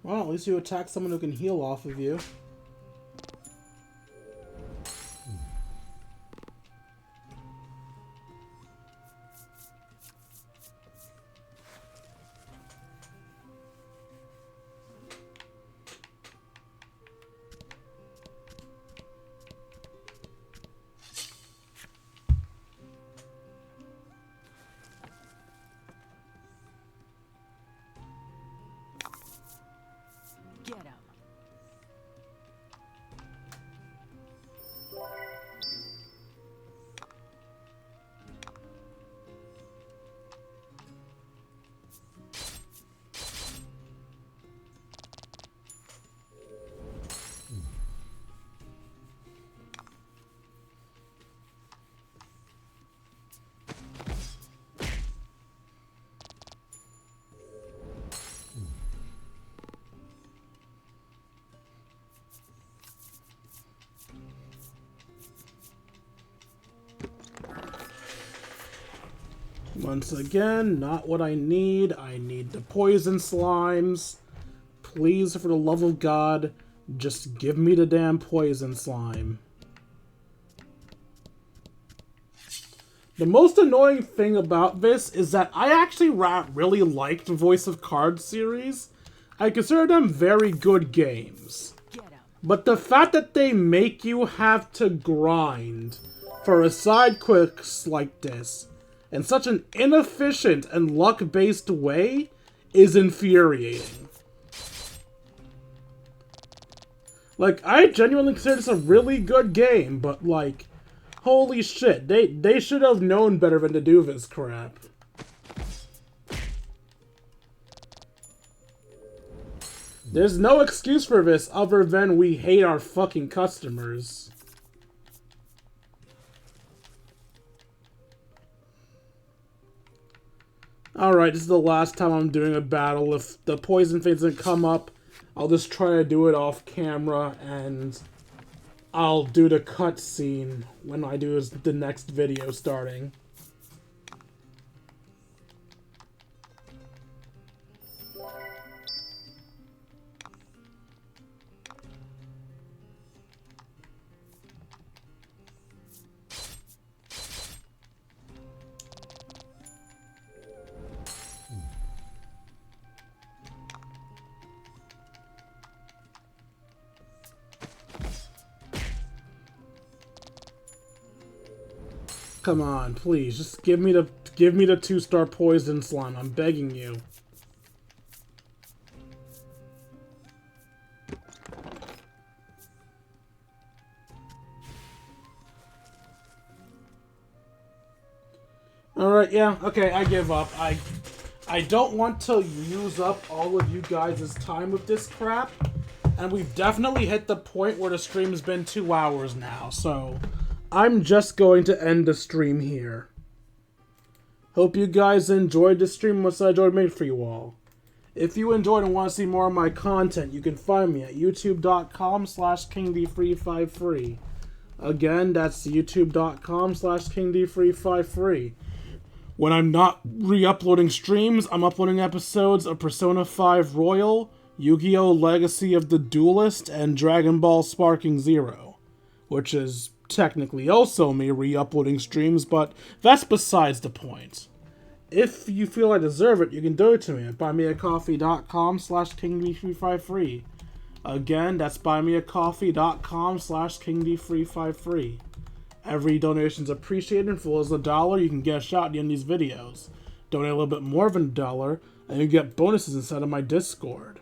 Well, at least you attack someone who can heal off of you.
Get him.
Once again, not what I need. I need the poison slimes. Please, for the love of God, just give me the damn poison slime. The most annoying thing about this is that I actually really liked the Voice of Cards series. I consider them very good games. But the fact that they make you have to grind for a side quest like this in such an inefficient and luck-based way is infuriating. Like, I genuinely consider this a really good game, but like, holy shit, they should have known better than to do this crap. There's no excuse for this other than we hate our fucking customers. Alright, this is the last time I'm doing a battle. If the poison thing doesn't come up, I'll just try to do it off camera, and I'll do the cutscene when I do the next video starting. Come on, please, just give me the 2-star poison slime. I'm begging you. Alright, yeah, okay, I give up. I don't want to use up all of you guys' time with this crap. And we've definitely hit the point where the stream's been 2 hours now, so I'm just going to end the stream here. Hope you guys enjoyed the stream, what I enjoyed made for you all. If you enjoyed and want to see more of my content, you can find me at youtube.com/KingD353. Again, that's youtube.com/KingD353. When I'm not re-uploading streams, I'm uploading episodes of Persona 5 Royal, Yu-Gi-Oh! Legacy of the Duelist, and Dragon Ball Sparking Zero, which is technically also me re-uploading streams, but that's besides the point. If you feel I deserve it, you can donate to me at buymeacoffee.com/KingD353. Again, that's buymeacoffee.com/KingD353. Every donation's appreciated, and for as $1, you can get a shout in these videos. Donate a little bit more than $1, and you get bonuses inside of my Discord.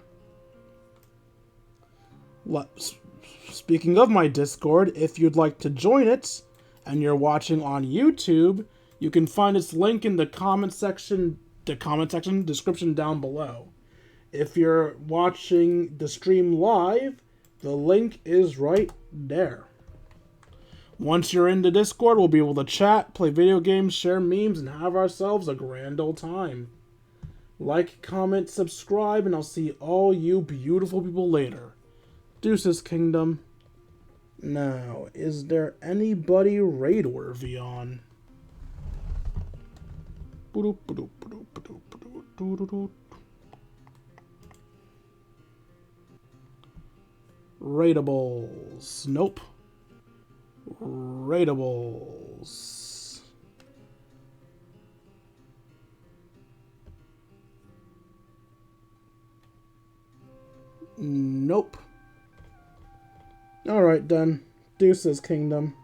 Speaking of my Discord, if you'd like to join it, and you're watching on YouTube, you can find its link in the comment section description down below. If you're watching the stream live, the link is right there. Once you're in the Discord, we'll be able to chat, play video games, share memes, and have ourselves a grand old time. Like, comment, subscribe, and I'll see all you beautiful people later. Deuces, Kingdom. Now, is there anybody raid-worthy on? Raidables. Nope. Raidables. Nope. Alright then. Deuces, Kingdom.